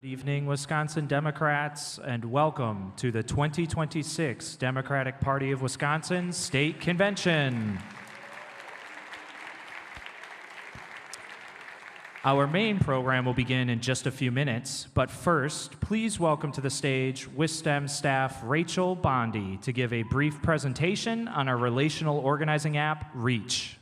Good evening, Wisconsin Democrats, and welcome to the 2026 Democratic Party of Wisconsin State Convention. Our main program will begin in just a few minutes, but first, please welcome to the stage WisDems staff Rachel Bondi to give a brief presentation on our relational organizing app, Reach.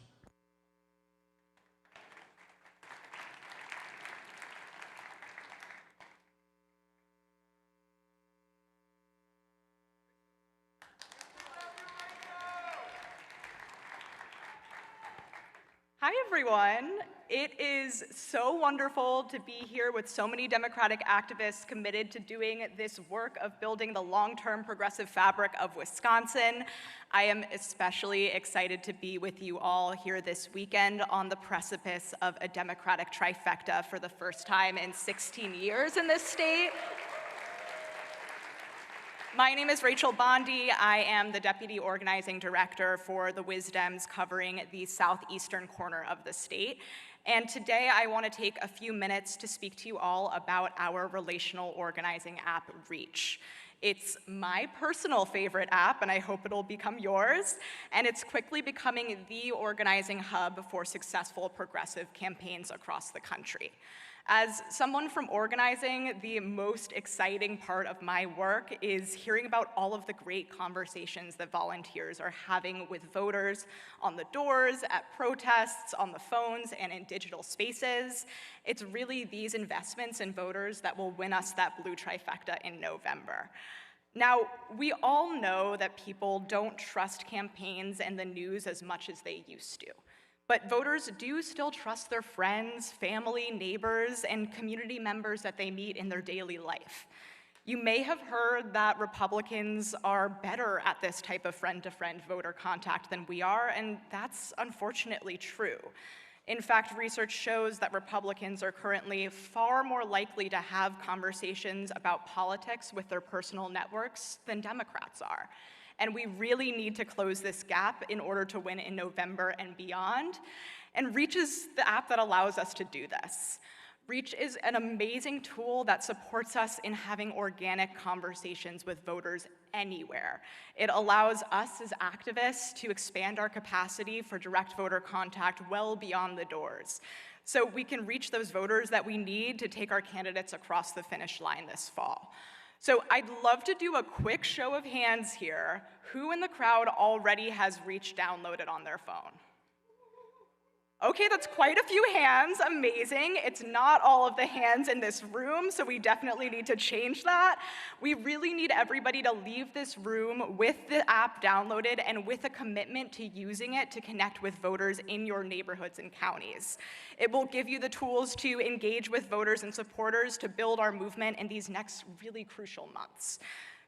Hi, everyone. It is so wonderful to be here with so many Democratic activists committed to doing this work of building the long-term progressive fabric of Wisconsin. I am especially excited to be with you all here this weekend on the precipice of a Democratic trifecta for the first time in 16 years in this state. My name is Rachel Bondi. I am the Deputy Organizing Director for the WisDems covering the southeastern corner of the state. And today I want to take a few minutes to speak to you all about our relational organizing app, Reach. It's my personal favorite app, and I hope it'll become yours. And it's quickly becoming the organizing hub for successful progressive campaigns across the country. As someone from organizing, the most exciting part of my work is hearing about all of the great conversations that volunteers are having with voters on the doors, at protests, on the phones, and in digital spaces. It's really these investments in voters that will win us that blue trifecta in November. Now, we all know that people don't trust campaigns and the news as much as they used to. But voters do still trust their friends, family, neighbors, and community members that they meet in their daily life. You may have heard that Republicans are better at this type of friend-to-friend voter contact than we are, and that's unfortunately true. In fact, research shows that Republicans are currently far more likely to have conversations about politics with their personal networks than Democrats are. And we really need to close this gap in order to win in November and beyond. And Reach is the app that allows us to do this. Reach is an amazing tool that supports us in having organic conversations with voters anywhere. It allows us as activists to expand our capacity for direct voter contact well beyond the doors, so we can reach those voters that we need to take our candidates across the finish line this fall. So I'd love to do a quick show of hands here. Who in the crowd already has Reach downloaded on their phone? Okay, that's quite a few hands, amazing. It's not all of the hands in this room, so we definitely need to change that. We really need everybody to leave this room with the app downloaded and with a commitment to using it to connect with voters in your neighborhoods and counties. It will give you the tools to engage with voters and supporters to build our movement in these next really crucial months.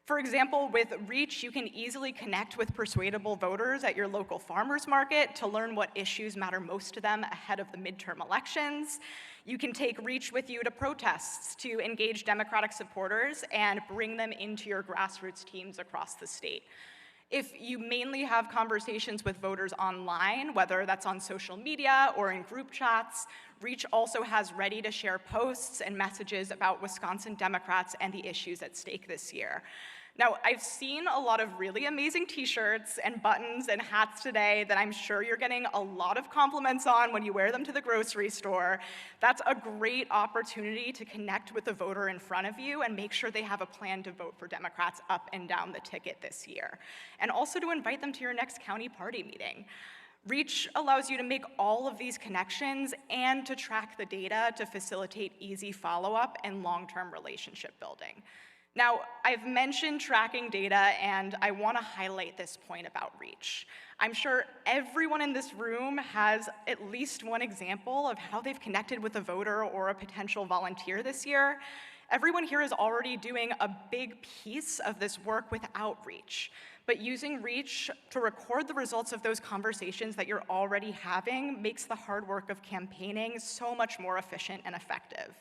For example, with Reach, you can easily connect with persuadable voters at your local farmers market to learn what issues matter most to them ahead of the midterm elections. You can take Reach with you to protests to engage Democratic supporters and bring them into your grassroots teams across the state. If you mainly have conversations with voters online, whether that's on social media or in group chats, Reach also has ready-to-share posts and messages about Wisconsin Democrats and the issues at stake this year. Now, I've seen a lot of really amazing t-shirts and buttons and hats today that I'm sure you're getting a lot of compliments on when you wear them to the grocery store. That's a great opportunity to connect with the voter in front of you and make sure they have a plan to vote for Democrats up and down the ticket this year. And also to invite them to your next county party meeting. Reach allows you to make all of these connections and to track the data to facilitate easy follow-up and long-term relationship building. Now, I've mentioned tracking data, and I want to highlight this point about Reach. I'm sure everyone in this room has at least one example of how they've connected with a voter or a potential volunteer this year. Everyone here is already doing a big piece of this work without Reach. But using Reach to record the results of those conversations that you're already having makes the hard work of campaigning so much more efficient and effective.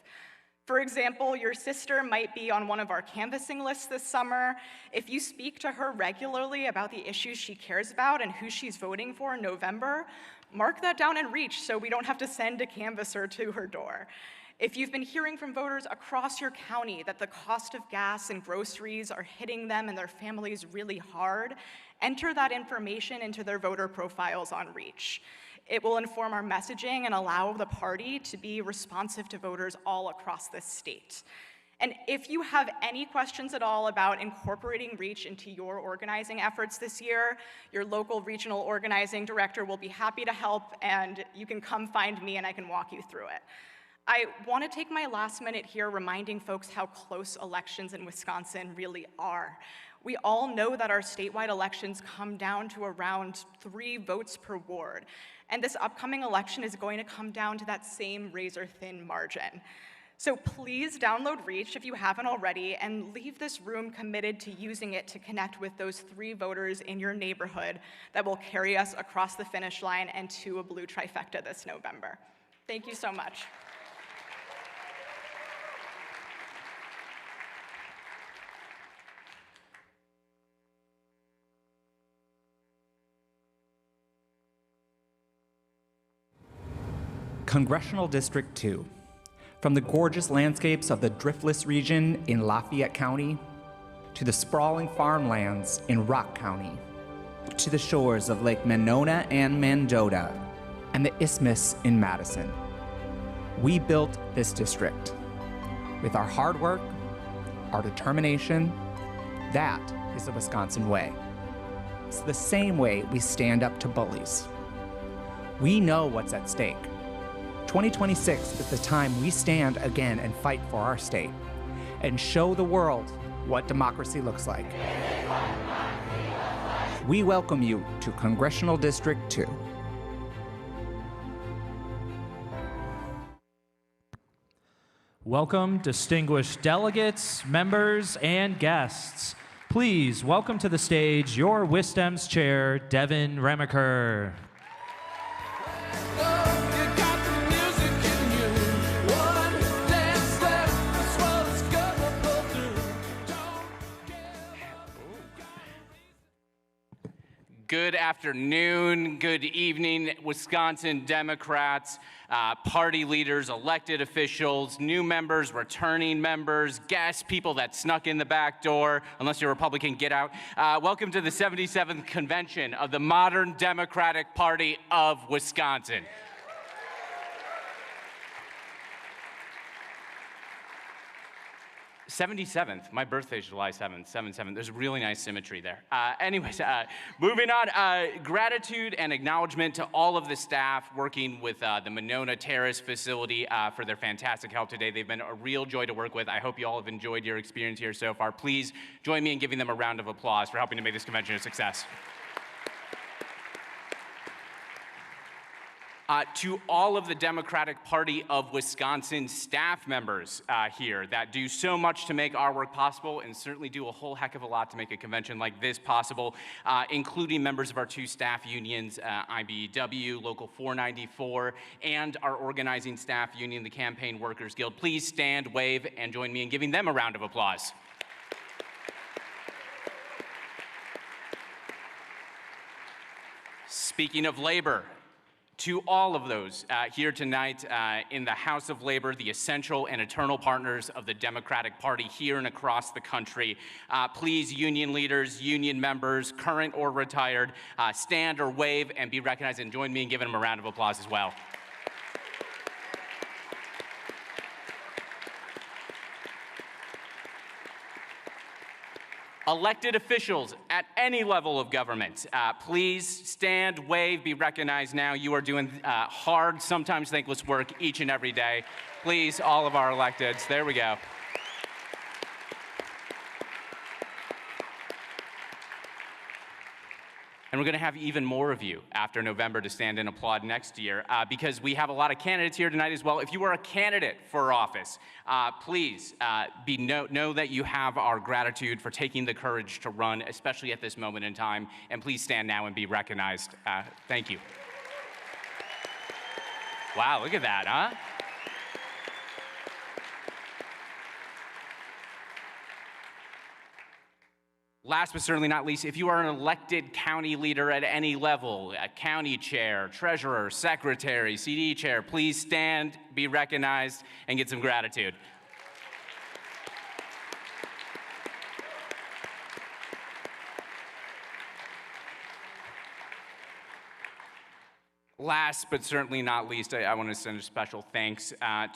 For example, your sister might be on one of our canvassing lists this summer. If you speak to her regularly about the issues she cares about and who she's voting for in November, mark that down in Reach so we don't have to send a canvasser to her door. If you've been hearing from voters across your county that the cost of gas and groceries are hitting them and their families really hard, enter that information into their voter profiles on Reach. It will inform our messaging and allow the party to be responsive to voters all across this state. And if you have any questions at all about incorporating Reach into your organizing efforts this year, your local regional organizing director will be happy to help, and you can come find me and I can walk you through it. I want to take my last minute here reminding folks how close elections in Wisconsin really are. We all know that our statewide elections come down to around 3 votes per ward, and this upcoming election is going to come down to that same razor-thin margin. So please download Reach if you haven't already, and leave this room committed to using it to connect with those 3 voters in your neighborhood that will carry us across the finish line and to a blue trifecta this November. Thank you so much. Congressional District 2. From the gorgeous landscapes of the Driftless region in Lafayette County, to the sprawling farmlands in Rock County, to the shores of Lake Monona and Mendota, and the Isthmus in Madison. We built this district. With our hard work, our determination, that is the Wisconsin way. It's the same way we stand up to bullies. We know what's at stake. 2026 is the time we stand again and fight for our state and show the world what democracy looks like. We welcome you to Congressional District 2. Welcome, distinguished delegates, members, and guests. Please welcome to the stage your WisDems chair, Devin Remaker. Good afternoon, good evening, Wisconsin Democrats, party leaders, elected officials, new members, returning members, guests, people that snuck in the back door, unless you're a Republican, get out. Welcome to the 77th convention of the Modern Democratic Party of Wisconsin. 77th, my birthday's July 7th, 7/7. There's a really nice symmetry there. Moving on, gratitude and acknowledgement to all of the staff working with the Monona Terrace facility for their fantastic help today. They've been a real joy to work with. I hope you all have enjoyed your experience here so far. Please join me in giving them a round of applause for helping to make this convention a success. To all of the Democratic Party of Wisconsin staff members here that do so much to make our work possible and certainly do a whole heck of a lot to make a convention like this possible, including members of our 2 staff unions, IBEW, Local 494, and our organizing staff union, the Campaign Workers Guild. Please stand, wave, and join me in giving them a round of applause. Speaking of labor, to all of those here tonight in the House of Labor, the essential and eternal partners of the Democratic Party here and across the country, please, union leaders, union members, current or retired, stand or wave and be recognized, and join me in giving them a round of applause as well. Elected officials at any level of government, please stand, wave, be recognized now. You are doing hard, sometimes thankless work each and every day. Please, all of our electeds, there we go. And we're going to have even more of you after November to stand and applaud next year because we have a lot of candidates here tonight as well. If you are a candidate for office, please know that you have our gratitude for taking the courage to run, especially at this moment in time. And please stand now and be recognized. Thank you. Wow, look at that, huh? Last but certainly not least, if you are an elected county leader at any level, a county chair, treasurer, secretary, CD chair, please stand, be recognized, and get some gratitude. Last but certainly not least, I want to send a special thanks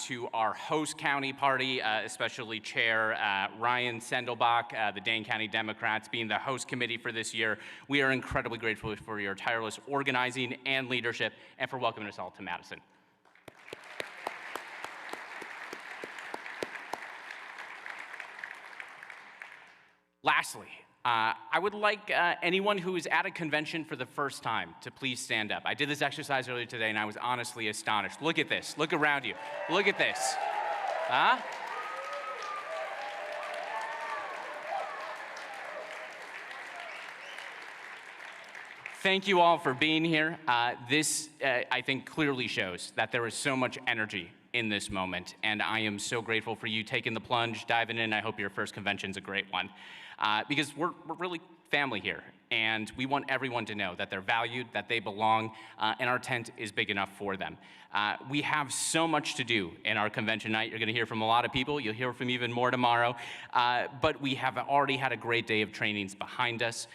to our host county party, especially Chair Ryan Sendelbach, the Dane County Democrats, being the host committee for this year. We are incredibly grateful for your tireless organizing and leadership, and for welcoming us all to Madison. Lastly, I would like anyone who is at a convention for the first time to please stand up. I did this exercise earlier today, and I was honestly astonished. Look at this. Look around you. Look at this. Huh? Thank you all for being here. This, I think, clearly shows that there is so much energy in this moment, and I am so grateful for you taking the plunge, diving in. I hope your first convention's a great one. Because we're really family here, and we want everyone to know that they're valued, that they belong, and our tent is big enough for them. We have so much to do in our convention night. You're going to hear from a lot of people. You'll hear from even more tomorrow. But we have already had a great day of trainings behind us.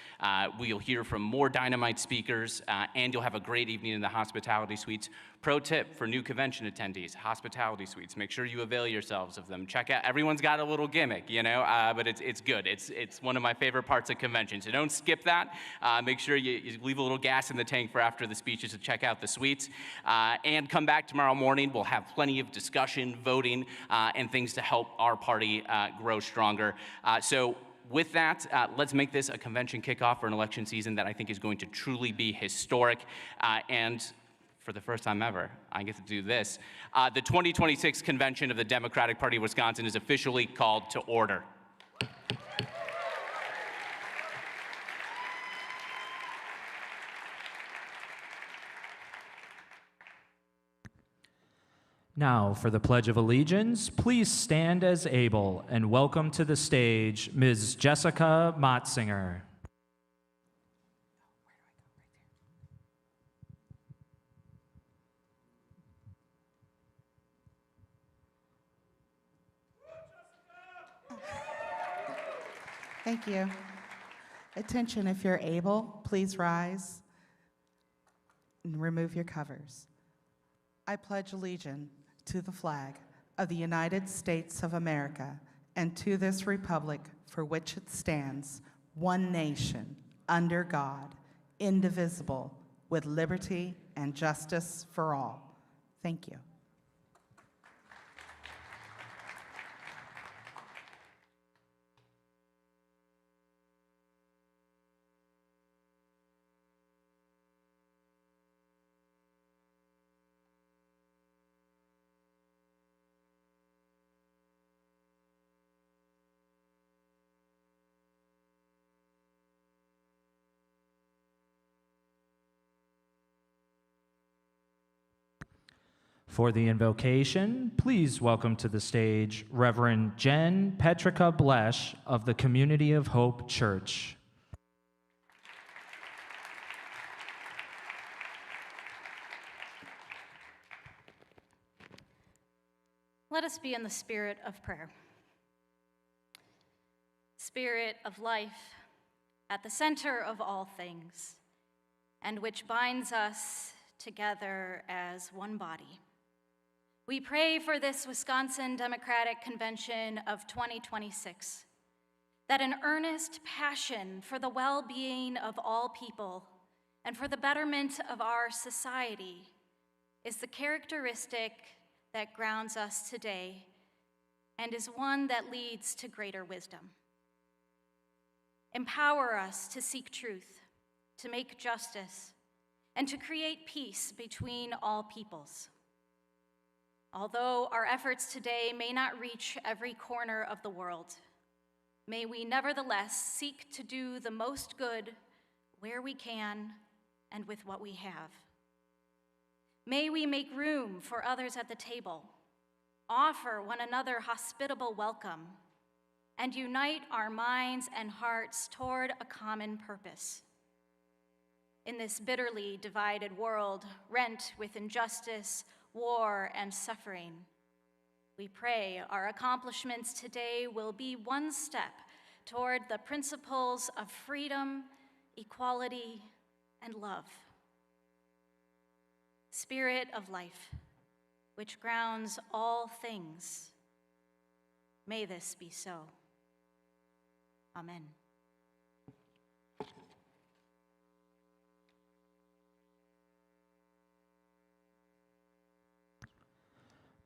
We'll hear from more dynamite speakers, and you'll have a great evening in the hospitality suites. Pro tip for new convention attendees, hospitality suites. Make sure you avail yourselves of them. Check out, everyone's got a little gimmick, you know, but it's good. It's one of my favorite parts of convention, so don't skip that. Make sure you leave a little gas in the tank for after the speeches to check out the suites. And come back tomorrow morning. We'll have plenty of discussion, voting, and things to help our party grow stronger. So with that, let's make this a convention kickoff for an election season that I think is going to truly be historic. And for the first time ever, I get to do this. The 2026 convention of the Democratic Party of Wisconsin is officially called to order. Now, for the Pledge of Allegiance, please stand as able and welcome to the stage Ms. Jessica Motzinger. Thank you. Attention, if you're able, please rise and remove your covers. I pledge allegiance to the flag of the United States of America and to this republic for which it stands, one nation, under God, indivisible, with liberty and justice for all. Thank you. For the invocation, please welcome to the stage Reverend Jen Petrica Blesh of the Community of Hope Church. Let us be in the spirit of prayer. Spirit of life, at the center of all things, and which binds us together as one body. We pray for this Wisconsin Democratic Convention of 2026, that an earnest passion for the well-being of all people and for the betterment of our society is the characteristic that grounds us today and is one that leads to greater wisdom. Empower us to seek truth, to make justice, and to create peace between all peoples. Although our efforts today may not reach every corner of the world, may we nevertheless seek to do the most good where we can and with what we have. May we make room for others at the table, offer one another hospitable welcome, and unite our minds and hearts toward a common purpose. In this bitterly divided world, rent with injustice, war, and suffering, we pray our accomplishments today will be one step toward the principles of freedom, equality, and love. Spirit of life, which grounds all things, may this be so. Amen.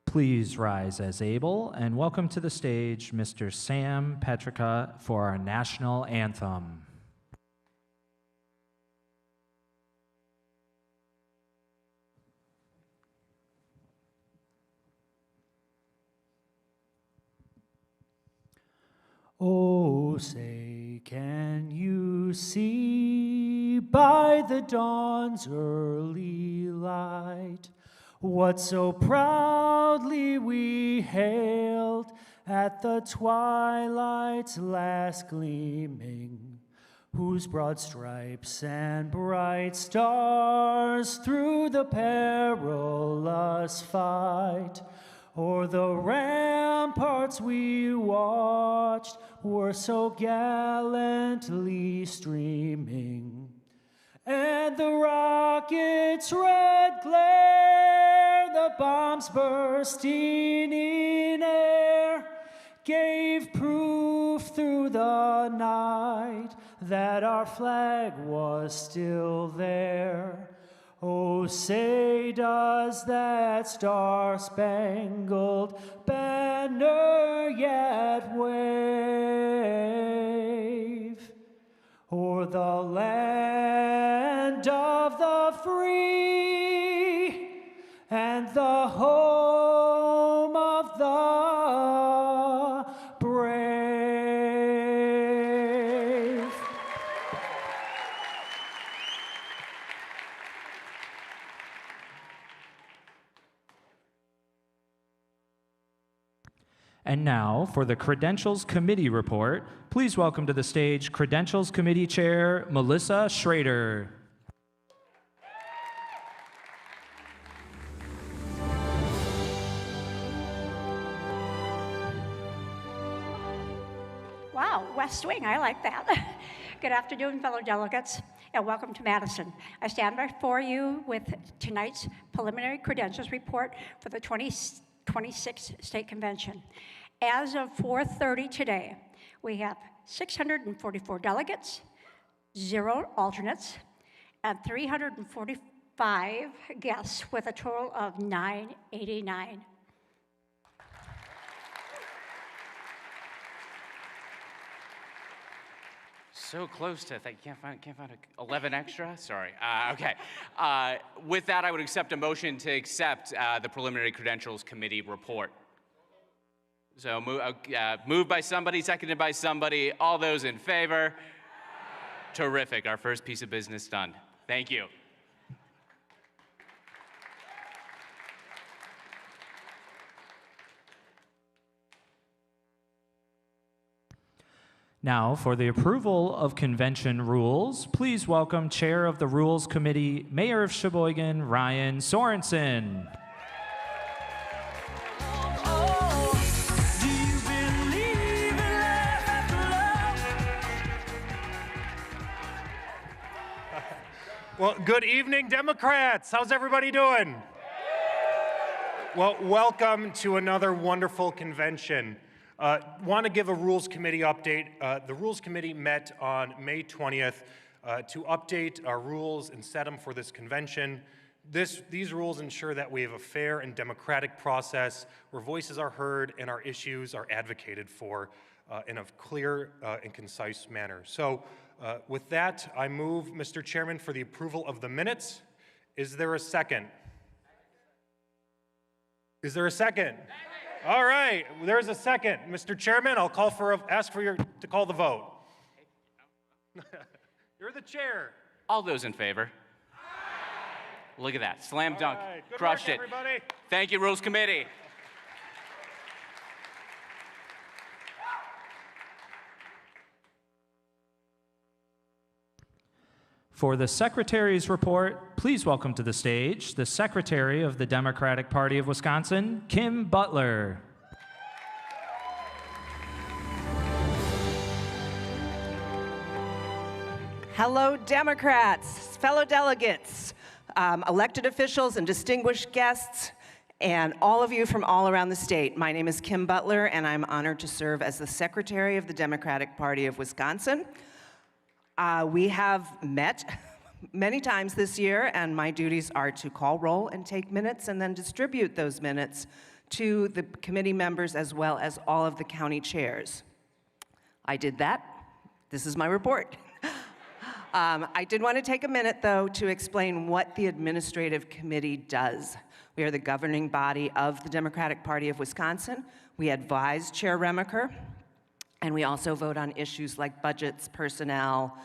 Please rise as able, and welcome to the stage Mr. Sam Petrica for our national anthem. Oh, say, can you see by the dawn's early light what so proudly we hailed at the twilight's last gleaming, whose broad stripes and bright stars through the perilous fight o'er the ramparts we watched were so gallantly streaming, and the rocket's red glare, the bombs bursting in air, gave proof through the night that our flag was still there. Oh, say, does that star-spangled banner yet wave o'er the land of the free and the home of the brave? And now, for the Credentials Committee report, please welcome to the stage Credentials Committee Chair Melissa Schrader. Wow, West Wing, I like that. Good afternoon, fellow delegates, and welcome to Madison. I stand before you with tonight's preliminary credentials report for the 26th State Convention. As of 4:30 today, we have 644 delegates, 0 alternates, and 345 guests with a total of 989. So close to, can't find 11 extra? Sorry. Okay. With that, I would accept a motion to accept the Preliminary Credentials Committee report. So moved by somebody, seconded by somebody. All those in favor? Terrific. Our first piece of business done. Thank you. Now, for the approval of convention rules, please welcome Chair of the Rules Committee, Mayor of Sheboygan, Ryan Sorensen. Well, good evening, Democrats. How's everybody doing? Well, welcome to another wonderful convention. Want to give a Rules Committee update. The Rules Committee met on May 20th to update our rules and set them for this convention. These rules ensure that we have a fair and democratic process where voices are heard and our issues are advocated for in a clear and concise manner. So with that, I move, Mr. Chairman, for the approval of the minutes. Is there a second? Is there a second? All right, there's a second. Mr. Chairman, I'll ask to call the vote. You're the chair. All those in favor? Look at that, slam dunk, right. Good crushed work, it. everybody. Thank you, Rules Committee. For the Secretary's report, please welcome to the stage the Secretary of the Democratic Party of Wisconsin, Kim Butler. Hello, Democrats, fellow delegates, elected officials and distinguished guests, and all of you from all around the state. My name is Kim Butler, and I'm honored to serve as the Secretary of the Democratic Party of Wisconsin. We have met many times this year, and my duties are to call roll and take minutes and then distribute those minutes to the committee members as well as all of the county chairs. I did that. This is my report. I did want to take a minute, though, to explain what the Administrative Committee does. We are the governing body of the Democratic Party of Wisconsin. We advise Chair Remaker, and we also vote on issues like budgets, personnel,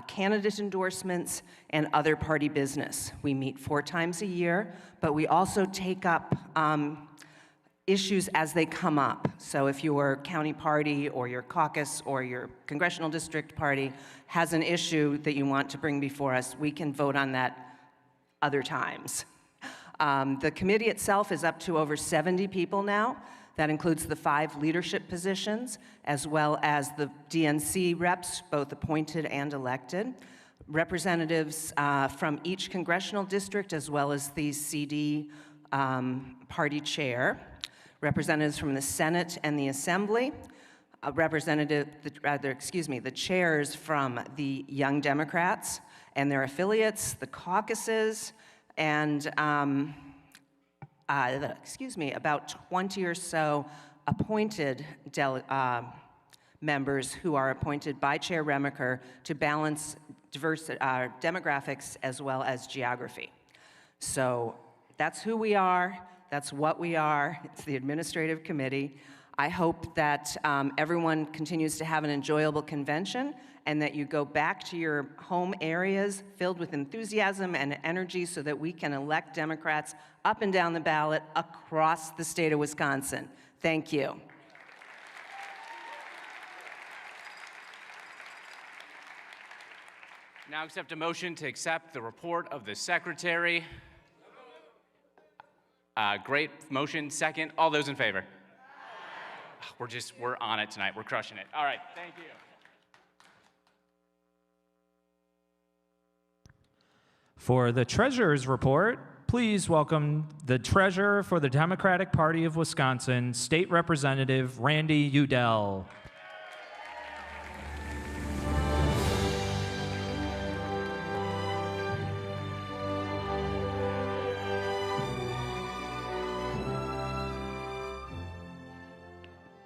candidate endorsements, and other party business. We meet 4 times a year, but we also take up issues as they come up. So if your county party or your caucus or your congressional district party has an issue that you want to bring before us, we can vote on that other times. The committee itself is up to over 70 people now. That includes the 5 leadership positions, as well as the DNC reps, both appointed and elected, representatives from each congressional district, as well as the CD party chair, representatives from the Senate and the Assembly, the chairs from the Young Democrats and their affiliates, the caucuses, and about 20 or so appointed members who are appointed by Chair Remaker to balance diverse demographics as well as geography. So that's who we are. That's what we are. It's the Administrative Committee. I hope that everyone continues to have an enjoyable convention and that you go back to your home areas filled with enthusiasm and energy so that we can elect Democrats up and down the ballot across the state of Wisconsin. Thank you. Now accept a motion to accept the report of the Secretary. Great motion. Second. All those in favor? We're on it tonight. We're crushing it. All right. Thank you. For the Treasurer's report, please welcome the Treasurer for the Democratic Party of Wisconsin, State Representative Randy Udell.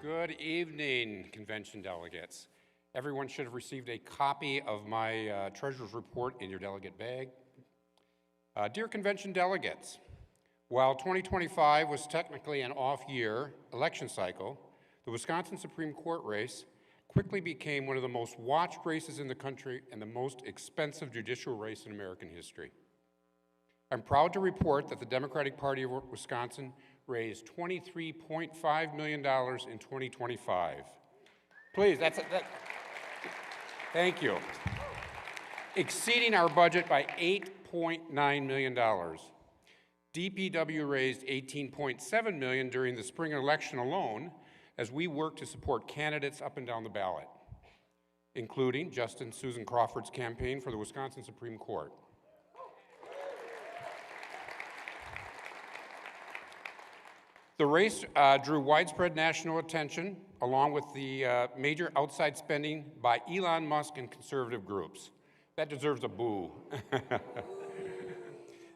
Good evening, convention delegates. Everyone should have received a copy of my treasurer's report in your delegate bag. Dear convention delegates, while 2025 was technically an off-year election cycle, the Wisconsin Supreme Court race quickly became one of the most watched races in the country and the most expensive judicial race in American history. I'm proud to report that the Democratic Party of Wisconsin raised $23.5 million in 2025. Please, thank you. Exceeding our budget by $8.9 million. DPW raised $18.7 million during the spring election alone as we work to support candidates up and down the ballot, including Justice Susan Crawford's campaign for the Wisconsin Supreme Court. The race drew widespread national attention, along with the major outside spending by Elon Musk and conservative groups. That deserves a boo.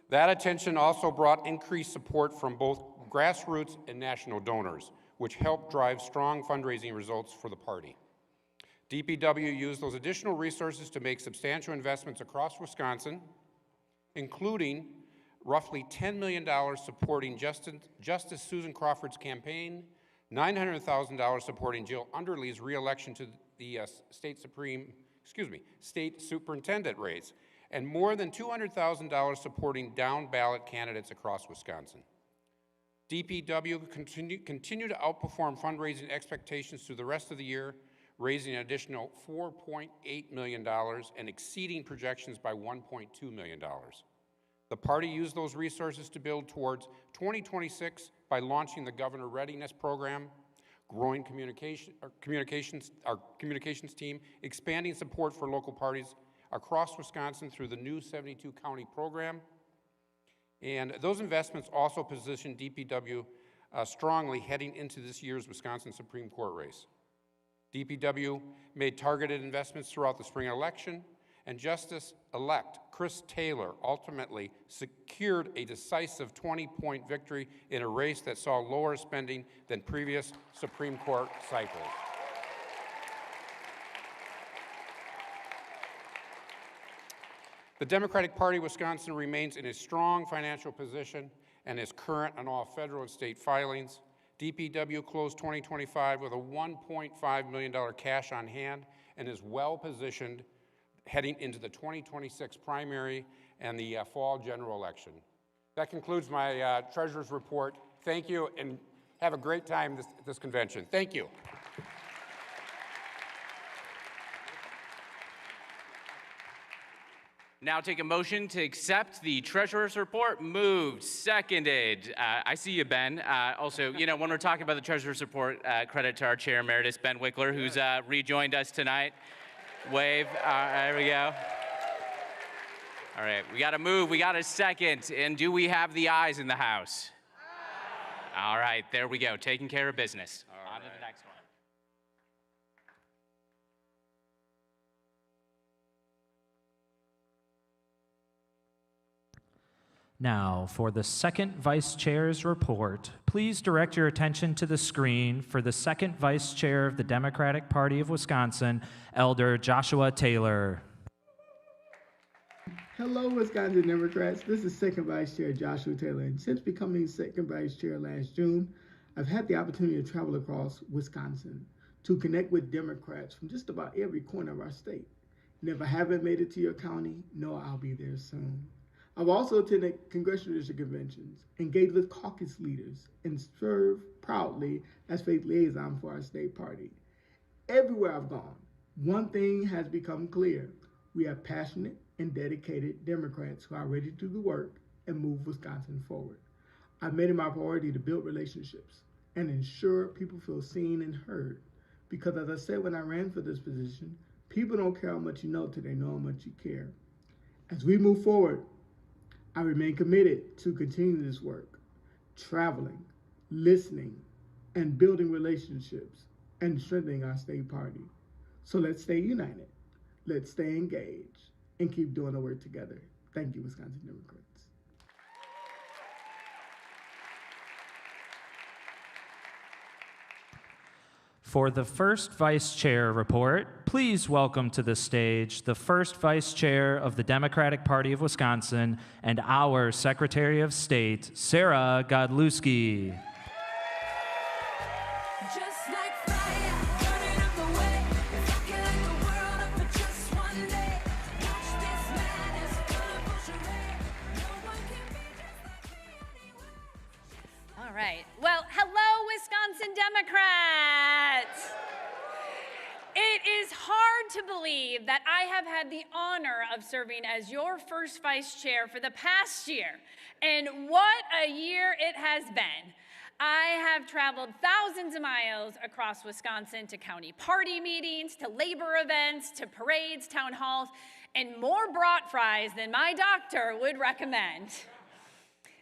That attention also brought increased support from both grassroots and national donors, which helped drive strong fundraising results for the party. DPW used those additional resources to make substantial investments across Wisconsin, including roughly $10 million supporting Justice Susan Crawford's campaign, $900,000 supporting Jill Underly's reelection to the state superintendent race, and more than $200,000 supporting down-ballot candidates across Wisconsin. DPW continue to outperform fundraising expectations through the rest of the year, raising an additional $4.8 million and exceeding projections by $1.2 million. The party used those resources to build towards 2026 by launching the Governor Readiness Program, growing our communications team, expanding support for local parties across Wisconsin through the new 72-county program. And those investments also position DPW strongly heading into this year's Wisconsin Supreme Court race. DPW made targeted investments throughout the spring election, and Justice-elect Chris Taylor ultimately secured a decisive 20-point victory in a race that saw lower spending than previous Supreme Court cycles. The Democratic Party of Wisconsin remains in a strong financial position and is current on all federal and state filings. DPW closed 2025 with a $1.5 million cash on hand and is well positioned heading into the 2026 primary and the fall general election. That concludes my treasurer's report. Thank you, and have a great time this convention. Thank you. Now take a motion to accept the treasurer's report. Moved, seconded. I see you, Ben. Also, when we're talking about the treasurer's report, credit to our chair emeritus, Ben Wickler, who's rejoined us tonight. Wave. There we go. All right, we got to move. We got a second. And do we have the ayes in the House? All right, there we go. Taking care of business. On to the next one. Now, for the second vice chair's report, please direct your attention to the screen for the second vice chair of the Democratic Party of Wisconsin, Elder Joshua Taylor. Hello, Wisconsin Democrats. This is second vice chair Joshua Taylor. And since becoming second vice chair last June, I've had the opportunity to travel across Wisconsin to connect with Democrats from just about every corner of our state. And if I haven't made it to your county, know I'll be there soon. I've also attended congressional district conventions, engaged with caucus leaders, and served proudly as faith liaison for our state party. Everywhere I've gone, one thing has become clear. We have passionate and dedicated Democrats who are ready to do the work and move Wisconsin forward. I've made it my priority to build relationships and ensure people feel seen and heard. Because as I said when I ran for this position, people don't care how much you know till they know how much you care. As we move forward, I remain committed to continue this work, traveling, listening, and building relationships and strengthening our state party. So let's stay united, let's stay engaged, and keep doing the work together. Thank you, Wisconsin Democrats. For the first vice chair report, please welcome to the stage the first vice chair of the Democratic Party of Wisconsin and our Secretary of State, Sarah Godlewski. All right. Well, hello, Wisconsin Democrats. It is hard to believe that I have had the honor of serving as your first vice chair for the past year. And what a year it has been. I have traveled thousands of miles across Wisconsin to county party meetings, to labor events, to parades, town halls, and more brat fries than my doctor would recommend.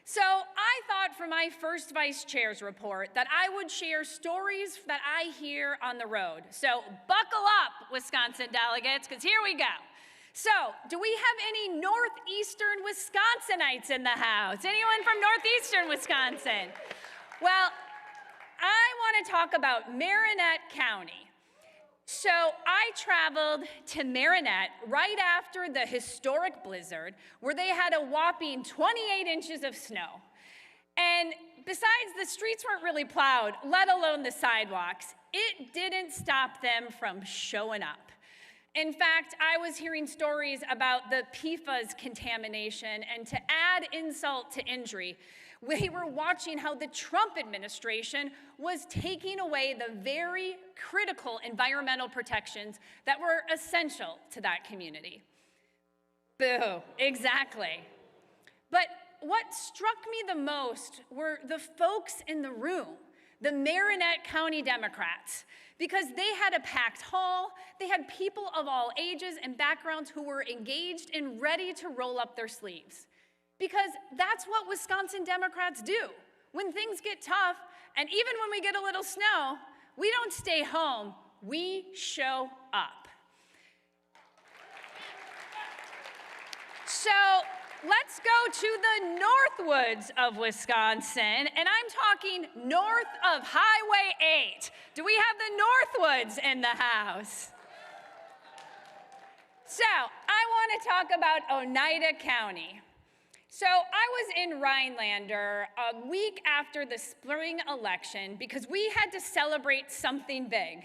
So I thought for my first vice chair's report that I would share stories that I hear on the road. So buckle up, Wisconsin delegates, because here we go. So do we have any northeastern Wisconsinites in the house? Anyone from northeastern Wisconsin? Well, I want to talk about Marinette County. So I traveled to Marinette right after the historic blizzard where they had a whopping 28 inches of snow. And besides, the streets weren't really plowed, let alone the sidewalks. It didn't stop them from showing up. In fact, I was hearing stories about the PFAS contamination, and to add insult to injury, We were watching how the Trump administration was taking away the very critical environmental protections that were essential to that community. Boo, exactly. But what struck me the most were the folks in the room, the Marinette County Democrats, because they had a packed hall, they had people of all ages and backgrounds who were engaged and ready to roll up their sleeves. Because that's what Wisconsin Democrats do. When things get tough, and even when we get a little snow, we don't stay home, we show up. So let's go to the Northwoods of Wisconsin, and I'm talking north of Highway 8. Do we have the Northwoods in the house? So I want to talk about Oneida County. So I was in Rhinelander a week after the spring election because we had to celebrate something big.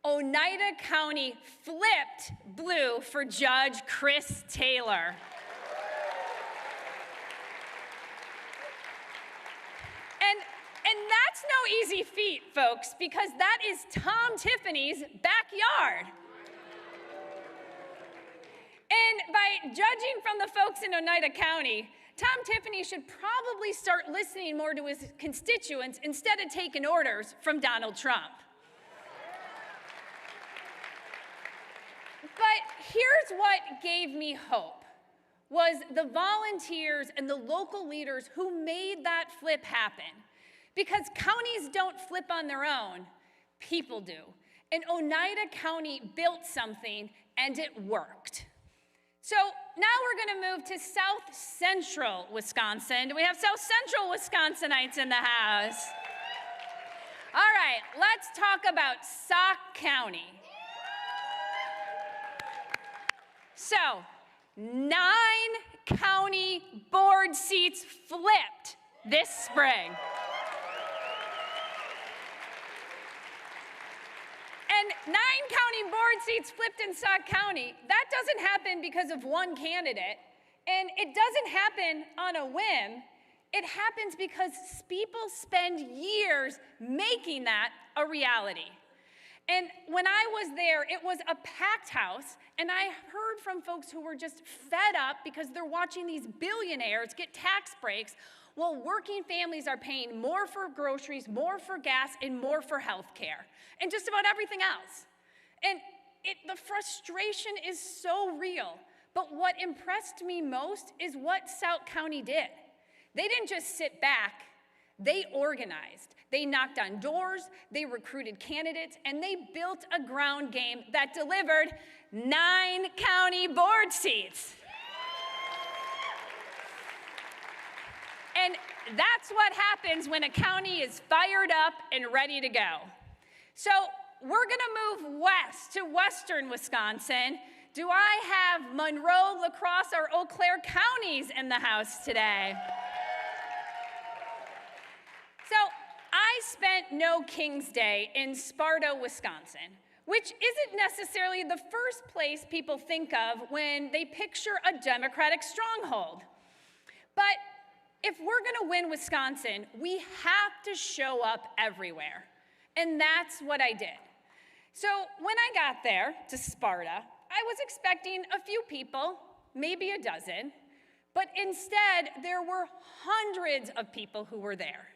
Oneida County flipped blue for Judge Chris Taylor. And that's no easy feat, folks, because that is Tom Tiffany's backyard. And by judging from the folks in Oneida County, Tom Tiffany should probably start listening more to his constituents instead of taking orders from Donald Trump. But here's what gave me hope, was the volunteers and the local leaders who made that flip happen. Because counties don't flip on their own, people do. And Oneida County built something and it worked. So now we're going to move to South Central Wisconsin. Do we have South Central Wisconsinites in the house? All right, let's talk about Sauk County. So 9 county board seats flipped this spring. And 9 county board seats flipped in Sauk County. That doesn't happen because of one candidate, and it doesn't happen on a whim. It happens because people spend years making that a reality. And when I was there, it was a packed house, and I heard from folks who were just fed up because they're watching these billionaires get tax breaks while working families are paying more for groceries, more for gas, and more for health care, and just about everything else. And the frustration is so real. But what impressed me most is what Sauk County did. They didn't just sit back, they organized. They knocked on doors, they recruited candidates, and they built a ground game that delivered 9 county board seats. And that's what happens when a county is fired up and ready to go. So we're gonna move west to western Wisconsin. Do I have Monroe, La Crosse, or Eau Claire counties in the house today? So I spent No King's Day in Sparta, Wisconsin, which isn't necessarily the first place people think of when they picture a Democratic stronghold. But if we're gonna win Wisconsin, we have to show up everywhere. And that's what I did. So when I got there to Sparta, I was expecting a few people, maybe a dozen, but instead there were hundreds of people who were there.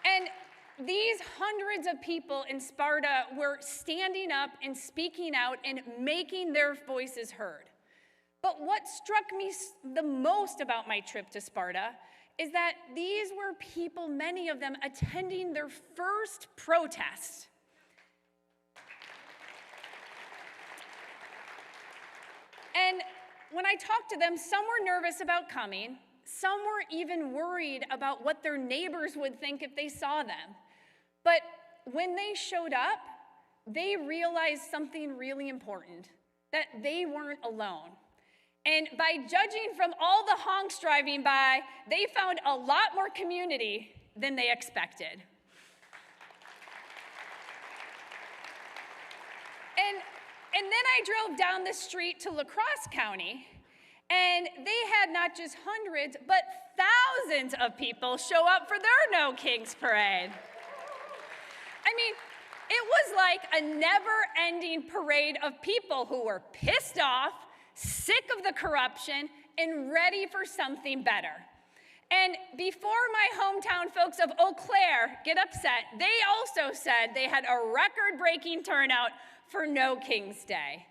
And these hundreds of people in Sparta were standing up and speaking out and making their voices heard. But what struck me the most about my trip to Sparta is that these were people, many of them, attending their first protest. And when I talked to them, some were nervous about coming. Some were even worried about what their neighbors would think if they saw them. But when they showed up, they realized something really important, that they weren't alone. And by judging from all the honks driving by, they found a lot more community than they expected. And then I drove down the street to La Crosse County, And they had not just hundreds, but thousands of people show up for their No Kings parade. I mean, it was like a never-ending parade of people who were pissed off, sick of the corruption, and ready for something better. And before my hometown folks of Eau Claire get upset, they also said they had a record-breaking turnout for No Kings Day.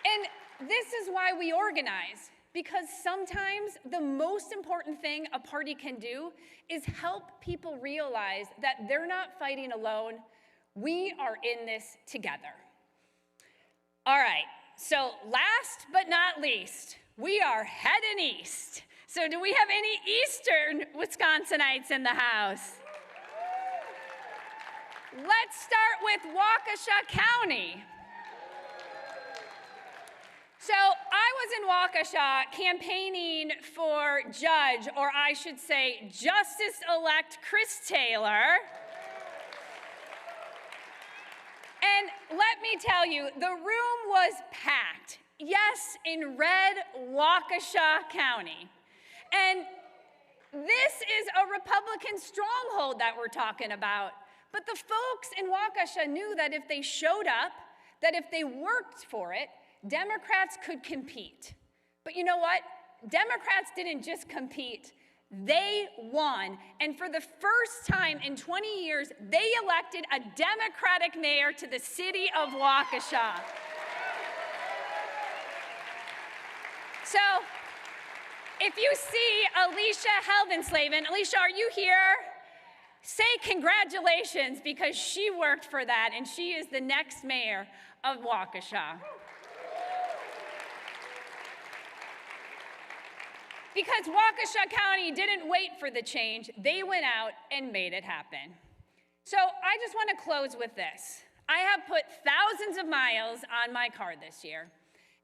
And this is why we organize, because sometimes the most important thing a party can do is help people realize that they're not fighting alone. We are in this together. All right, so last but not least, we are heading east. So do we have any Eastern Wisconsinites in the house? Let's start with Waukesha County. So I was in Waukesha campaigning for Judge, or I should say Justice-elect Chris Taylor. And let me tell you, the room was packed. Yes, in red Waukesha County. And this is a Republican stronghold that we're talking about. But the folks in Waukesha knew that if they showed up, that if they worked for it, Democrats could compete. But you know what? Democrats didn't just compete, they won. And for the first time in 20 years, they elected a Democratic mayor to the city of Waukesha. So, if you see Alicia Helvenslaven, Alicia, are you here? Say congratulations, because she worked for that, and she is the next mayor of Waukesha. Because Waukesha County didn't wait for the change, they went out and made it happen. So I just want to close with this. I have put thousands of miles on my car this year,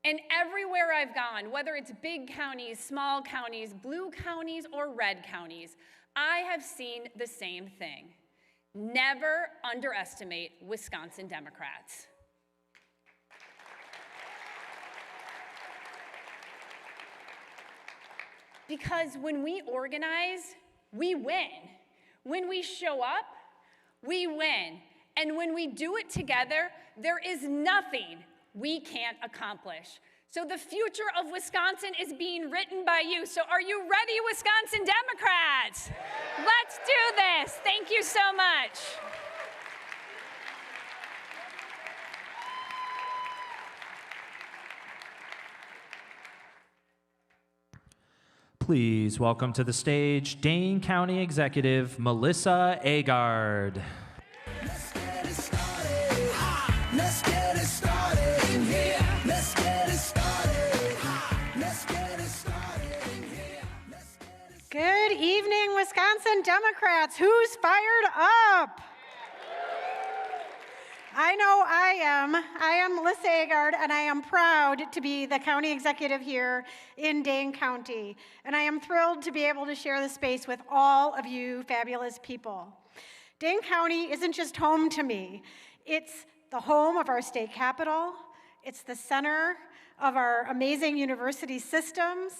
and everywhere I've gone, whether it's big counties, small counties, blue counties, or red counties, I have seen the same thing. Never underestimate Wisconsin Democrats. Because when we organize, we win. When we show up, we win. And when we do it together, there is nothing we can't accomplish. So the future of Wisconsin is being written by you. So are you ready, Wisconsin Democrats? Let's do this. Thank you so much. Please welcome to the stage Dane County Executive Melissa Agard. Let's get it started. Let's get it started in here. Let's get it started. Let's get it started in here. Good evening, Wisconsin Democrats. Who's fired up? I know I am. I am Melissa Agard, and I am proud to be the county executive here in Dane County. And I am thrilled to be able to share the space with all of you fabulous people. Dane County isn't just home to me. It's the home of our state capital. It's the center of our amazing university systems.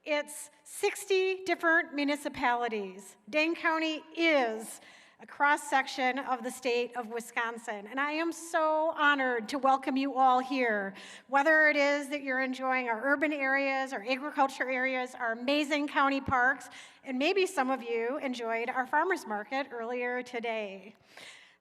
It's 60 different municipalities. Dane County is a cross-section of the state of Wisconsin. And I am so honored to welcome you all here, whether it is that you're enjoying our urban areas, our agriculture areas, our amazing county parks, and maybe some of you enjoyed our farmers market earlier today.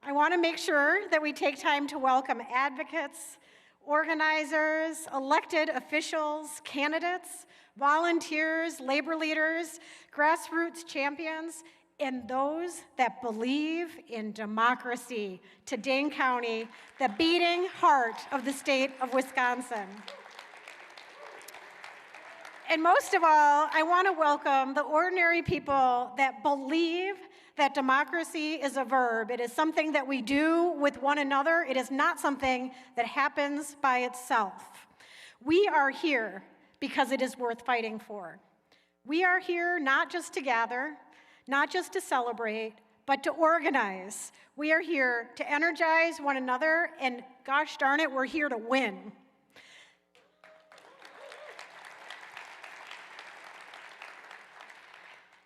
I want to make sure that we take time to welcome advocates, organizers, elected officials, candidates, volunteers, labor leaders, grassroots champions, and those that believe in democracy to Dane County, the beating heart of the state of Wisconsin. And most of all, I want to welcome the ordinary people that believe that democracy is a verb. It is something that we do with one another. It is not something that happens by itself. We are here because it is worth fighting for. We are here not just to gather, not just to celebrate, but to organize. We are here to energize one another, and gosh darn it, we're here to win.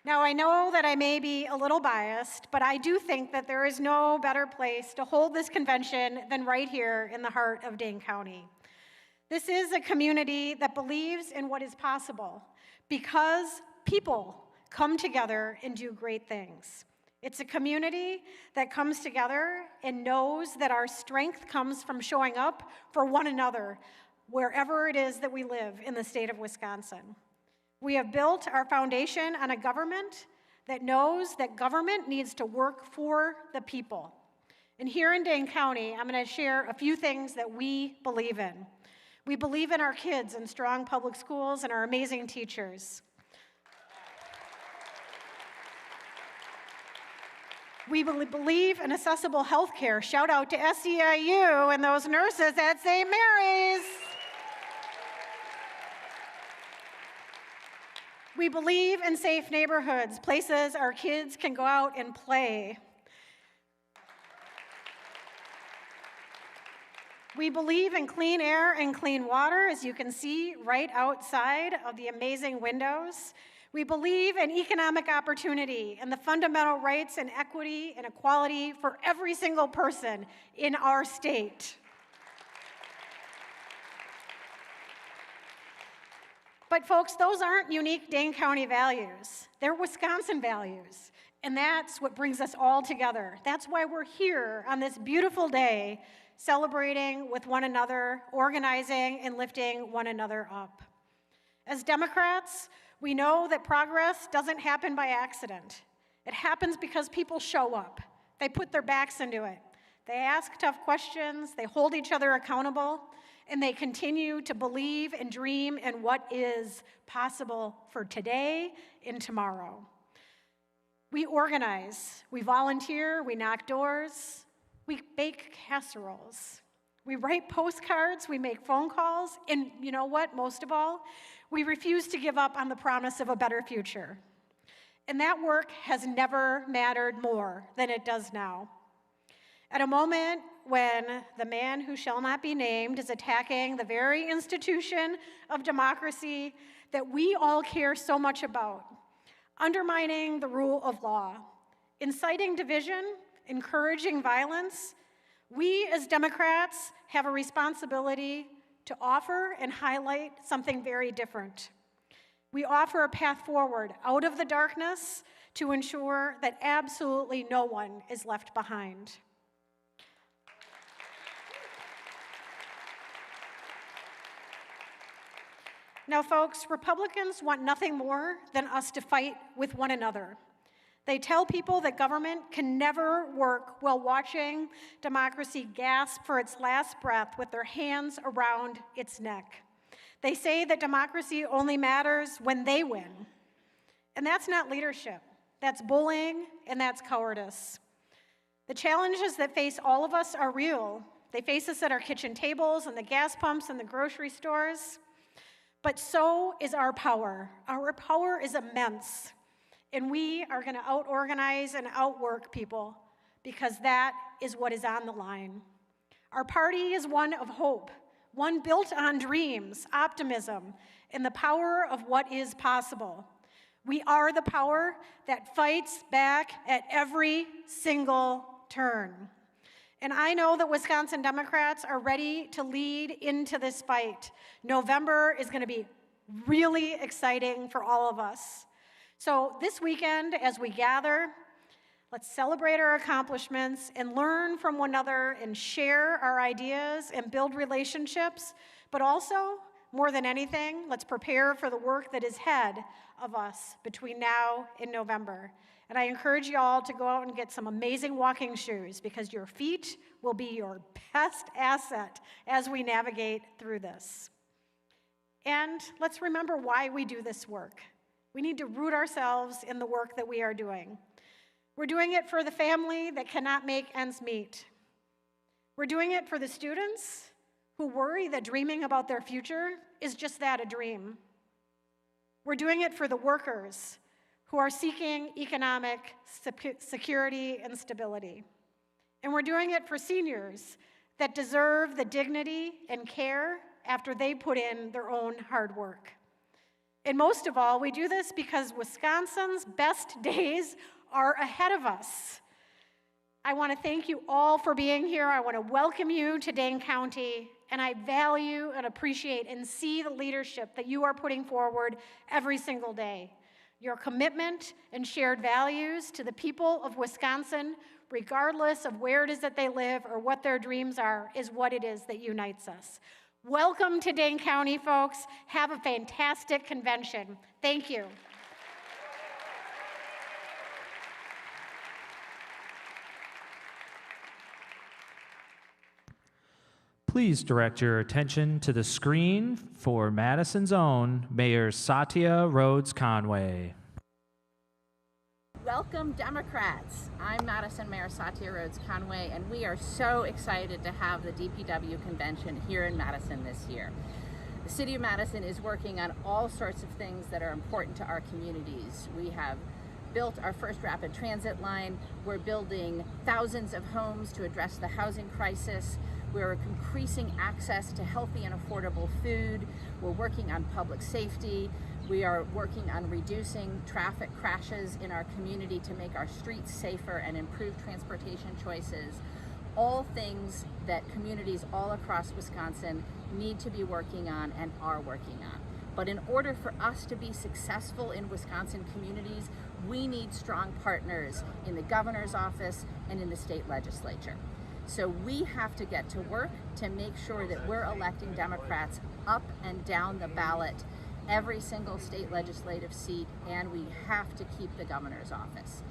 Now, I know that I may be a little biased, but I do think that there is no better place to hold this convention than right here in the heart of Dane County. This is a community that believes in what is possible because people come together and do great things. It's a community that comes together and knows that our strength comes from showing up for one another wherever it is that we live in the state of Wisconsin. We have built our foundation on a government that knows that government needs to work for the people. And here in Dane County, I'm going to share a few things that we believe in. We believe in our kids and strong public schools and our amazing teachers. We believe in accessible health care. Shout out to SEIU and those nurses at St. Mary's. We believe in safe neighborhoods, places our kids can go out and play. We believe in clean air and clean water, as you can see right outside of the amazing windows. We believe in economic opportunity and the fundamental rights and equity and equality for every single person in our state. But folks, those aren't unique Dane County values. They're Wisconsin values. And that's what brings us all together. That's why we're here on this beautiful day, celebrating with one another, organizing, and lifting one another up. As Democrats, we know that progress doesn't happen by accident. It happens because people show up. They put their backs into it. They ask tough questions, they hold each other accountable, and they continue to believe and dream in what is possible for today and tomorrow. We organize, we volunteer, we knock doors, we bake casseroles, we write postcards, we make phone calls, and you know what, most of all, we refuse to give up on the promise of a better future. And that work has never mattered more than it does now. At a moment when the man who shall not be named is attacking the very institution of democracy that we all care so much about, undermining the rule of law, inciting division, encouraging violence, we as Democrats have a responsibility to offer and highlight something very different. We offer a path forward out of the darkness to ensure that absolutely no one is left behind. Now, folks, Republicans want nothing more than us to fight with one another. They tell people that government can never work while watching democracy gasp for its last breath with their hands around its neck. They say that democracy only matters when they win. And that's not leadership. That's bullying, and that's cowardice. The challenges that face all of us are real. They face us at our kitchen tables and the gas pumps and the grocery stores. But so is our power. Our power is immense. And we are going to out-organize and outwork people because that is what is on the line. Our party is one of hope, one built on dreams, optimism, and the power of what is possible. We are the power that fights back at every single turn. And I know that Wisconsin Democrats are ready to lead into this fight. November is going to be really exciting for all of us. So this weekend, as we gather, let's celebrate our accomplishments and learn from one another and share our ideas and build relationships. But also, more than anything, let's prepare for the work that is ahead of us between now and November. And I encourage you all to go out and get some amazing walking shoes because your feet will be your best asset as we navigate through this. And let's remember why we do this work. We need to root ourselves in the work that we are doing. We're doing it for the family that cannot make ends meet. We're doing it for the students who worry that dreaming about their future is just that, a dream. We're doing it for the workers who are seeking economic security and stability. And we're doing it for seniors that deserve the dignity and care after they put in their own hard work. And most of all, we do this because Wisconsin's best days are ahead of us. I want to thank you all for being here. I want to welcome you to Dane County, and I value and appreciate and see the leadership that you are putting forward every single day. Your commitment and shared values to the people of Wisconsin, regardless of where it is that they live or what their dreams are, is what it is that unites us. Welcome to Dane County, folks. Have a fantastic convention. Thank you. Please direct your attention to the screen for Madison's own Mayor Satya Rhodes Conway. Welcome, Democrats. I'm Madison Mayor Satya Rhodes Conway, and we are so excited to have the DPW convention here in Madison this year. The City of Madison is working on all sorts of things that are important to our communities. We have built our first rapid transit line. We're building thousands of homes to address the housing crisis. We're increasing access to healthy and affordable food. We're working on public safety. We are working on reducing traffic crashes in our community to make our streets safer and improve transportation choices. All things that communities all across Wisconsin need to be working on and are working on. But in order for us to be successful in Wisconsin communities, we need strong partners in the governor's office and in the state legislature. So we have to get to work to make sure that we're electing Democrats up and down the ballot, every single state legislative seat, and we have to keep the governor's office.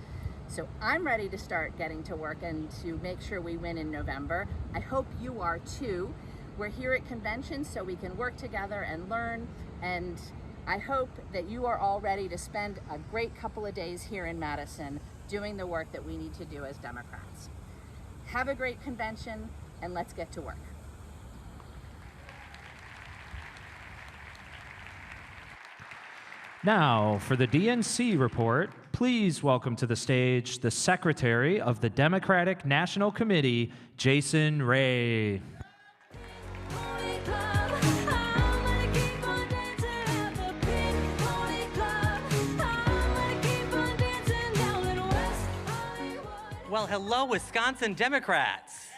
So I'm ready to start getting to work and to make sure we win in November. I hope you are too. We're here at convention so we can work together and learn, and I hope that you are all ready to spend a great couple of days here in Madison doing the work that we need to do as Democrats. Have a great convention, and let's get to work. Now, for the DNC report, please welcome to the stage the Secretary of the Democratic National Committee, Jason Ray. Well, hello, Wisconsin Democrats.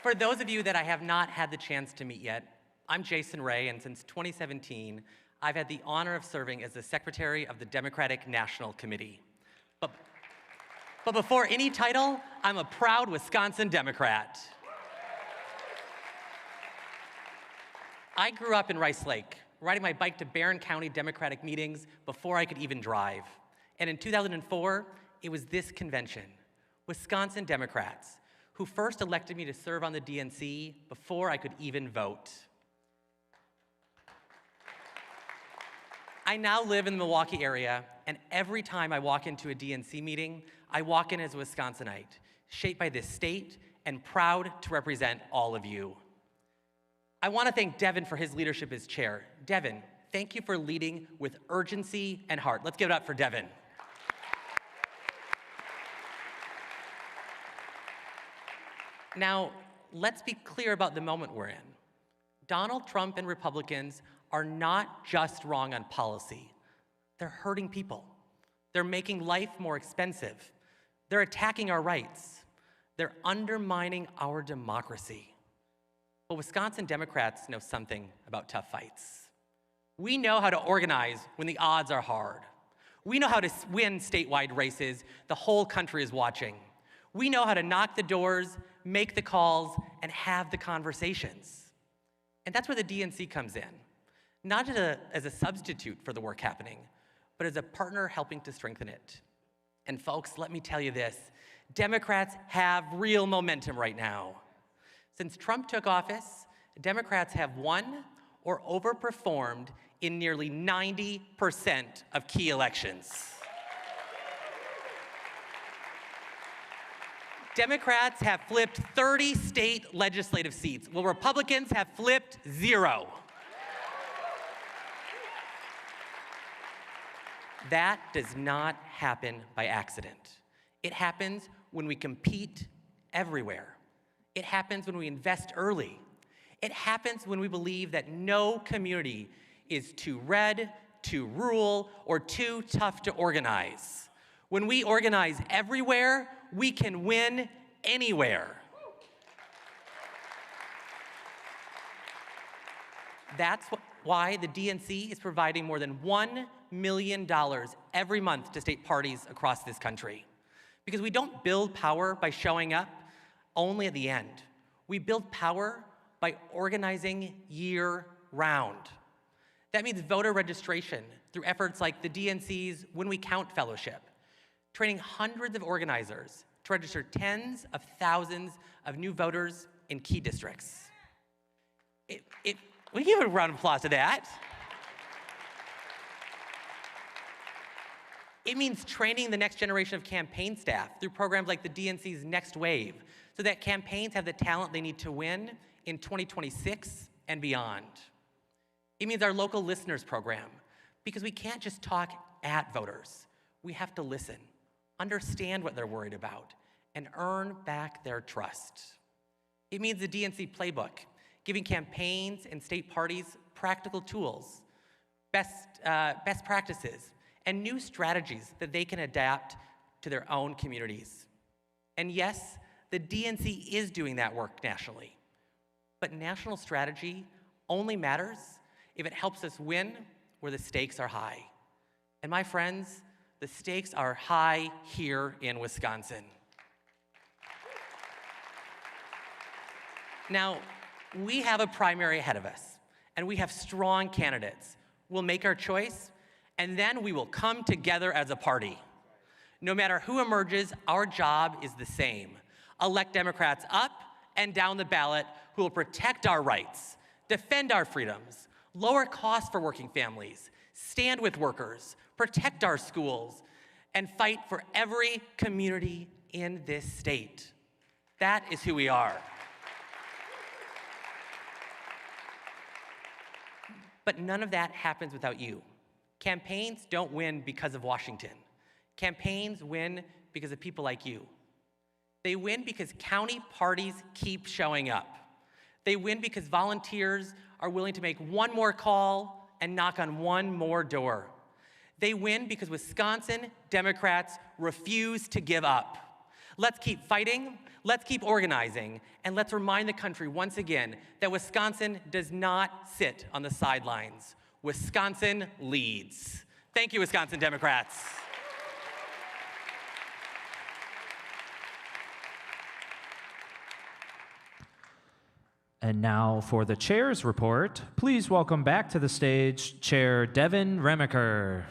For those of you that I have not had the chance to meet yet, I'm Jason Ray, and since 2017, I've had the honor of serving as the Secretary of the Democratic National Committee. But before any title, I'm a proud Wisconsin Democrat. I grew up in Rice Lake, riding my bike to Barron County Democratic meetings before I could even drive. And in 2004, it was this convention, Wisconsin Democrats, who first elected me to serve on the DNC before I could even vote. I now live in the Milwaukee area, and every time I walk into a DNC meeting, I walk in as a Wisconsinite, shaped by this state and proud to represent all of you. I want to thank Devin for his leadership as chair. Devin, thank you for leading with urgency and heart. Let's give it up for Devin. Now, let's be clear about the moment we're in. Donald Trump and Republicans are not just wrong on policy. They're hurting people. They're making life more expensive. They're attacking our rights. They're undermining our democracy. But Wisconsin Democrats know something about tough fights. We know how to organize when the odds are hard. We know how to win statewide races the whole country is watching. We know how to knock the doors, make the calls, and have the conversations. And that's where the DNC comes in, not as a substitute for the work happening, but as a partner helping to strengthen it. And folks, let me tell you this, Democrats have real momentum right now. Since Trump took office, Democrats have won or overperformed in nearly 90% of key elections. Democrats have flipped 30 state legislative seats, while Republicans have flipped 0. That does not happen by accident. It happens when we compete everywhere. It happens when we invest early. It happens when we believe that no community is too red, too rural, or too tough to organize. When we organize everywhere, we can win anywhere. That's why the DNC is providing more than $1 million every month to state parties across this country. Because we don't build power by showing up only at the end. We build power by organizing year-round. That means voter registration through efforts like the DNC's When We Count Fellowship, training hundreds of organizers to register tens of thousands of new voters in key districts. We give a round of applause to that. It means training the next generation of campaign staff through programs like the DNC's Next Wave, so that campaigns have the talent they need to win in 2026 and beyond. It means our local listeners program, because we can't just talk at voters. We have to listen, understand what they're worried about, and earn back their trust. It means the DNC playbook, giving campaigns and state parties practical tools, best practices, and new strategies that they can adapt to their own communities. And yes, the DNC is doing that work nationally. But national strategy only matters if it helps us win where the stakes are high. And my friends, the stakes are high here in Wisconsin. Now, we have a primary ahead of us, and we have strong candidates. We'll make our choice, and then we will come together as a party. No matter who emerges, our job is the same. Elect Democrats up and down the ballot who will protect our rights, defend our freedoms, lower costs for working families, stand with workers, protect our schools, and fight for every community in this state. That is who we are. But none of that happens without you. Campaigns don't win because of Washington. Campaigns win because of people like you. They win because county parties keep showing up. They win because volunteers are willing to make one more call and knock on one more door. They win because Wisconsin Democrats refuse to give up. Let's keep fighting, let's keep organizing, and let's remind the country once again that Wisconsin does not sit on the sidelines. Wisconsin leads. Thank you, Wisconsin Democrats. And now for the chair's report, please welcome back to the stage Chair Devin Remaker.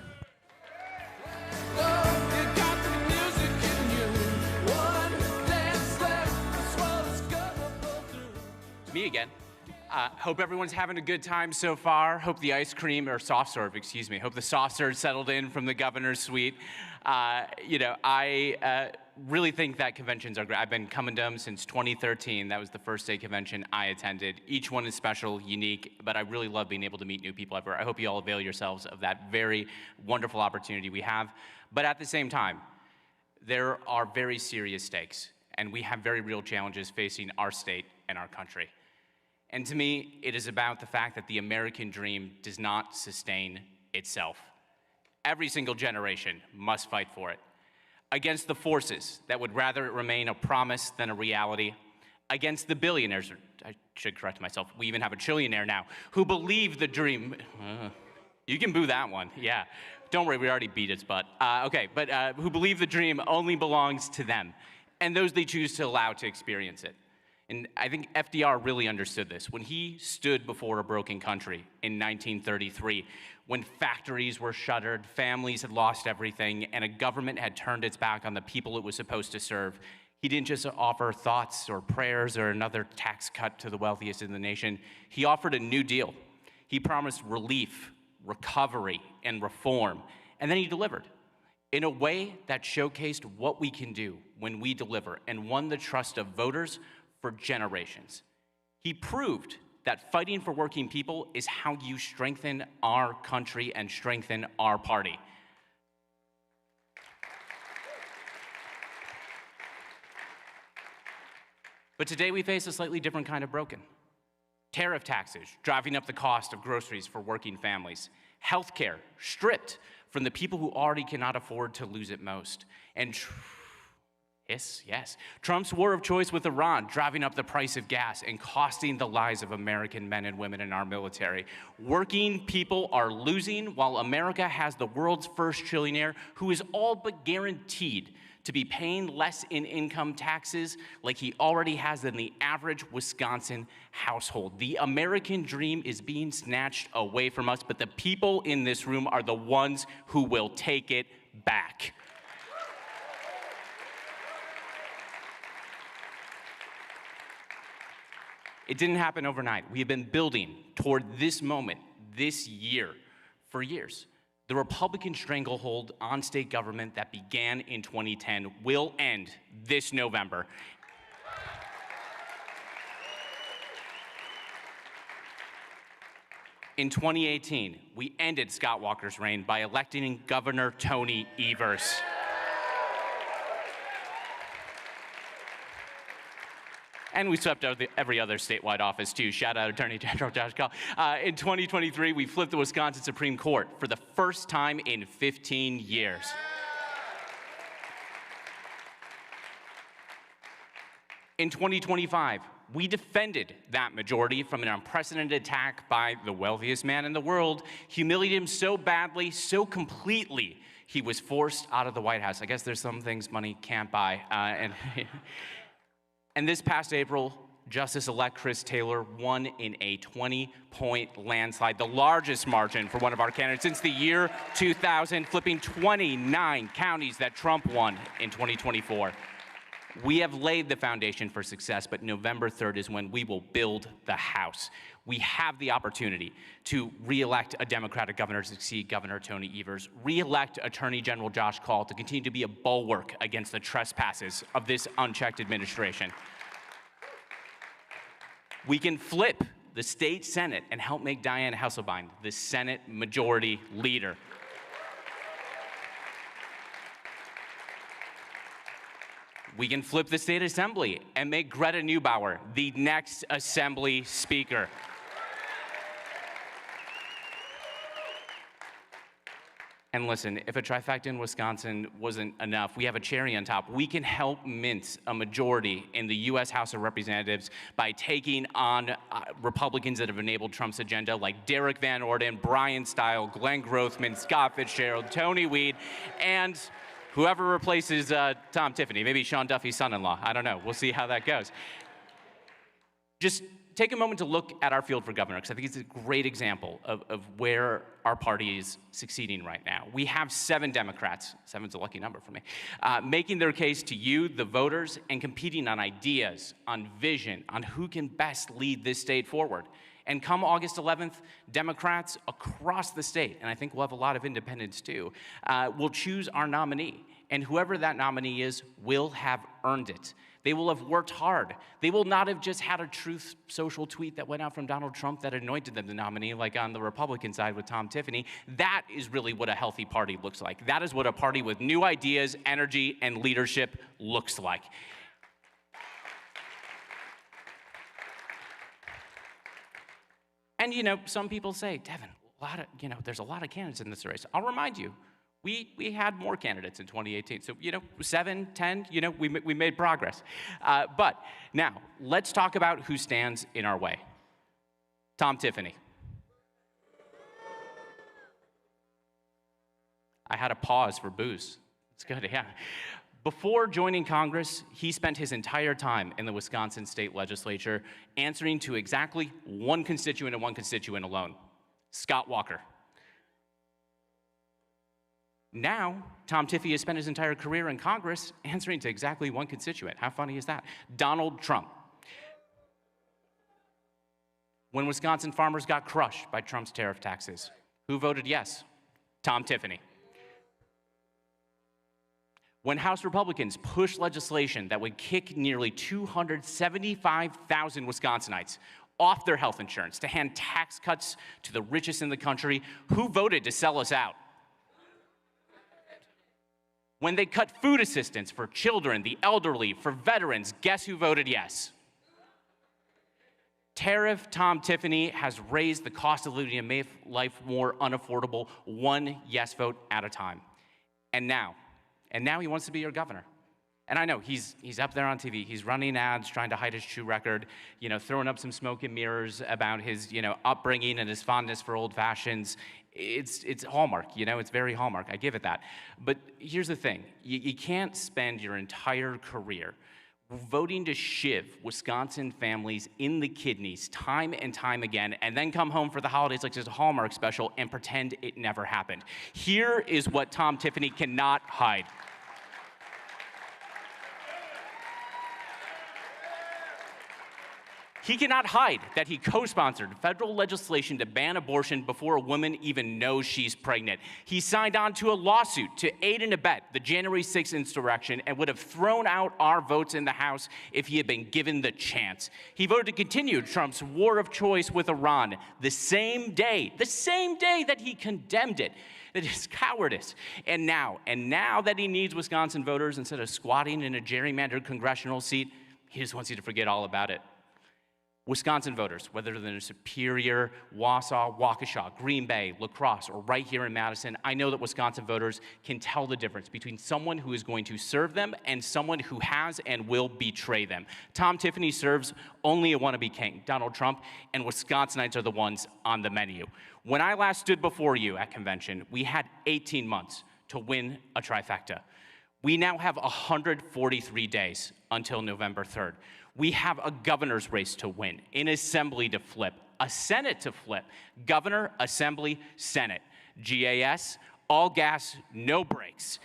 Me again. Hope everyone's having a good time so far. Hope the ice cream, or soft serve, excuse me. Hope the soft serve settled in from the governor's suite. I really think that conventions are great. I've been coming to them since 2013. That was the first day convention I attended. Each one is special, unique, but I really love being able to meet new people everywhere. I hope you all avail yourselves of that very wonderful opportunity we have. But at the same time, there are very serious stakes, and we have very real challenges facing our state and our country. And to me, it is about the fact that the American dream does not sustain itself. Every single generation must fight for it. Against the forces that would rather it remain a promise than a reality. Against the billionaires, or I should correct myself, we even have a trillionaire now, who believe the dream. You can boo that one, yeah. Don't worry, we already beat its butt. Who believe the dream only belongs to them, and those they choose to allow to experience it. And I think FDR really understood this when he stood before a broken country in 1933, when factories were shuttered, families had lost everything, and a government had turned its back on the people it was supposed to serve. He didn't just offer thoughts or prayers or another tax cut to the wealthiest in the nation. He offered a new deal. He promised relief, recovery, and reform, and then he delivered in a way that showcased what we can do when we deliver and won the trust of voters for generations. He proved that fighting for working people is how you strengthen our country and strengthen our party. But today we face a slightly different kind of broken. Tariff taxes driving up the cost of groceries for working families. Healthcare stripped from the people who already cannot afford to lose it most. And yes, Trump's war of choice with Iran driving up the price of gas and costing the lives of American men and women in our military. Working people are losing while America has the world's first trillionaire who is all but guaranteed to be paying less in income taxes like he already has in the average Wisconsin household. The American dream is being snatched away from us, but the people in this room are the ones who will take it back. It didn't happen overnight. We have been building toward this moment, this year, for years. The Republican stranglehold on state government that began in 2010 will end this November. In 2018, we ended Scott Walker's reign by electing Governor Tony Evers. And we swept out every other statewide office, too. Shout out Attorney General Josh Call. In 2023, we flipped the Wisconsin Supreme Court for the first time in 15 years. In 2025, we defended that majority from an unprecedented attack by the wealthiest man in the world, humiliated him so badly, so completely, he was forced out of the White House. I guess there's some things money can't buy. And this past April, Justice-elect Chris Taylor won in a 20-point landslide, the largest margin for one of our candidates since the year 2000, flipping 29 counties that Trump won in 2024. We have laid the foundation for success, but November 3rd is when we will build the House. We have the opportunity to re-elect a Democratic governor to succeed Governor Tony Evers, re-elect Attorney General Josh Call to continue to be a bulwark against the trespasses of this unchecked administration. We can flip the state Senate and help make Dianne Hasselbein the Senate Majority Leader. We can flip the state assembly and make Greta Neubauer the next assembly speaker. And listen, if a trifecta in Wisconsin wasn't enough, we have a cherry on top. We can help mint a majority in the U.S. House of Representatives by taking on Republicans that have enabled Trump's agenda, like Derek Van Orden, Brian Stile, Glenn Grothman, Scott Fitzgerald, Tony Weed, and whoever replaces Tom Tiffany, maybe Sean Duffy's son-in-law. I don't know. We'll see how that goes. Just take a moment to look at our field for governor, because I think it's a great example of where our party is succeeding right now. We have 7 Democrats, 7's a lucky number for me, making their case to you, the voters, and competing on ideas, on vision, on who can best lead this state forward. And come August 11th, Democrats across the state, and I think we'll have a lot of independents too, will choose our nominee. And whoever that nominee is will have earned it. They will have worked hard. They will not have just had a Truth Social tweet that went out from Donald Trump that anointed them the nominee, like on the Republican side with Tom Tiffany. That is really what a healthy party looks like. That is what a party with new ideas, energy, and leadership looks like. And, you know, some people say, Devin, there's a lot of candidates in this race. I'll remind you, we had more candidates in 2018. So, 7, 10, we made progress. But now, let's talk about who stands in our way. Tom Tiffany. I had a pause for booze. It's good, yeah. Before joining Congress, he spent his entire time in the Wisconsin state legislature answering to exactly one constituent and one constituent alone, Scott Walker. Now, Tom Tiffany has spent his entire career in Congress answering to exactly one constituent. How funny is that? Donald Trump. When Wisconsin farmers got crushed by Trump's tariff taxes, who voted yes? Tom Tiffany. When House Republicans pushed legislation that would kick nearly 275,000 Wisconsinites off their health insurance to hand tax cuts to the richest in the country, who voted to sell us out? When they cut food assistance for children, the elderly, for veterans, guess who voted yes? Tariff Tom Tiffany has raised the cost of living and made life more unaffordable, one yes vote at a time. And now he wants to be your governor. And I know he's up there on TV, he's running ads, trying to hide his true record, throwing up some smoke and mirrors about his, upbringing and his fondness for old fashions. It's Hallmark, it's very Hallmark, I give it that. But here's the thing, you can't spend your entire career voting to shiv Wisconsin families in the kidneys time and time again, and then come home for the holidays like it's a Hallmark special and pretend it never happened. Here is what Tom Tiffany cannot hide. He cannot hide that he co-sponsored federal legislation to ban abortion before a woman even knows she's pregnant. He signed on to a lawsuit to aid and abet the January 6th insurrection and would have thrown out our votes in the House if he had been given the chance. He voted to continue Trump's war of choice with Iran the same day that he condemned it. It is cowardice. And now that he needs Wisconsin voters, instead of squatting in a gerrymandered congressional seat, he just wants you to forget all about it. Wisconsin voters, whether they're in Superior, Wausau, Waukesha, Green Bay, La Crosse, or right here in Madison, I know that Wisconsin voters can tell the difference between someone who is going to serve them and someone who has and will betray them. Tom Tiffany serves only a wannabe king, Donald Trump, and Wisconsinites are the ones on the menu. When I last stood before you at convention, we had 18 months to win a trifecta. We now have 143 days until November 3rd. We have a governor's race to win, an assembly to flip, a Senate to flip, governor, assembly, Senate. GAS, all gas, no brakes.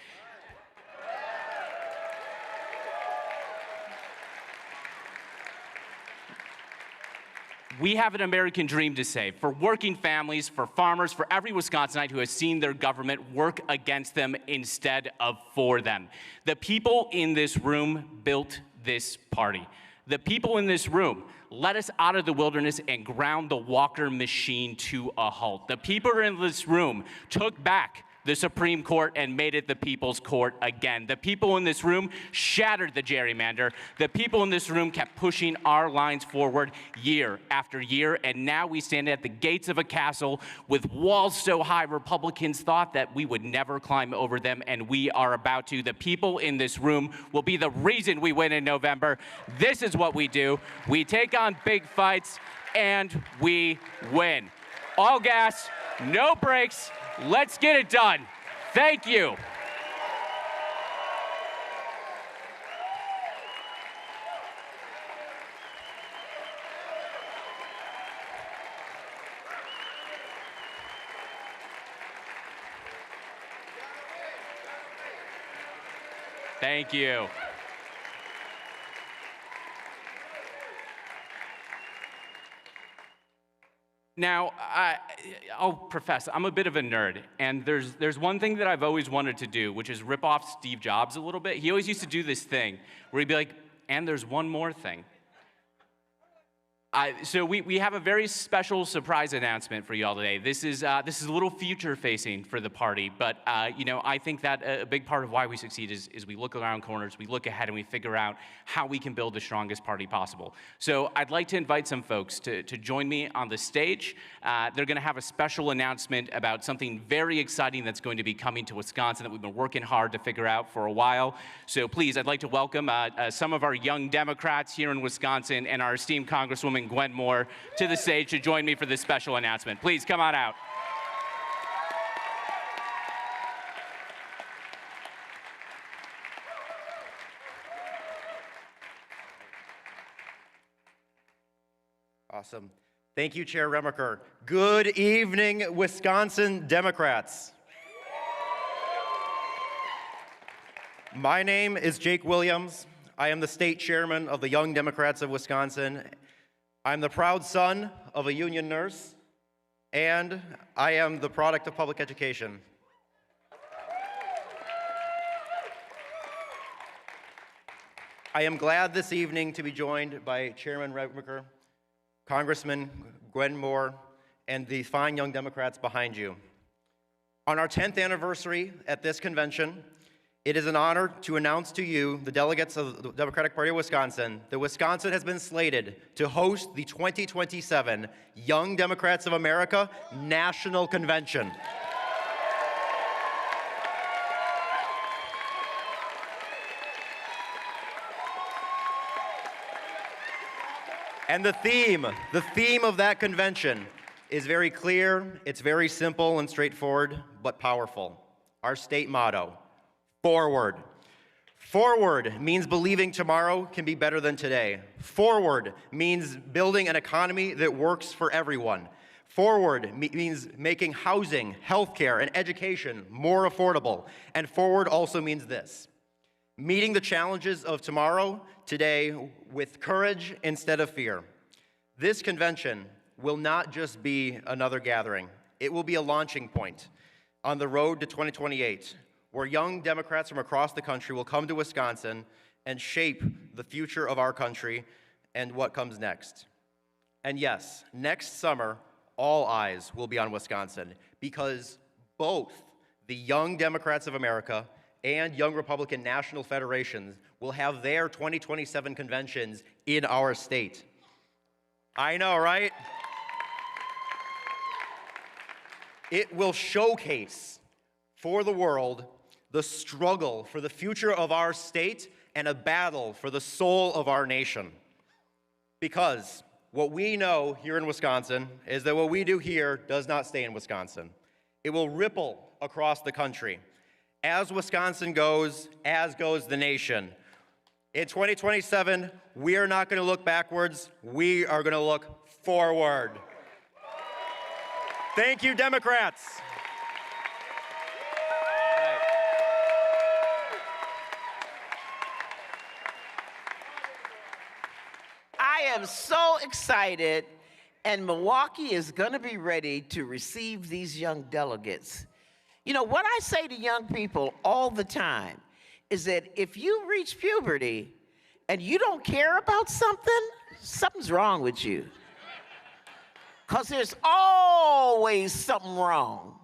We have an American dream to save for working families, for farmers, for every Wisconsinite who has seen their government work against them instead of for them. The people in this room built this party. The people in this room led us out of the wilderness and ground the Walker machine to a halt. The people in this room took back the Supreme Court and made it the people's court again. The people in this room shattered the gerrymander. The people in this room kept pushing our lines forward year after year, and now we stand at the gates of a castle with walls so high Republicans thought that we would never climb over them, and we are about to. The people in this room will be the reason we win in November. This is what we do. We take on big fights, and we win. All gas, no brakes. Let's get it done. Thank you. Thank you. Now, I'll profess, I'm a bit of a nerd, and there's one thing that I've always wanted to do, which is rip off Steve Jobs a little bit. He always used to do this thing where he'd be like, and there's one more thing. So we have a very special surprise announcement for you all today. This is a little future-facing for the party, but I think that a big part of why we succeed is we look around corners, we look ahead, and we figure out how we can build the strongest party possible. So I'd like to invite some folks to join me on the stage. They're going to have a special announcement about something very exciting that's going to be coming to Wisconsin that we've been working hard to figure out for a while. So please, I'd like to welcome some of our young Democrats here in Wisconsin and our esteemed Congresswoman Gwen Moore to the stage to join me for this special announcement. Please come on out. Awesome. Thank you, Chair Remacher. Good evening, Wisconsin Democrats. My name is Jake Williams. I am the state chairman of the Young Democrats of Wisconsin. I'm the proud son of a union nurse, and I am the product of public education. I am glad this evening to be joined by Chairman Remacher, Congressman Gwen Moore, and the fine young Democrats behind you. On our 10th anniversary at this convention, It is an honor to announce to you, the delegates of the Democratic Party of Wisconsin, that Wisconsin has been slated to host the 2027 Young Democrats of America National Convention. And the theme of that convention is very clear, it's very simple and straightforward, but powerful. Our state motto, forward. Forward means believing tomorrow can be better than today. Forward means building an economy that works for everyone. Forward means making housing, healthcare, and education more affordable. And forward also means this: meeting the challenges of tomorrow, today, with courage instead of fear. This convention will not just be another gathering. It will be a launching point on the road to 2028, where young Democrats from across the country will come to Wisconsin and shape the future of our country and what comes next. And yes, next summer, all eyes will be on Wisconsin, because both the Young Democrats of America and Young Republican National Federations will have their 2027 conventions in our state. I know, right? It will showcase for the world the struggle for the future of our state and a battle for the soul of our nation. Because what we know here in Wisconsin is that what we do here does not stay in Wisconsin. It will ripple across the country. As Wisconsin goes, as goes the nation. In 2027, we are not going to look backwards. We are going to look forward. Thank you, Democrats. I am so excited, and Milwaukee is going to be ready to receive these young delegates. You know, what I say to young people all the time is that if you reach puberty and you don't care about something, something's wrong with you. Because there's always something wrong.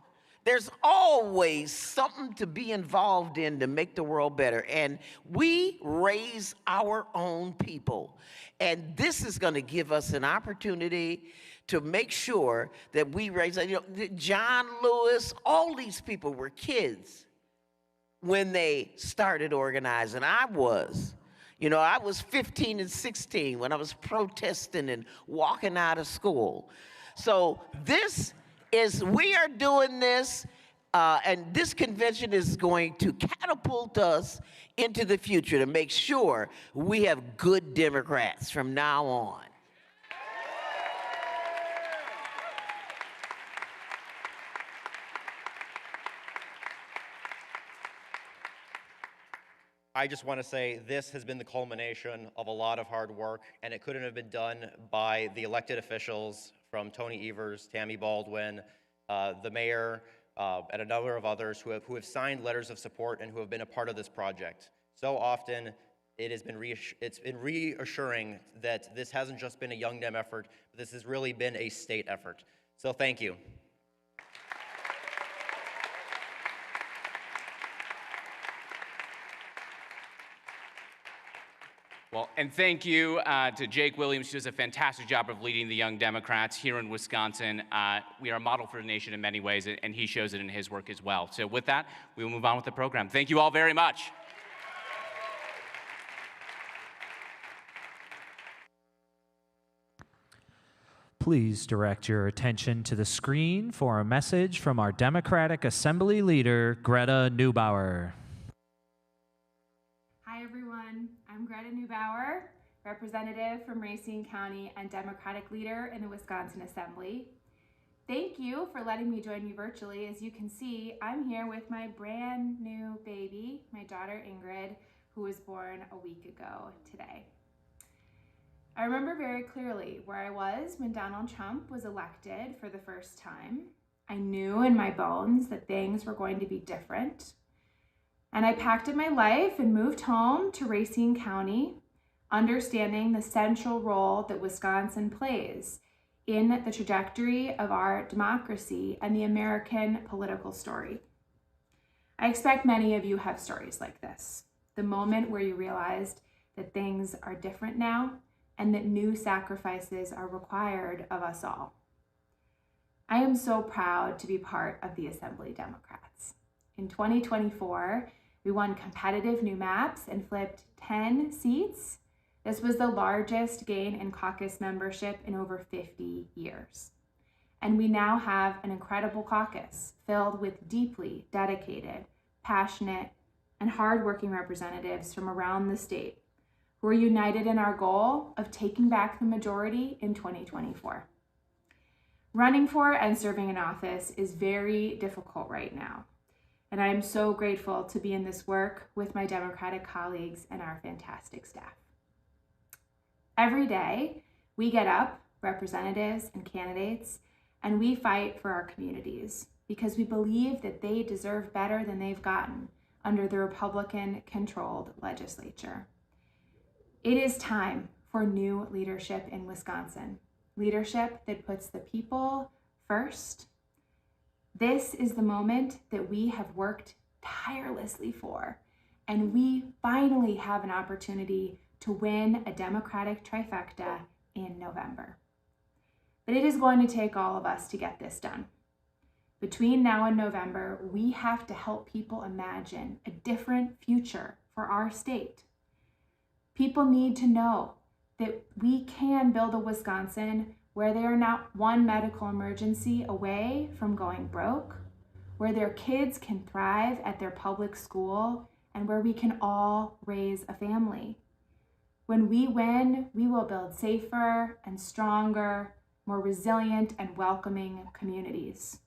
There's always something to be involved in to make the world better. And we raise our own people. And this is going to give us an opportunity to make sure that we raise, you know, John Lewis, all these people were kids when they started organizing. I was 15 and 16 when I was protesting and walking out of school. So we are doing this, and this convention is going to catapult us into the future to make sure we have good Democrats from now on. I just want to say this has been the culmination of a lot of hard work, and it couldn't have been done by the elected officials from Tony Evers, Tammy Baldwin, the mayor, and a number of others who have signed letters of support and who have been a part of this project. So often, it's been reassuring that this hasn't just been a Young Dem effort, but this has really been a state effort. So thank you. Well, and thank you to Jake Williams, who does a fantastic job of leading the Young Democrats here in Wisconsin. We are a model for the nation in many ways, and he shows it in his work as well. So with that, we will move on with the program. Thank you all very much. Please direct your attention to the screen for a message from our Democratic Assembly leader, Greta Neubauer. Hi, everyone. I'm Greta Neubauer, representative from Racine County and Democratic leader in the Wisconsin Assembly. Thank you for letting me join you virtually. As you can see, I'm here with my brand new baby, my daughter Ingrid, who was born a week ago today. I remember very clearly where I was when Donald Trump was elected for the first time. I knew in my bones that things were going to be different. And I packed up my life and moved home to Racine County, understanding the central role that Wisconsin plays in the trajectory of our democracy and the American political story. I expect many of you have stories like this. The moment where you realized that things are different now and that new sacrifices are required of us all. I am so proud to be part of the Assembly Democrats. In 2024, we won competitive new maps and flipped 10 seats. This was the largest gain in caucus membership in over 50 years. And we now have an incredible caucus filled with deeply dedicated, passionate, and hardworking representatives from around the state who are united in our goal of taking back the majority in 2024. Running for and serving in office is very difficult right now, and I am so grateful to be in this work with my Democratic colleagues and our fantastic staff. Every day, we get up, representatives and candidates, and we fight for our communities because we believe that they deserve better than they've gotten under the Republican-controlled legislature. It is time for new leadership in Wisconsin, leadership that puts the people first. This is the moment that we have worked tirelessly for, and we finally have an opportunity to win a Democratic trifecta in November. But it is going to take all of us to get this done. Between now and November, we have to help people imagine a different future for our state. People need to know that we can build a Wisconsin where they are not one medical emergency away from going broke, where their kids can thrive at their public school, and where we can all raise a family. When we win, we will build safer and stronger, more resilient and welcoming communities.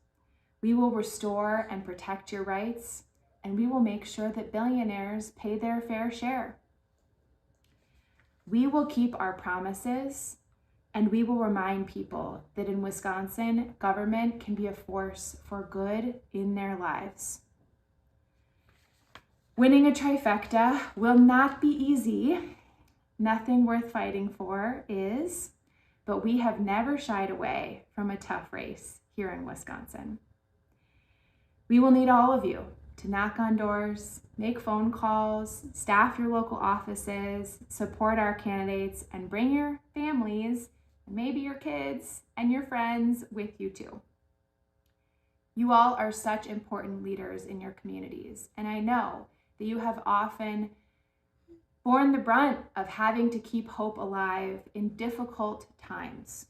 We will restore and protect your rights, and we will make sure that billionaires pay their fair share. We will keep our promises, and we will remind people that in Wisconsin, government can be a force for good in their lives. Winning a trifecta will not be easy. Nothing worth fighting for is, but we have never shied away from a tough race here in Wisconsin. We will need all of you to knock on doors, make phone calls, staff your local offices, support our candidates, and bring your families, and maybe your kids and your friends with you too. You all are such important leaders in your communities, and I know that you have often borne the brunt of having to keep hope alive in difficult times.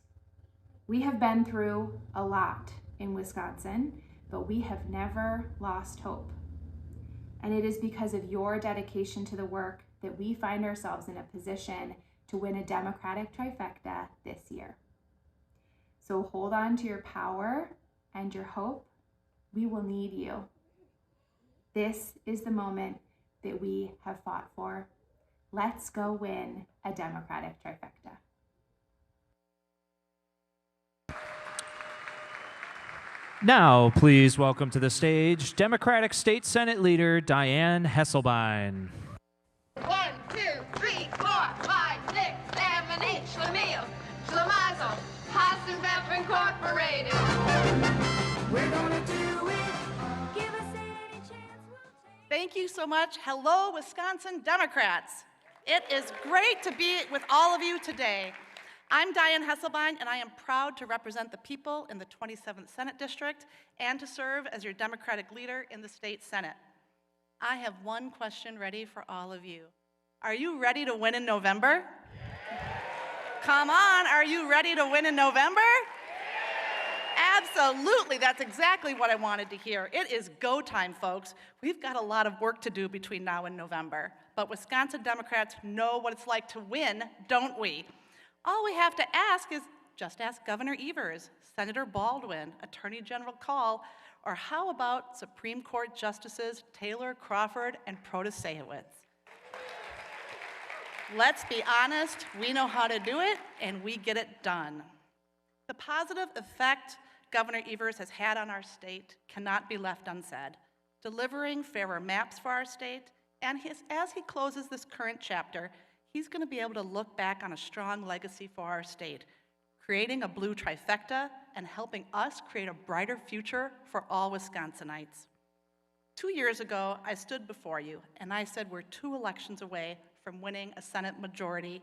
We have been through a lot in Wisconsin, but we have never lost hope. And it is because of your dedication to the work that we find ourselves in a position to win a Democratic trifecta this year. So hold on to your power and your hope. We will need you. This is the moment that we have fought for. Let's go win a Democratic trifecta. Now, please welcome to the stage Democratic State Senate Leader Diane Hesselbein. 1, 2, 3, 4, 5, 6, 7, 8, Schlemiel, Schlemazel, Hassenbeff Incorporated. We're gonna do it. Give us any chance we'll take. Thank you so much. Hello, Wisconsin Democrats. It is great to be with all of you today. I'm Diane Hesselbein, and I am proud to represent the people in the 27th Senate District and to serve as your Democratic leader in the state Senate. I have one question ready for all of you. Are you ready to win in November? Come on, are you ready to win in November? Absolutely, that's exactly what I wanted to hear. It is go time, folks. We've got a lot of work to do between now and November, but Wisconsin Democrats know what it's like to win, don't we? All we have to ask is just ask Governor Evers, Senator Baldwin, Attorney General Call, or how about Supreme Court Justices Taylor, Crawford, and Protasewicz? Let's be honest, we know how to do it, and we get it done. The positive effect Governor Evers has had on our state cannot be left unsaid, delivering fairer maps for our state, and as he closes this current chapter, he's going to be able to look back on a strong legacy for our state, creating a blue trifecta and helping us create a brighter future for all Wisconsinites. 2 years ago, I stood before you and I said we're 2 elections away from winning a Senate majority,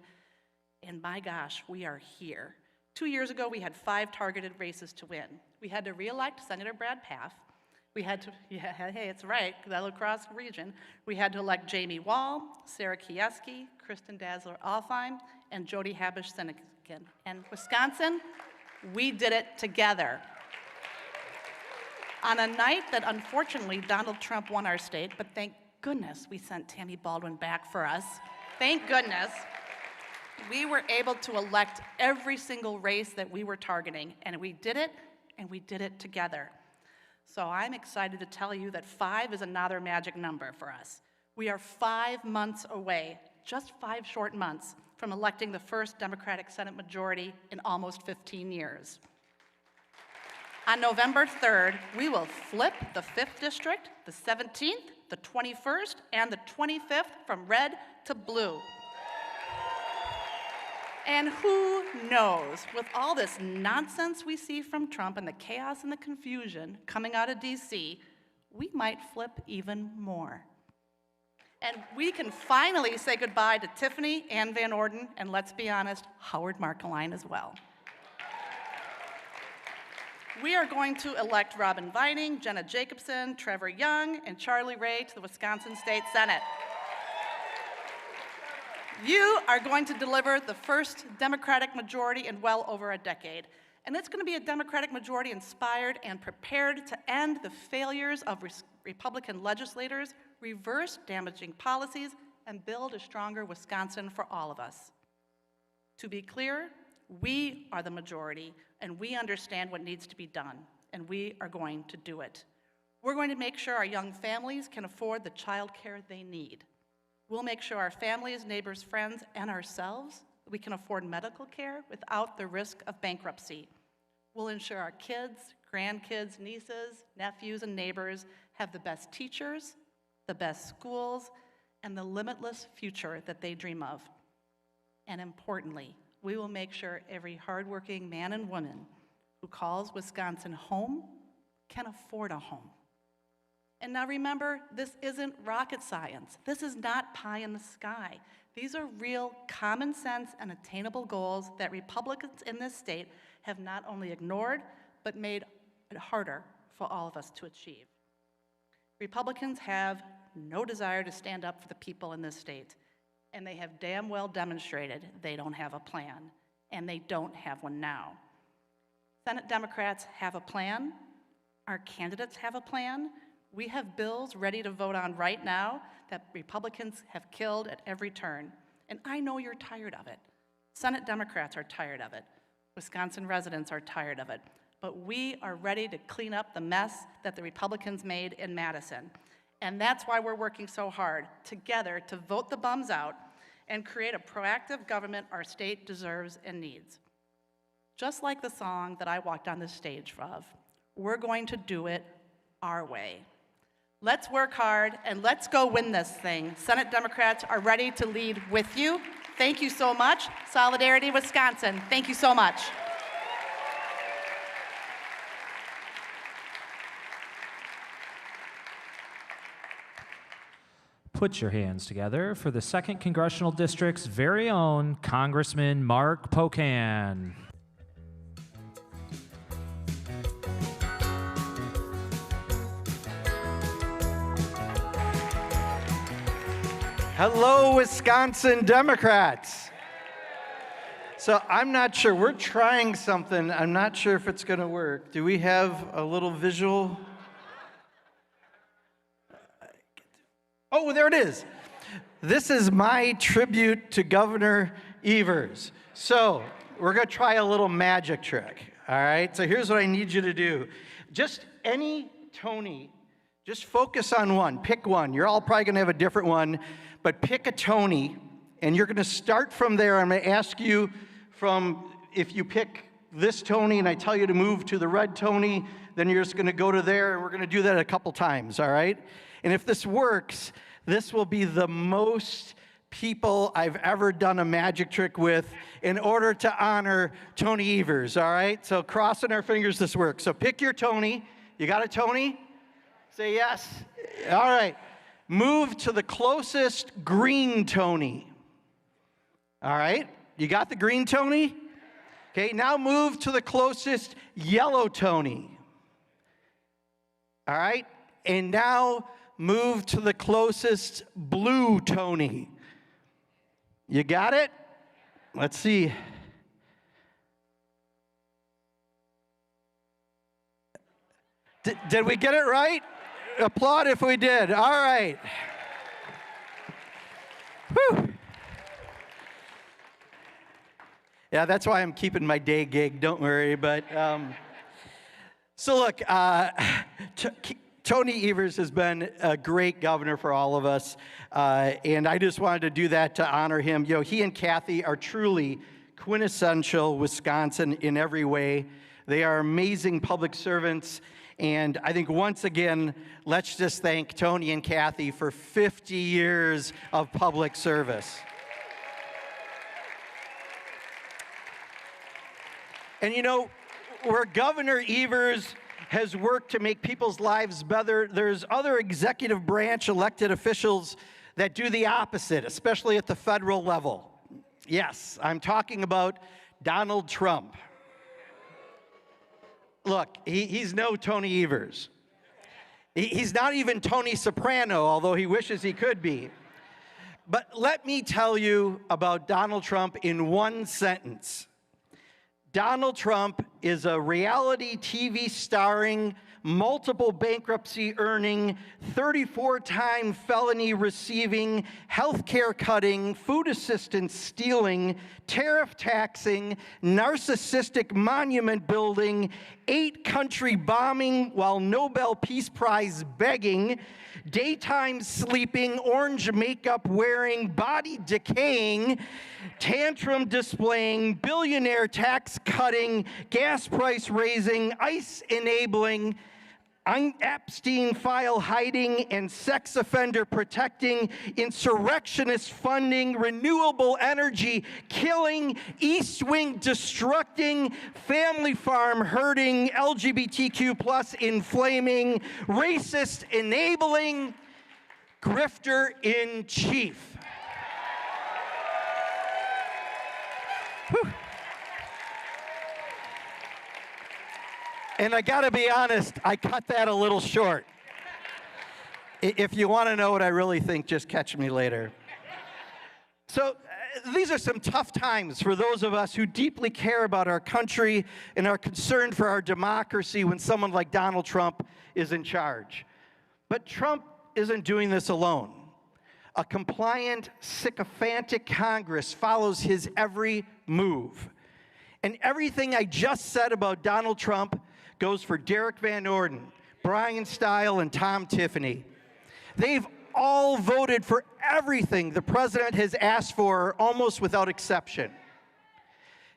and my gosh, we are here. 2 years ago, we had 5 targeted races to win. We had to re-elect Senator Brad Pfaff. We had to, yeah, hey, it's right, the La Crosse region. We had to elect Jamie Wall, Sarah Kieski, Kristen Dazzler-Alfheim, and Jody Habush-Sinekin. And Wisconsin, we did it together. On a night that unfortunately Donald Trump won our state, but thank goodness we sent Tammy Baldwin back for us. Thank goodness. We were able to elect every single race that we were targeting, and we did it together. So I'm excited to tell you that 5 is another magic number for us. We are 5 months away, just 5 short months, from electing the first Democratic Senate majority in almost 15 years. On November 3rd, we will flip the 5th district, the 17th, the 21st, and the 25th from red to blue. And who knows, with all this nonsense we see from Trump and the chaos and the confusion coming out of DC, we might flip even more. And we can finally say goodbye to Tiffany and Van Orden, and let's be honest, Howard Markeline as well. We are going to elect Robin Vining, Jenna Jacobson, Trevor Young, and Charlie Ray to the Wisconsin State Senate. You are going to deliver the first Democratic majority in well over a decade. And it's going to be a Democratic majority inspired and prepared to end the failures of Republican legislators, reverse damaging policies, and build a stronger Wisconsin for all of us. To be clear, we are the majority, and we understand what needs to be done, and we are going to do it. We're going to make sure our young families can afford the child care they need. We'll make sure our families, neighbors, friends, and ourselves, we can afford medical care without the risk of bankruptcy. We'll ensure our kids, grandkids, nieces, nephews, and neighbors have the best teachers, the best schools, and the limitless future that they dream of. And importantly, we will make sure every hardworking man and woman who calls Wisconsin home can afford a home. And now remember, this isn't rocket science. This is not pie in the sky. These are real common sense and attainable goals that Republicans in this state have not only ignored, but made it harder for all of us to achieve. Republicans have no desire to stand up for the people in this state, and they have damn well demonstrated they don't have a plan, and they don't have one now. Senate Democrats have a plan. Our candidates have a plan. We have bills ready to vote on right now that Republicans have killed at every turn. And I know you're tired of it. Senate Democrats are tired of it. Wisconsin residents are tired of it. But we are ready to clean up the mess that the Republicans made in Madison. And that's why we're working so hard together to vote the bums out and create a proactive government our state deserves and needs. Just like the song that I walked on the stage of, we're going to do it our way. Let's work hard and let's go win this thing. Senate Democrats are ready to lead with you. Thank you so much. Solidarity Wisconsin. Thank you so much. Put your hands together for the 2nd Congressional District's very own Congressman Mark Pocan. Hello, Wisconsin Democrats. So I'm not sure, we're trying something. I'm not sure if it's going to work. Do we have a little visual? Oh, there it is. This is my tribute to Governor Evers. So we're going to try a little magic trick. All right, so here's what I need you to do. Just any Tony, just focus on one. Pick one. You're all probably going to have a different one. But pick a Tony, and you're going to start from there. I'm going to ask you from, if you pick this Tony and I tell you to move to the red Tony, then you're just going to go to there, and we're going to do that a couple times, all right? And if this works, this will be the most people I've ever done a magic trick with in order to honor Tony Evers, all right? So crossing our fingers this works. So pick your Tony. You got a Tony? Say yes. All right. Move to the closest green Tony. All right. You got the green Tony? Okay, now move to the closest yellow Tony. All right. And now move to the closest blue Tony. You got it? Let's see. Did we get it right? Applaud if we did. All right. Whew. Yeah, that's why I'm keeping my day gig, don't worry. But so look, Tony Evers has been a great governor for all of us, and I just wanted to do that to honor him. You know, he and Kathy are truly quintessential Wisconsin in every way. They are amazing public servants, and I think once again, let's just thank Tony and Kathy for 50 years of public service. And you know, where Governor Evers has worked to make people's lives better, there's other executive branch elected officials that do the opposite, especially at the federal level. Yes, I'm talking about Donald Trump. Look, he's no Tony Evers. He's not even Tony Soprano, although he wishes he could be. But let me tell you about Donald Trump in one sentence. Donald Trump is a reality TV starring, multiple bankruptcy earning, 34-time felony receiving, healthcare cutting, food assistance stealing, tariff taxing, narcissistic monument building, 8-country bombing while Nobel Peace Prize begging, daytime sleeping, orange makeup wearing, body decaying, tantrum displaying, billionaire tax cutting, gas price raising, ICE enabling, Epstein file hiding, and sex offender protecting, insurrectionist funding, renewable energy killing, East Wing destructing, family farm hurting, LGBTQ plus inflaming, racist enabling, grifter in chief. Whew. And I gotta be honest, I cut that a little short. If you wanna know what I really think, just catch me later. So these are some tough times for those of us who deeply care about our country and are concerned for our democracy when someone like Donald Trump is in charge. But Trump isn't doing this alone. A compliant, sycophantic Congress follows his every move. And everything I just said about Donald Trump goes for Derek Van Orden, Brian Stile, and Tom Tiffany. They've all voted for everything the president has asked for, almost without exception.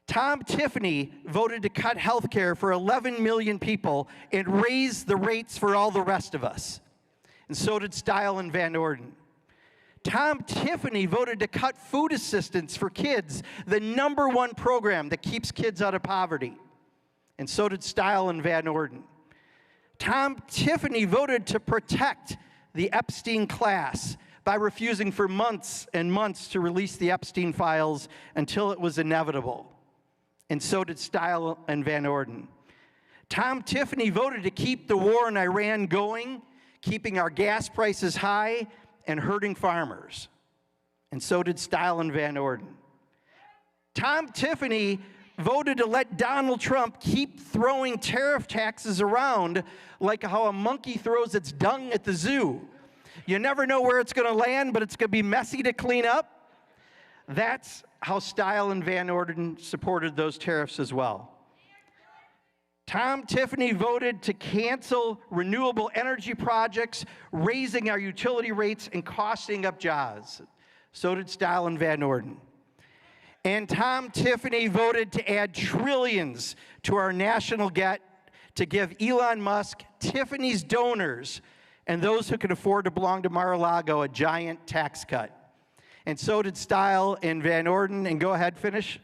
Tom Tiffany voted to cut health care for 11 million people and raise the rates for all the rest of us. And so did Stile and Van Orden. Tom Tiffany voted to cut food assistance for kids, the #1 program that keeps kids out of poverty. And so did Stile and Van Orden. Tom Tiffany voted to protect the Epstein class by refusing for months and months to release the Epstein files until it was inevitable. And so did Stile and Van Orden. Tom Tiffany voted to keep the war in Iran going, keeping our gas prices high and hurting farmers. And so did Stile and Van Orden. Tom Tiffany voted to let Donald Trump keep throwing tariff taxes around like how a monkey throws its dung at the zoo. You never know where it's going to land, but it's going to be messy to clean up. That's how Stile and Van Orden supported those tariffs as well. Tom Tiffany voted to cancel renewable energy projects, raising our utility rates and costing up jobs. So did Stile and Van Orden. And Tom Tiffany voted to add trillions to our national debt to give Elon Musk, Tiffany's donors, and those who can afford to belong to Mar-a-Lago a giant tax cut. And so did Stile and Van Orden. And go ahead, finish.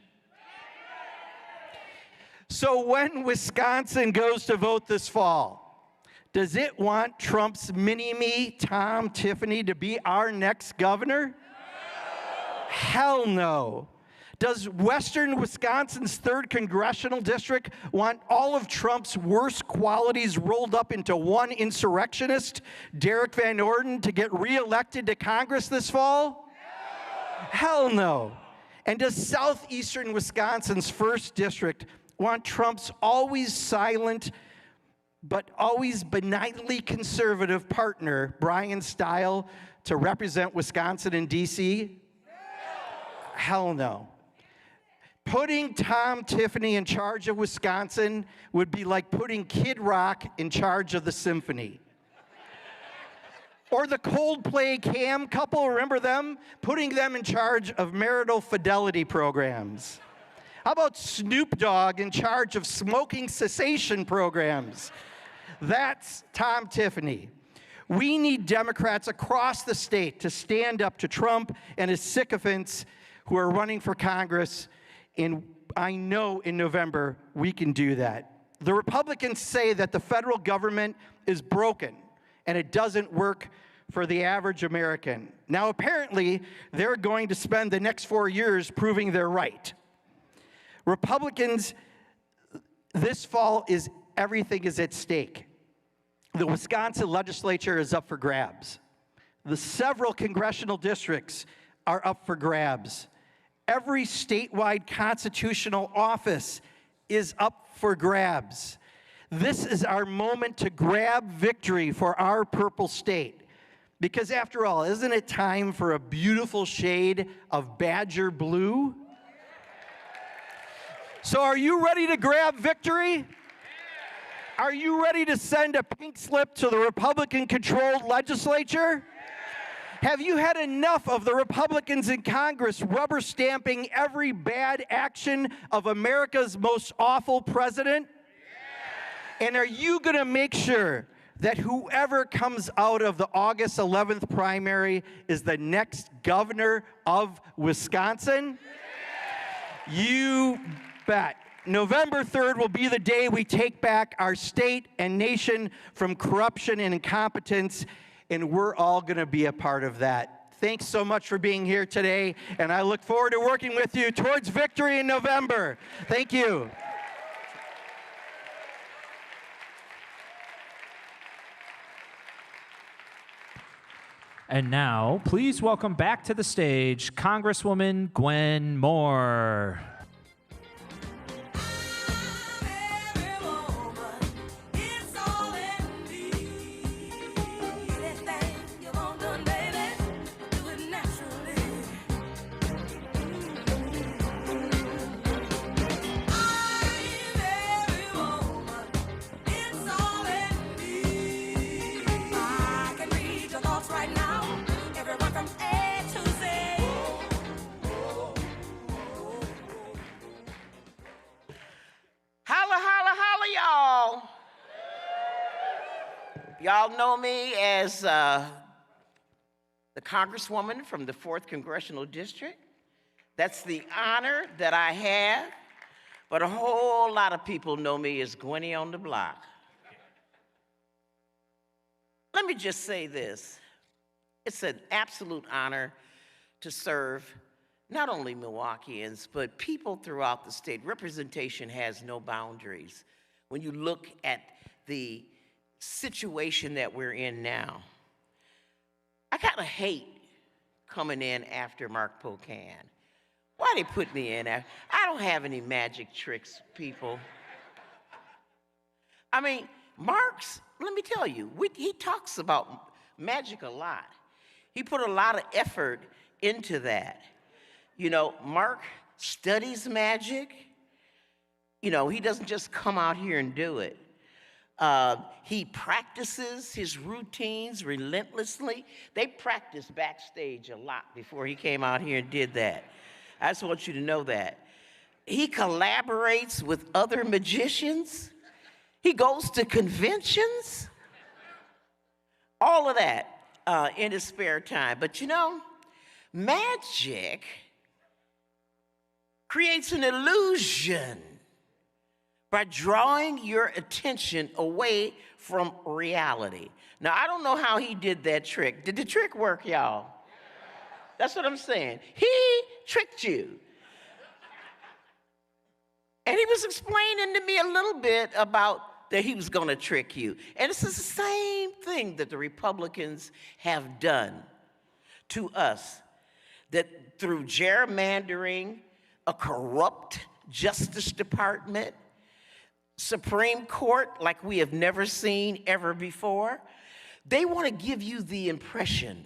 So when Wisconsin goes to vote this fall, Does it want Trump's mini-me, Tom Tiffany, to be our next governor? Hell no. Does Western Wisconsin's 3rd Congressional District want all of Trump's worst qualities rolled up into one insurrectionist, Derek Van Orden, to get reelected to Congress this fall? Hell no. And does Southeastern Wisconsin's 1st District want Trump's always silent but always benignly conservative partner, Brian Stile, to represent Wisconsin in D.C.? Hell no. Putting Tom Tiffany in charge of Wisconsin would be like putting Kid Rock in charge of the symphony. Or the Coldplay Cam couple, remember them? Putting them in charge of marital fidelity programs. How about Snoop Dogg in charge of smoking cessation programs? That's Tom Tiffany. We need Democrats across the state to stand up to Trump and his sycophants who are running for Congress. And I know in November we can do that. The Republicans say that the federal government is broken and it doesn't work for the average American. Now, apparently, they're going to spend the next 4 years proving they're right. Republicans, this fall everything is at stake. The Wisconsin legislature is up for grabs. The several congressional districts are up for grabs. Every statewide constitutional office is up for grabs. This is our moment to grab victory for our purple state. Because after all, isn't it time for a beautiful shade of badger blue? So are you ready to grab victory? Are you ready to send a pink slip to the Republican-controlled legislature? Have you had enough of the Republicans in Congress rubber stamping every bad action of America's most awful president? And are you going to make sure that whoever comes out of the August 11th primary is the next governor of Wisconsin? You bet. November 3rd will be the day we take back our state and nation from corruption and incompetence, and we're all going to be a part of that. Thanks so much for being here today, and I look forward to working with you towards victory in November. Thank you. And now, please welcome back to the stage Congresswoman Gwen Moore. Y'all know me as the Congresswoman from the 4th Congressional District. That's the honor that I have, but a whole lot of people know me as Gwenny on the block. Let me just say this. It's an absolute honor to serve not only Milwaukeeans, but people throughout the state. Representation has no boundaries. When you look at the situation that we're in now, I kind of hate coming in after Mark Pocan. Why they put me in there? I don't have any magic tricks, people. I mean, Mark's, let me tell you, he talks about magic a lot. He put a lot of effort into that. You know, Mark studies magic. You know, he doesn't just come out here and do it. He practices his routines relentlessly. They practiced backstage a lot before he came out here and did that. I just want you to know that. He collaborates with other magicians. He goes to conventions. All of that in his spare time. But you know, magic creates an illusion by drawing your attention away from reality. Now, I don't know how he did that trick. Did the trick work, y'all? That's what I'm saying. He tricked you. And he was explaining to me a little bit about that he was going to trick you. And it's the same thing that the Republicans have done to us, that through gerrymandering, a corrupt Justice Department, Supreme Court like we have never seen ever before, they want to give you the impression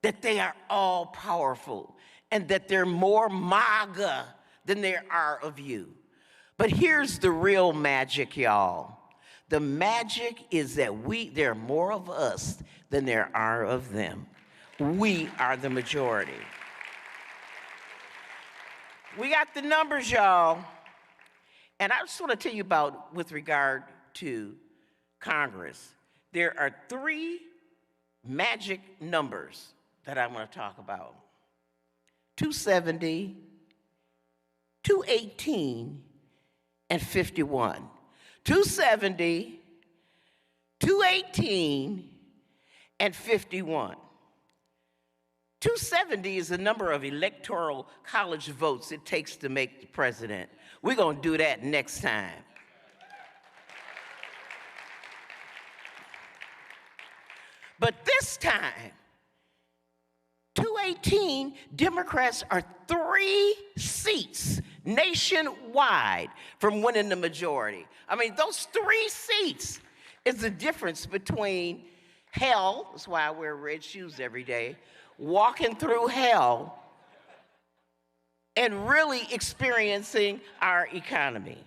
that they are all powerful and that they're more MAGA than there are of you. But here's the real magic, y'all. The magic is that there are more of us than there are of them. We are the majority. We got the numbers, y'all. And I just want to tell you about, with regard to Congress, there are 3 magic numbers that I want to talk about. 270, 218, and 51. 270, 218, and 51. 270 is the number of electoral college votes it takes to make the president. We're going to do that next time. But this time, 218, Democrats are 3 seats nationwide from winning the majority. I mean, those 3 seats is the difference between hell, that's why I wear red shoes every day, walking through hell and really experiencing our economy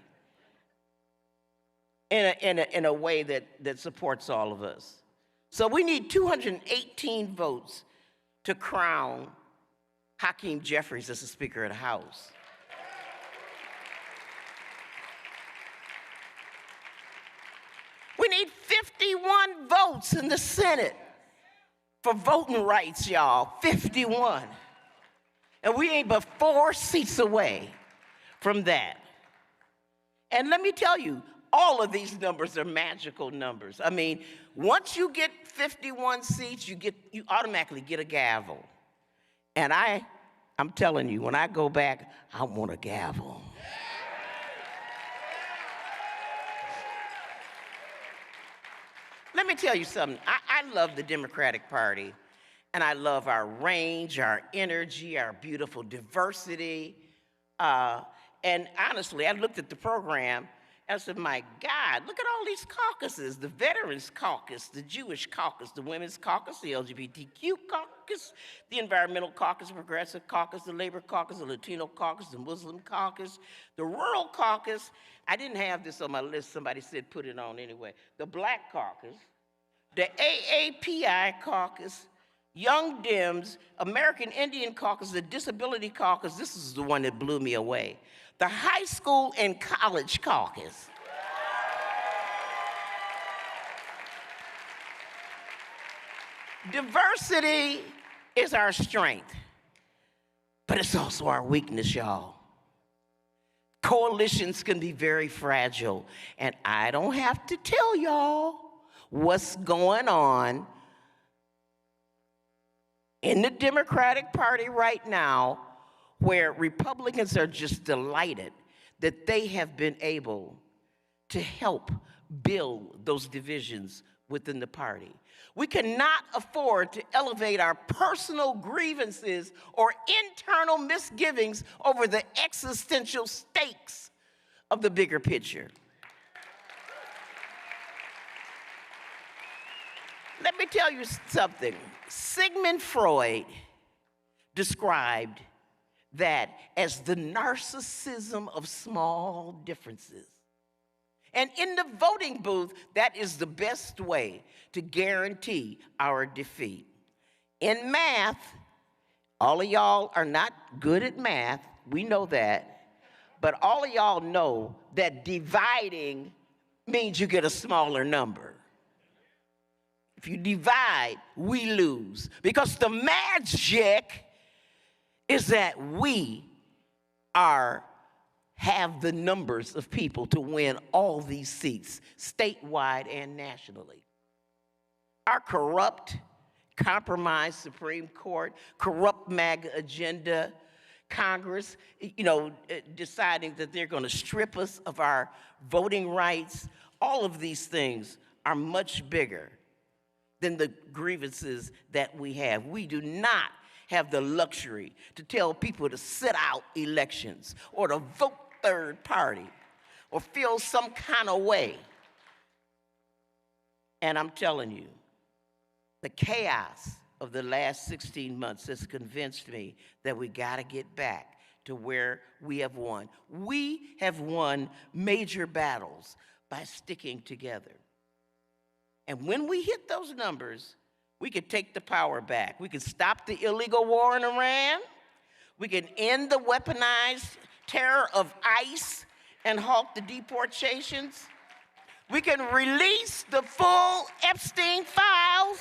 in a way that supports all of us. So we need 218 votes to crown Hakeem Jeffries as the Speaker of the House. We need 51 votes in the Senate for voting rights, y'all. 51. And we ain't but 4 seats away from that. And let me tell you, all of these numbers are magical numbers. I mean, once you get 51 seats, you automatically get a gavel. And I'm telling you, when I go back, I want a gavel. Let me tell you something. I love the Democratic Party, and I love our range, our energy, our beautiful diversity. And honestly, I looked at the program, and I said, my God, look at all these caucuses: the Veterans Caucus, the Jewish Caucus, the Women's Caucus, the LGBTQ Caucus, the Environmental Caucus, the Progressive Caucus, the Labor Caucus, the Latino Caucus, the Muslim Caucus, the Rural Caucus. I didn't have this on my list. Somebody said put it on anyway. The Black Caucus, the AAPI Caucus, Young Dems, American Indian Caucus, the Disability Caucus. This is the one that blew me away. The High School and College Caucus. Diversity is our strength, but it's also our weakness, y'all. Coalitions can be very fragile, and I don't have to tell y'all what's going on in the Democratic Party right now, where Republicans are just delighted that they have been able to help build those divisions within the party. We cannot afford to elevate our personal grievances or internal misgivings over the existential stakes of the bigger picture. Let me tell you something. Sigmund Freud described that as the narcissism of small differences. And in the voting booth, that is the best way to guarantee our defeat. In math, all of y'all are not good at math, we know that, but all of y'all know that dividing means you get a smaller number. If you divide, we lose. Because the magic is that we are have the numbers of people to win all these seats, statewide and nationally. Our corrupt, compromised Supreme Court, corrupt MAGA agenda, Congress, deciding that they're going to strip us of our voting rights, all of these things are much bigger than the grievances that we have. We do not have the luxury to tell people to sit out elections or to vote third party or feel some kind of way. And I'm telling you, the chaos of the last 16 months has convinced me that we got to get back to where we have won. We have won major battles by sticking together. And when we hit those numbers, we could take the power back. We could stop the illegal war in Iran. We can end the weaponized terror of ICE and halt the deportations. We can release the full Epstein files.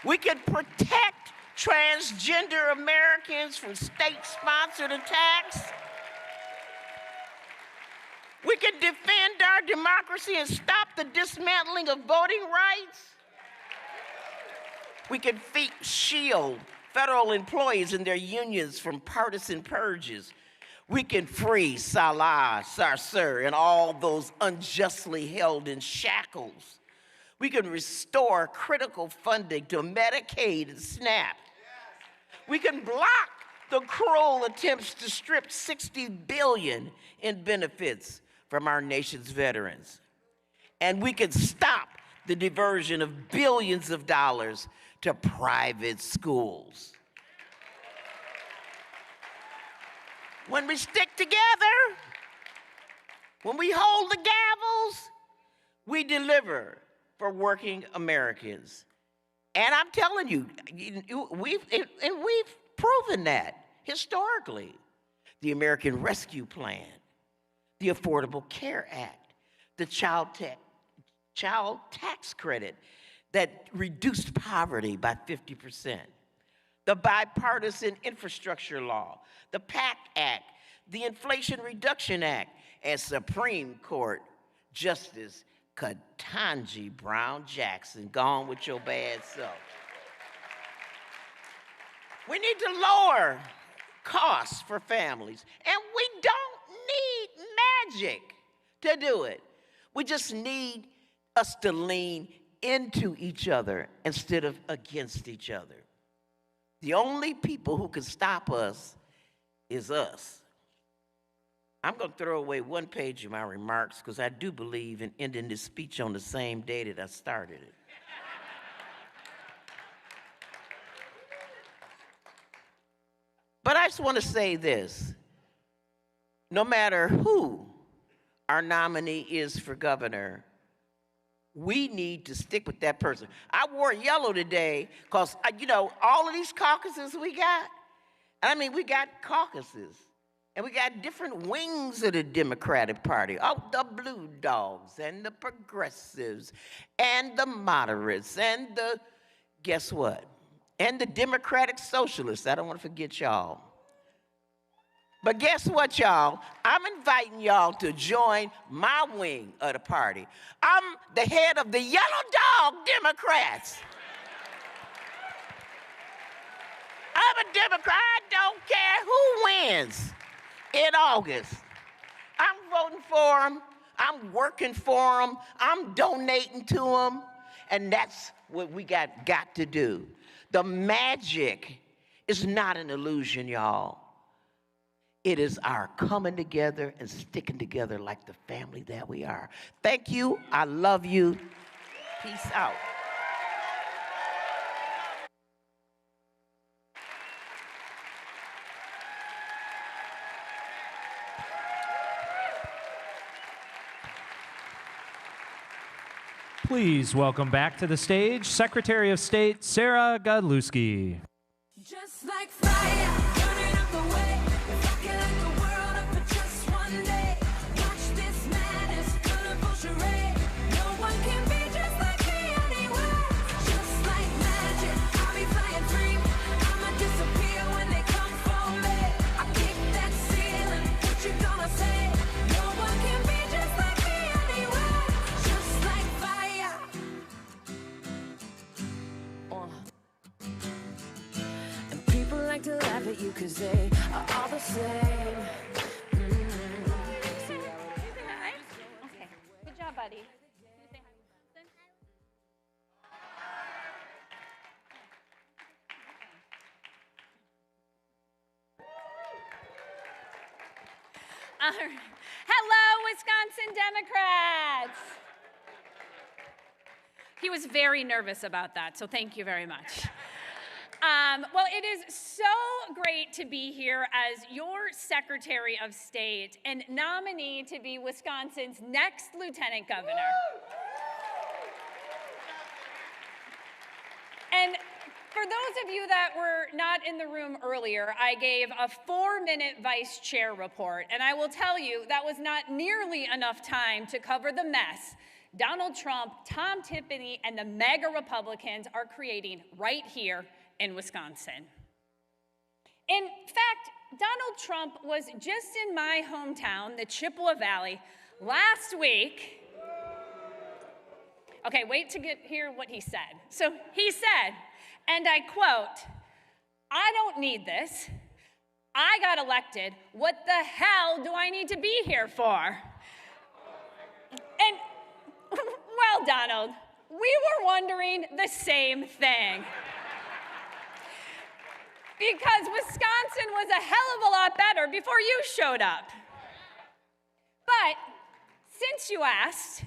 We can protect transgender Americans from state-sponsored attacks. We can defend our democracy and stop the dismantling of voting rights. We can shield federal employees and their unions from partisan purges. We can free Salah, Sarsour, and all those unjustly held in shackles. We can restore critical funding to Medicaid and SNAP. We can block the cruel attempts to strip $60 billion in benefits from our nation's veterans. And we can stop the diversion of billions of dollars to private schools. When we stick together, when we hold the gavels, we deliver for working Americans. And I'm telling you, we've proven that historically. The American Rescue Plan, the Affordable Care Act, the child tax credit that reduced poverty by 50%, the bipartisan infrastructure law, the PACT Act, the Inflation Reduction Act, and Supreme Court Justice Ketanji Brown Jackson, gone with your bad self. We need to lower costs for families, and we don't need magic to do it. We just need us to lean into each other instead of against each other. The only people who can stop us is us. I'm going to throw away one page of my remarks because I do believe in ending this speech on the same day that I started it. But I just want to say this. No matter who our nominee is for governor, we need to stick with that person. I wore yellow today because, all of these caucuses we got, we got caucuses. And we got different wings of the Democratic Party. Oh, the blue dogs and the progressives and the moderates and guess what? And the Democratic Socialists. I don't want to forget y'all. But guess what, y'all? I'm inviting y'all to join my wing of the party. I'm the head of the Yellow Dog Democrats. I'm a Democrat. I don't care who wins in August. I'm voting for them. I'm working for them. I'm donating to them. And that's what we got to do. The magic is not an illusion, y'all. It is our coming together and sticking together like the family that we are. Thank you. I love you. Peace out. Please welcome back to the stage Secretary of State Sarah Godlewski. Just like fire, burning up the way, rocking like the world up for just one day. Watch this madness, colorful charade. No one can be just like me anywhere. Just like magic, I'll be flying free. I'ma disappear when they come for me. I kick laugh at you cause they are all the same. Okay, good job, buddy. Hello, Wisconsin Democrats. He was very nervous about that, so thank you very much. Well, it is so great to be here as your Secretary of State and nominee to be Wisconsin's next Lieutenant Governor. And for those of you that were not in the room earlier, I gave a 4-minute vice chair report, and I will tell you that was not nearly enough time to cover the mess Donald Trump, Tom Tiffany, and the MAGA Republicans are creating right here in Wisconsin. In fact, Donald Trump was just in my hometown, the Chippewa Valley, last week. Okay, wait to hear what he said. So he said, and I quote, "I don't need this. I got elected. What the hell do I need to be here for?" And, well, Donald, we were wondering the same thing. Because Wisconsin was a hell of a lot better before you showed up. But since you asked,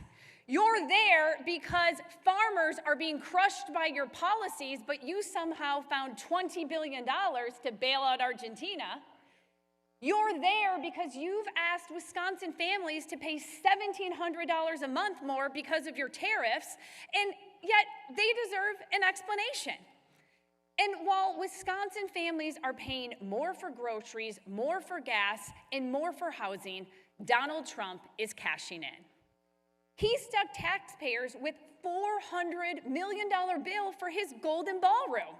you're there because farmers are being crushed by your policies, but you somehow found $20 billion to bail out Argentina. You're there because you've asked Wisconsin families to pay $1,700 a month more because of your tariffs, and yet they deserve an explanation. And while Wisconsin families are paying more for groceries, more for gas, and more for housing, Donald Trump is cashing in. He stuck taxpayers with $400 million bill for his Golden Ballroom.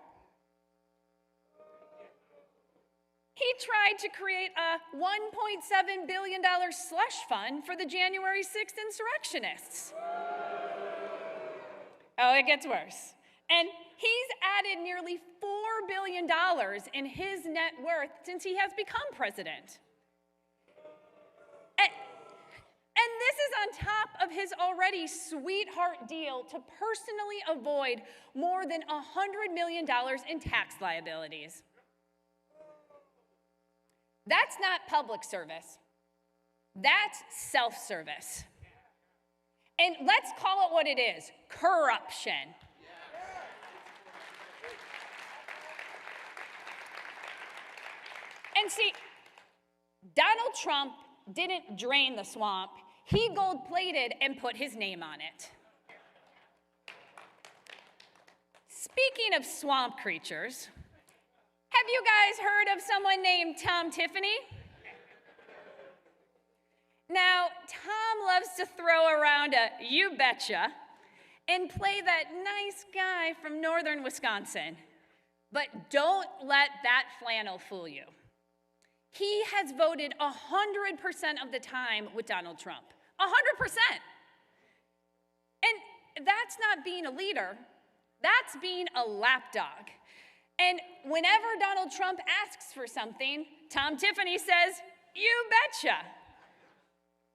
He tried to create a $1.7 billion slush fund for the January 6th insurrectionists. Oh, it gets worse. And he's added nearly $4 billion in his net worth since he has become president. And this is on top of his already sweetheart deal to personally avoid more than $100 million in tax liabilities. That's not public service. That's self-service. And let's call it what it is, corruption. And see, Donald Trump didn't drain the swamp. He gold-plated and put his name on it. Speaking of swamp creatures, have you guys heard of someone named Tom Tiffany? Now, Tom loves to throw around a "you betcha" and play that nice guy from northern Wisconsin. But don't let that flannel fool you. He has voted 100% of the time with Donald Trump. 100%. And that's not being a leader. That's being a lapdog. And whenever Donald Trump asks for something, Tom Tiffany says, "You betcha."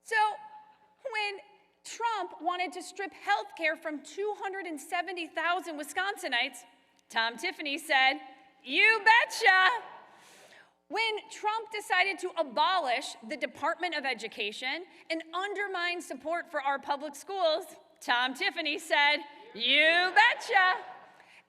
So when Trump wanted to strip health care from 270,000 Wisconsinites, Tom Tiffany said, "You betcha." When Trump decided to abolish the Department of Education and undermine support for our public schools, Tom Tiffany said, "You betcha."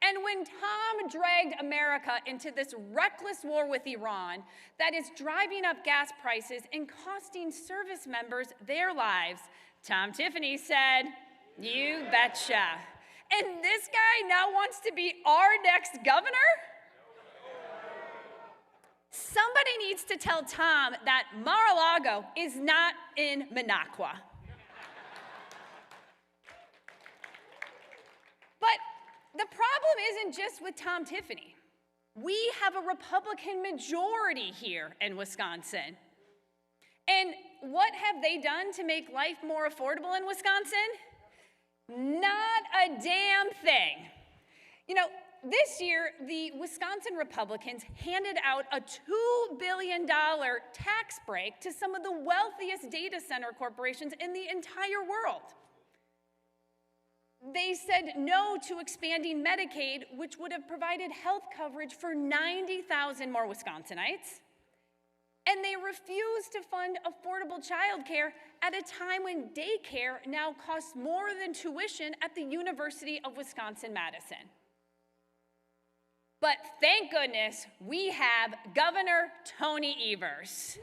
And when Tom dragged America into this reckless war with Iran that is driving up gas prices and costing service members their lives, Tom Tiffany said, "You betcha." And this guy now wants to be our next governor? Somebody needs to tell Tom that Mar-a-Lago is not in Minocqua. But the problem isn't just with Tom Tiffany. We have a Republican majority here in Wisconsin. And what have they done to make life more affordable in Wisconsin? Not a damn thing. You know, this year, the Wisconsin Republicans handed out a $2 billion tax break to some of the wealthiest data center corporations in the entire world. They said no to expanding Medicaid, which would have provided health coverage for 90,000 more Wisconsinites. And they refused to fund affordable childcare at a time when daycare now costs more than tuition at the University of Wisconsin-Madison. But thank goodness we have Governor Tony Evers.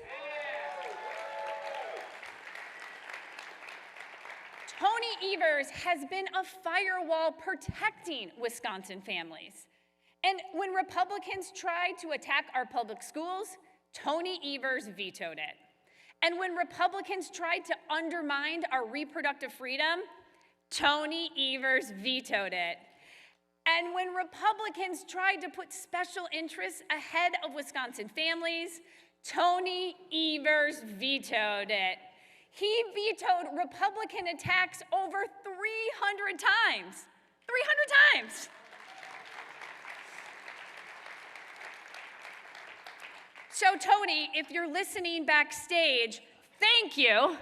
Tony Evers has been a firewall protecting Wisconsin families. And when Republicans tried to attack our public schools, Tony Evers vetoed it. And when Republicans tried to undermine our reproductive freedom, Tony Evers vetoed it. And when Republicans tried to put special interests ahead of Wisconsin families, Tony Evers vetoed it. He vetoed Republican attacks over 300 times. 300 times. So Tony, if you're listening backstage, thank you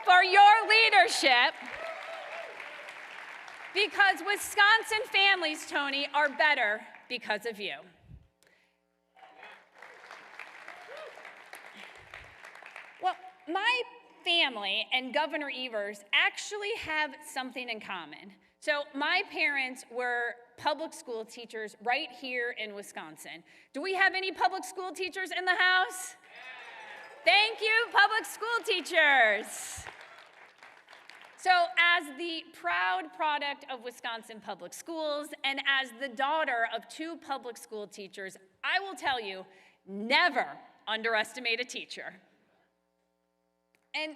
for your leadership, because Wisconsin families, Tony, are better because of you. Well, my family and Governor Evers actually have something in common. So my parents were public school teachers right here in Wisconsin. Do we have any public school teachers in the house? Thank you, public school teachers. So as the proud product of Wisconsin public schools and as the daughter of two public school teachers, I will tell you, never underestimate a teacher. And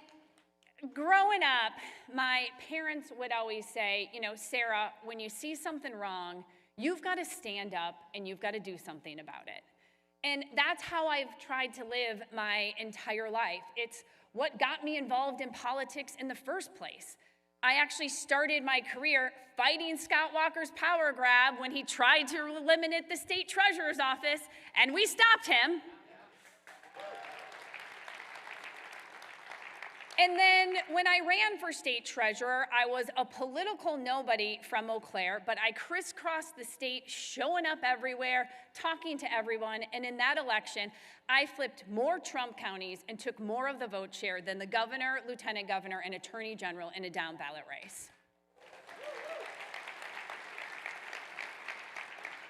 growing up, my parents would always say, you know, Sarah, when you see something wrong, you've got to stand up and you've got to do something about it. And that's how I've tried to live my entire life. It's what got me involved in politics in the first place. I actually started my career fighting Scott Walker's power grab when he tried to eliminate the state treasurer's office, and we stopped him. And then when I ran for state treasurer, I was a political nobody from Eau Claire, but I crisscrossed the state, showing up everywhere, talking to everyone, and in that election, I flipped more Trump counties and took more of the vote share than the governor, lieutenant governor, and attorney general in a down ballot race.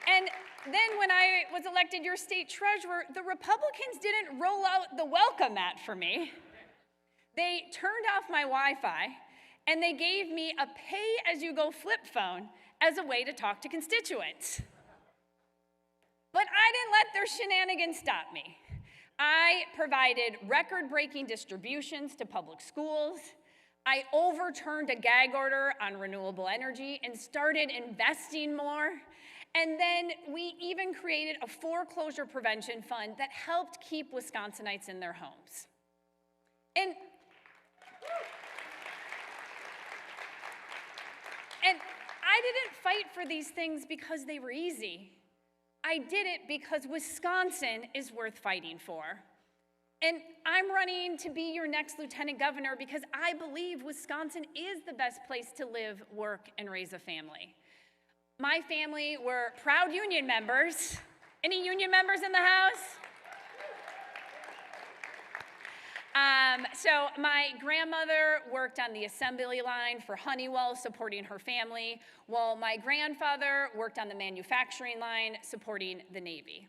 And then when I was elected your state treasurer, the Republicans didn't roll out the welcome mat for me. They turned off my Wi-Fi, and they gave me a pay-as-you-go flip phone as a way to talk to constituents. But I didn't let their shenanigans stop me. I provided record-breaking distributions to public schools. I overturned a gag order on renewable energy and started investing more. And then we even created a foreclosure prevention fund that helped keep Wisconsinites in their homes. And I didn't fight for these things because they were easy. I did it because Wisconsin is worth fighting for. And I'm running to be your next lieutenant governor because I believe Wisconsin is the best place to live, work, and raise a family. My family were proud union members. Any union members in the house? So my grandmother worked on the assembly line for Honeywell, supporting her family, while my grandfather worked on the manufacturing line, supporting the Navy.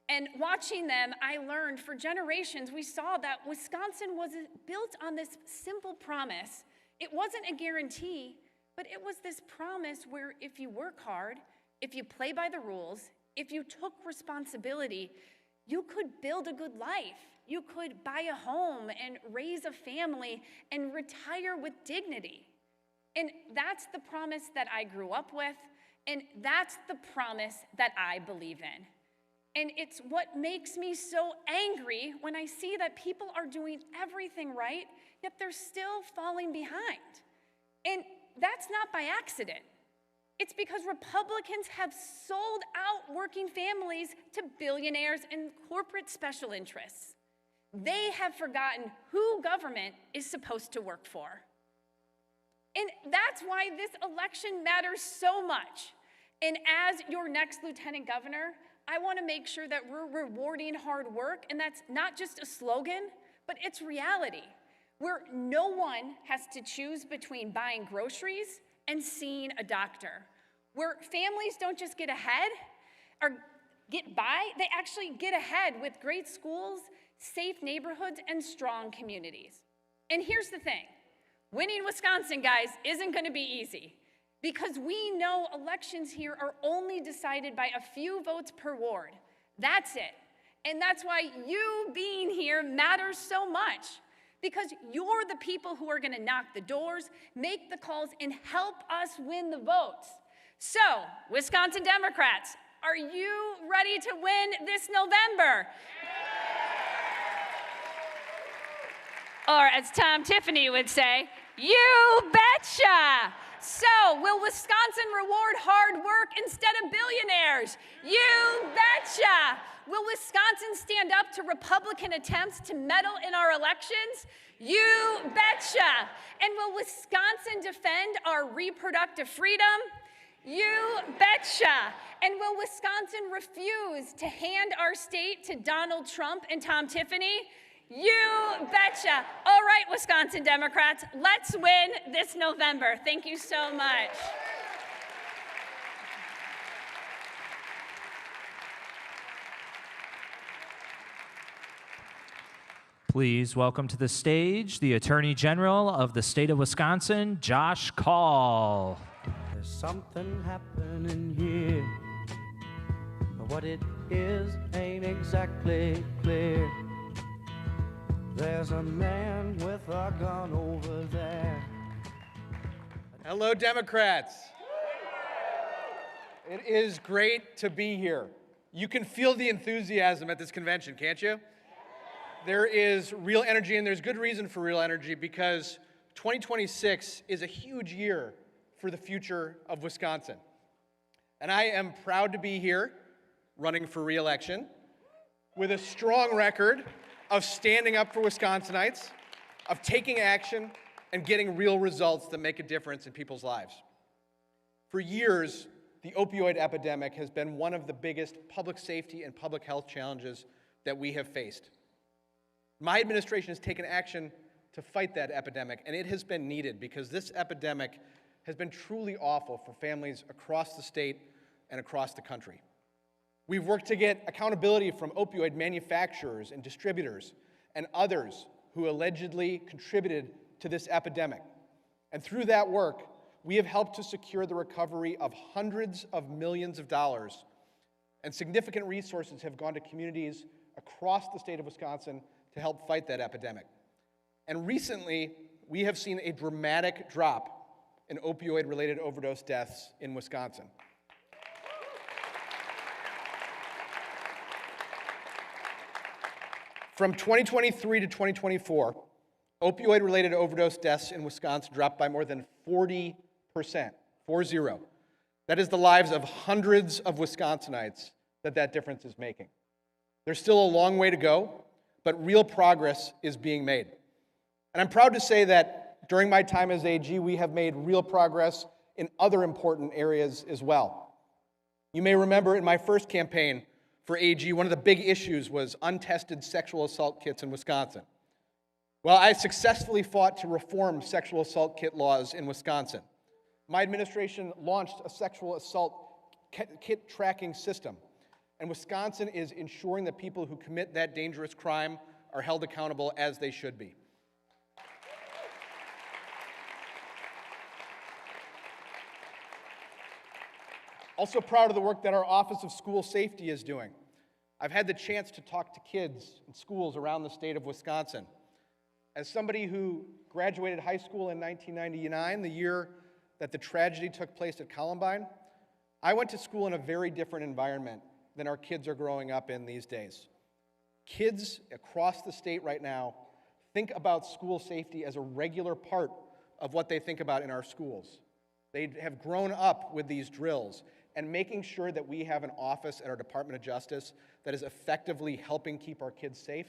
And watching them, I learned for generations, we saw that Wisconsin was built on this simple promise. It wasn't a guarantee, but it was this promise where if you work hard, if you play by the rules, if you took responsibility, you could build a good life. You could buy a home and raise a family and retire with dignity. And that's the promise that I grew up with, and that's the promise that I believe in. And it's what makes me so angry when I see that people are doing everything right, yet they're still falling behind. And that's not by accident. It's because Republicans have sold out working families to billionaires and corporate special interests. They have forgotten who government is supposed to work for. And that's why this election matters so much. And as your next lieutenant governor, I want to make sure that we're rewarding hard work, and that's not just a slogan, but it's reality, where no one has to choose between buying groceries and seeing a doctor, where families don't just get ahead or get by, they actually get ahead with great schools, safe neighborhoods, and strong communities. And here's the thing, winning Wisconsin, guys, isn't going to be easy, because we know elections here are only decided by a few votes per ward. That's it. And that's why you being here matters so much, because you're the people who are going to knock the doors, make the calls, and help us win the votes. So, Wisconsin Democrats, are you ready to win this November? Or as Tom Tiffany would say, you betcha! So, will Wisconsin reward hard work instead of billionaires? You betcha! Will Wisconsin stand up to Republican attempts to meddle in our elections? You betcha! And will Wisconsin defend our reproductive freedom? You betcha! And will Wisconsin refuse to hand our state to Donald Trump and Tom Tiffany? You betcha! All right, Wisconsin Democrats, let's win this November. Thank you so much. Please welcome to the stage the Attorney General of the state of Wisconsin, Josh Kaul. There's something happening here, but what it is ain't exactly clear. There's a man with a gun over there. Hello, Democrats. It is great to be here. You can feel the enthusiasm at this convention, can't you? There is real energy, and there's good reason for real energy, because 2026 is a huge year for the future of Wisconsin. And I am proud to be here running for re-election with a strong record of standing up for Wisconsinites, of taking action, and getting real results that make a difference in people's lives. For years, the opioid epidemic has been one of the biggest public safety and public health challenges that we have faced. My administration has taken action to fight that epidemic, and it has been needed, because this epidemic has been truly awful for families across the state and across the country. We've worked to get accountability from opioid manufacturers and distributors and others who allegedly contributed to this epidemic. And through that work, we have helped to secure the recovery of hundreds of millions of dollars, and significant resources have gone to communities across the state of Wisconsin to help fight that epidemic. And recently, we have seen a dramatic drop in opioid-related overdose deaths in Wisconsin. From 2023 to 2024, opioid-related overdose deaths in Wisconsin dropped by more than 40%, 4-0. That is the lives of hundreds of Wisconsinites that difference is making. There's still a long way to go, but real progress is being made. And I'm proud to say that during my time as AG, we have made real progress in other important areas as well. You may remember in my first campaign for AG, one of the big issues was untested sexual assault kits in Wisconsin. Well, I successfully fought to reform sexual assault kit laws in Wisconsin. My administration launched a sexual assault kit tracking system, and Wisconsin is ensuring that people who commit that dangerous crime are held accountable as they should be. Also proud of the work that our Office of School Safety is doing. I've had the chance to talk to kids in schools around the state of Wisconsin. As somebody who graduated high school in 1999, the year that the tragedy took place at Columbine, I went to school in a very different environment than our kids are growing up in these days. Kids across the state right now think about school safety as a regular part of what they think about in our schools. They have grown up with these drills, and making sure that we have an office at our Department of Justice that is effectively helping keep our kids safe,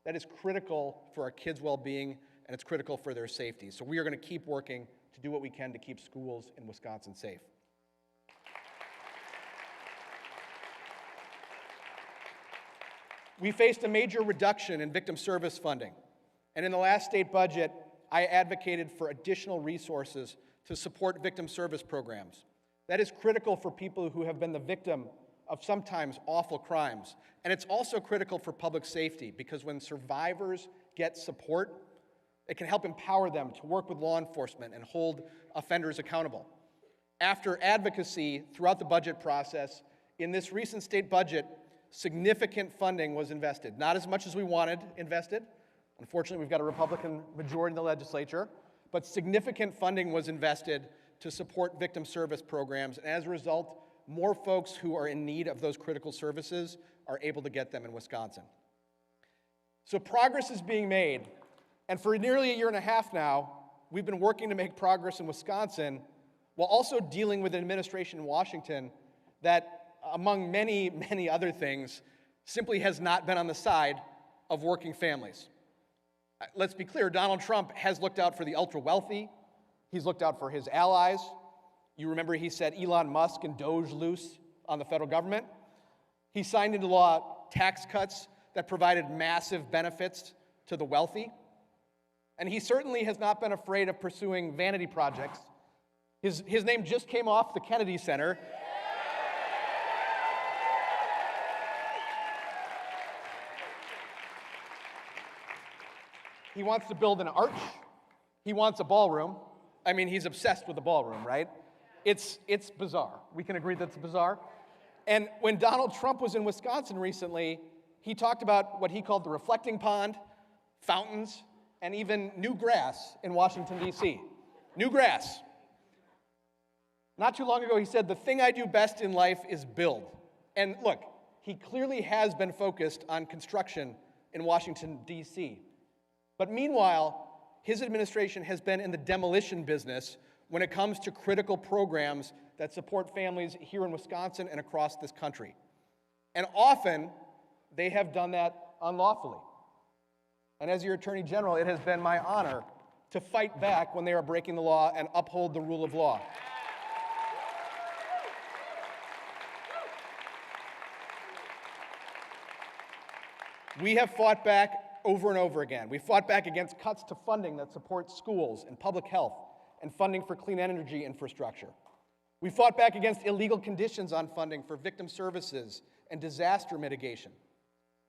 that is critical for our kids' well-being, and it's critical for their safety. So we are going to keep working to do what we can to keep schools in Wisconsin safe. We faced a major reduction in victim service funding, and in the last state budget, I advocated for additional resources to support victim service programs. That is critical for people who have been the victim of sometimes awful crimes. And it's also critical for public safety, because when survivors get support, it can help empower them to work with law enforcement and hold offenders accountable. After advocacy throughout the budget process, in this recent state budget, significant funding was invested. Not as much as we wanted invested. Unfortunately, we've got a Republican majority in the legislature, but significant funding was invested to support victim service programs, and as a result, more folks who are in need of those critical services are able to get them in Wisconsin. So progress is being made, and for nearly a year and a half now, we've been working to make progress in Wisconsin while also dealing with an administration in Washington that, among many, many other things, simply has not been on the side of working families. Let's be clear, Donald Trump has looked out for the ultra-wealthy. He's looked out for his allies. You remember he set Elon Musk and Doge loose on the federal government. He signed into law tax cuts that provided massive benefits to the wealthy. And he certainly has not been afraid of pursuing vanity projects. His name just came off the Kennedy Center. He wants to build an arch. He wants a ballroom. I mean, he's obsessed with the ballroom, right? It's bizarre. We can agree that's bizarre. And when Donald Trump was in Wisconsin recently, he talked about what he called the reflecting pond, fountains, and even new grass in Washington, D.C. New grass. Not too long ago, he said, "The thing I do best in life is build." And look, he clearly has been focused on construction in Washington, D.C. But meanwhile, his administration has been in the demolition business when it comes to critical programs that support families here in Wisconsin and across this country. And often, they have done that unlawfully. And as your Attorney General, it has been my honor to fight back when they are breaking the law and uphold the rule of law. We have fought back over and over again. We fought back against cuts to funding that supports schools and public health and funding for clean energy infrastructure. We fought back against illegal conditions on funding for victim services and disaster mitigation.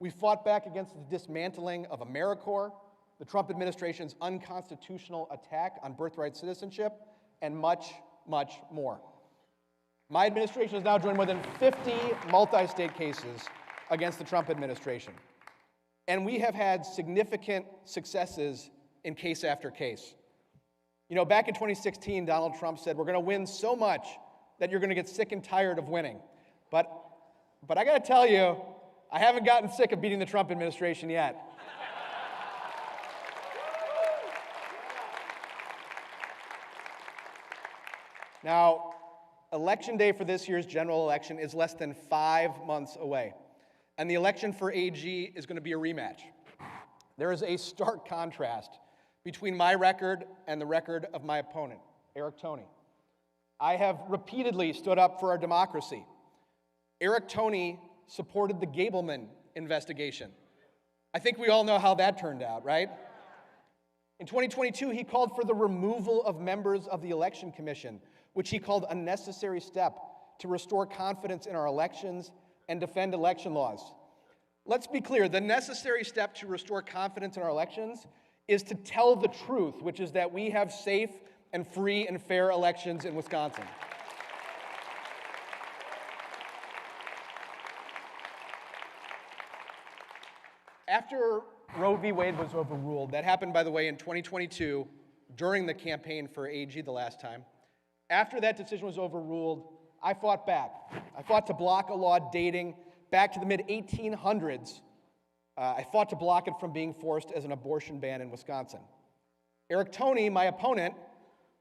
We fought back against the dismantling of AmeriCorps, the Trump administration's unconstitutional attack on birthright citizenship, and much, much more. My administration has now joined more than 50 multi-state cases against the Trump administration. And we have had significant successes in case after case. You know, back in 2016, Donald Trump said, "We're going to win so much that you're going to get sick and tired of winning." But I got to tell you, I haven't gotten sick of beating the Trump administration yet. Now, Election Day for this year's general election is less than 5 months away. And the election for AG is going to be a rematch. There is a stark contrast between my record and the record of my opponent, Eric Toney. I have repeatedly stood up for our democracy. Eric Toney supported the Gableman investigation. I think we all know how that turned out, right? In 2022, he called for the removal of members of the Election Commission, which he called a necessary step to restore confidence in our elections and defend election laws. Let's be clear, the necessary step to restore confidence in our elections is to tell the truth, which is that we have safe and free and fair elections in Wisconsin. After Roe v. Wade was overruled, that happened, by the way, in 2022, during the campaign for AG the last time. After that decision was overruled, I fought back. I fought to block a law dating back to the mid-1800s. I fought to block it from being forced as an abortion ban in Wisconsin. Eric Toney, my opponent,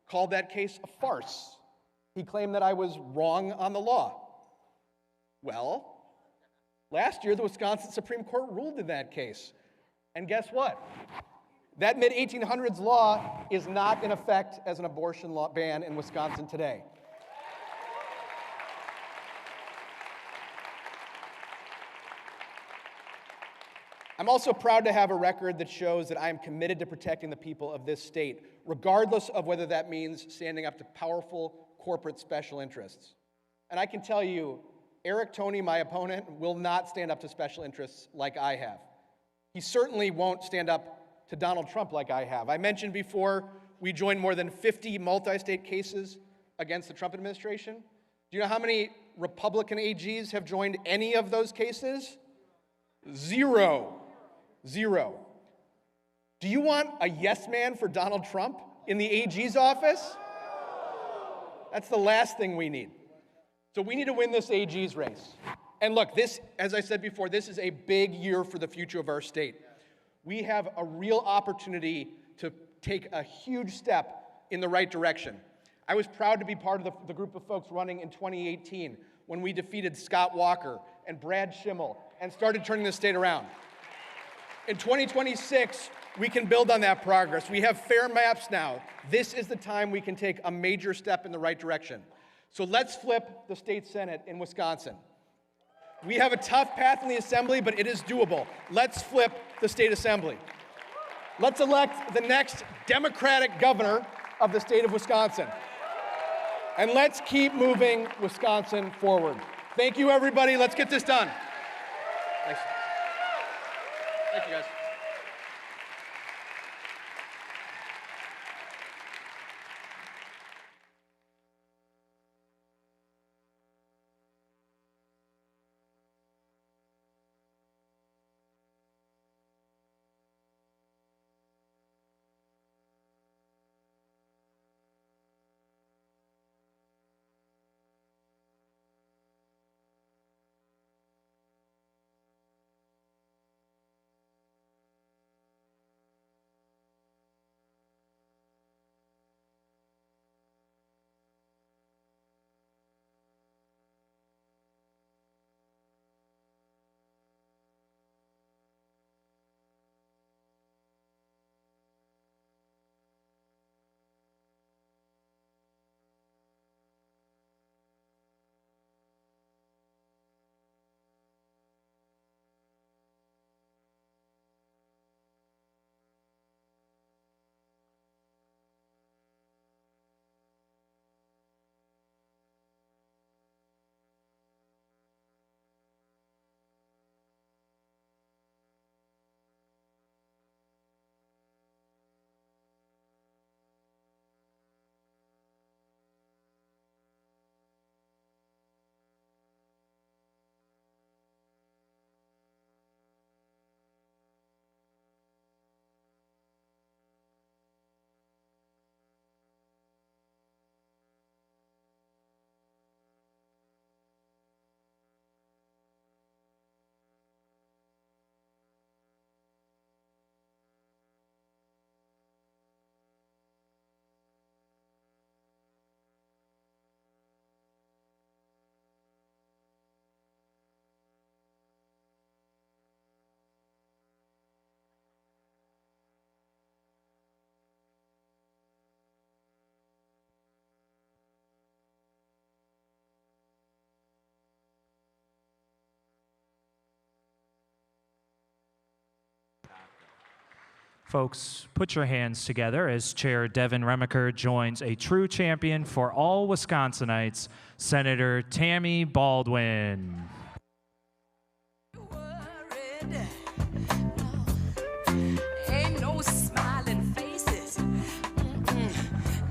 called that case a farce He claimed that I was wrong on the law. Well, last year the Wisconsin Supreme Court ruled in that case. And guess what? That mid-1800s law is not in effect as an abortion law ban in Wisconsin today. I'm also proud to have a record that shows that I am committed to protecting the people of this state, regardless of whether that means standing up to powerful corporate special interests. And I can tell you, Eric Toney, my opponent, will not stand up to special interests like I have. He certainly won't stand up to Donald Trump like I have. I mentioned before, we joined more than 50 multi-state cases against the Trump administration. Do you know how many Republican AGs have joined any of those cases? Zero. Zero. Do you want a yes man for Donald Trump in the AG's office? That's the last thing we need. So we need to win this AG's race. And look, this, as I said before, this is a big year for the future of our state. We have a real opportunity to take a huge step in the right direction. I was proud to be part of the group of folks running in 2018 when we defeated Scott Walker and Brad Schimmel and started turning the state around. In 2026, we can build on that progress. We have fair maps now. This is the time we can take a major step in the right direction. So let's flip the state Senate in Wisconsin. We have a tough path in the Assembly, but it is doable. Let's flip the state Assembly. Let's elect the next Democratic governor of the state of Wisconsin. And let's keep moving Wisconsin forward. Thank you, everybody. Let's get this done. Thanks. Thank you, guys. Folks, put your hands together as Chair Devin Remacher joins a true champion for all Wisconsinites, Senator Tammy Baldwin. Ain't no smiling faces.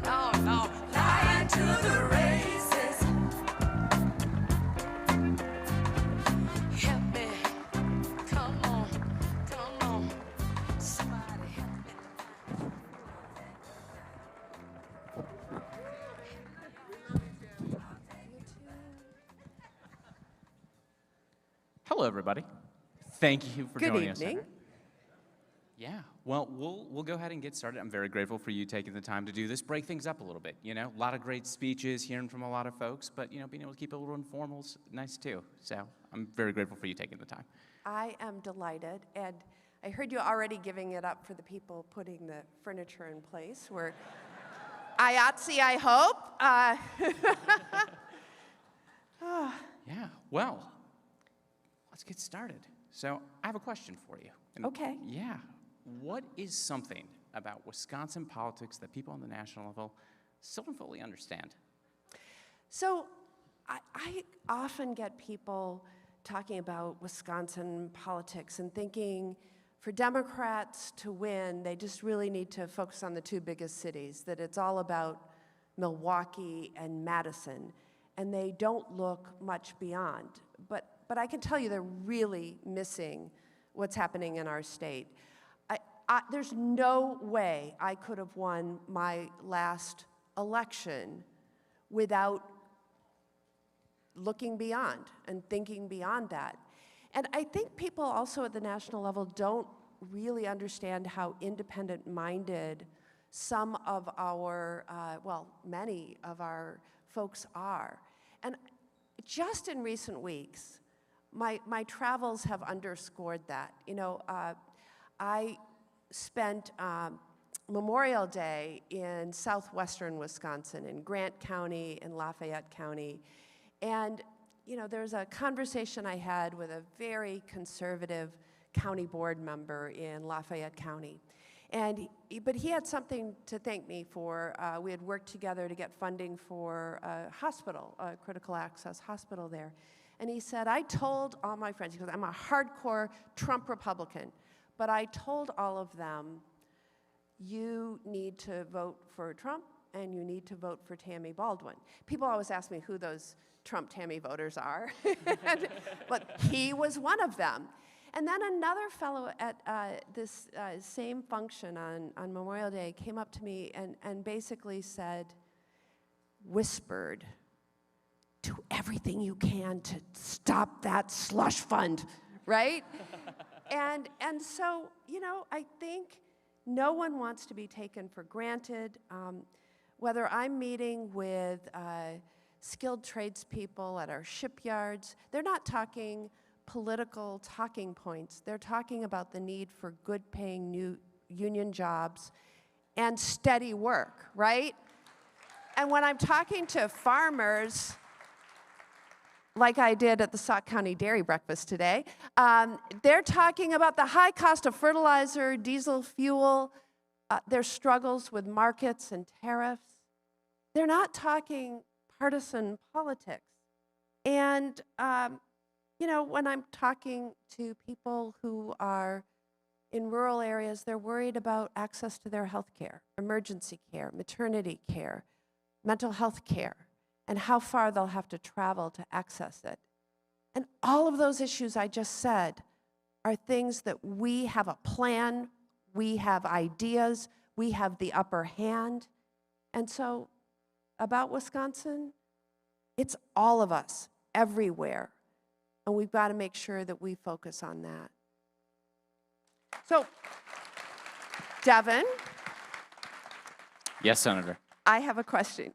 No, no, lying to the races. Help me, come on, somebody help me. Hello, everybody. Thank you for Good joining us. evening. Yeah, well, we'll go ahead and get started. I'm very grateful for you taking the time to do this, break things up a little bit, you know? A lot of great speeches, hearing from a lot of folks, but, you know, being able to keep it a little informal is nice too. So I'm very grateful for you taking the time. I am delighted, and I heard you already giving it up for the people putting the furniture in place. We're IATSE, I hope. Yeah, well, let's get started. So I have a question for you. And Okay. Yeah, what is something about Wisconsin politics that people on the national level still don't fully understand? So I often get people talking about Wisconsin politics and thinking for Democrats to win, they just really need to focus on the two biggest cities, that it's all about Milwaukee and Madison, and they don't look much beyond. But I can tell you they're really missing what's happening in our state. There's no way I could have won my last election without looking beyond and thinking beyond that. And I think people also at the national level don't really understand how independent-minded some of our, many of our folks are. And just in recent weeks, my travels have underscored that. You know, I spent Memorial Day in southwestern Wisconsin, in Grant County, in Lafayette County. And, you know, there's a conversation I had with a very conservative county board member in Lafayette County. But he had something to thank me for. We had worked together to get funding for a hospital, a critical access hospital there. And he said, I told all my friends, because I'm a hardcore Trump Republican, but I told all of them, you need to vote for Trump and you need to vote for Tammy Baldwin. People always ask me who those Trump-Tammy voters are, but he was one of them. And then another fellow at this same function on Memorial Day came up to me and basically said, whispered, do everything you can to stop that slush fund, right? and so, you know, I think no one wants to be taken for granted. Whether I'm meeting with skilled tradespeople at our shipyards, they're not talking political talking points. They're talking about the need for good-paying new union jobs and steady work, right? And when I'm talking to farmers, like I did at the Sauk County Dairy Breakfast today, they're talking about the high cost of fertilizer, diesel fuel, their struggles with markets and tariffs. They're not talking partisan politics. And, you know, when I'm talking to people who are in rural areas, they're worried about access to their health care, emergency care, maternity care, mental health care, and how far they'll have to travel to access it. And all of those issues I just said are things that we have a plan, we have ideas, we have the upper hand. And so about Wisconsin, it's all of us, everywhere. And we've got to make sure that we focus on that. So, Devin. Yes, Senator. I have a question.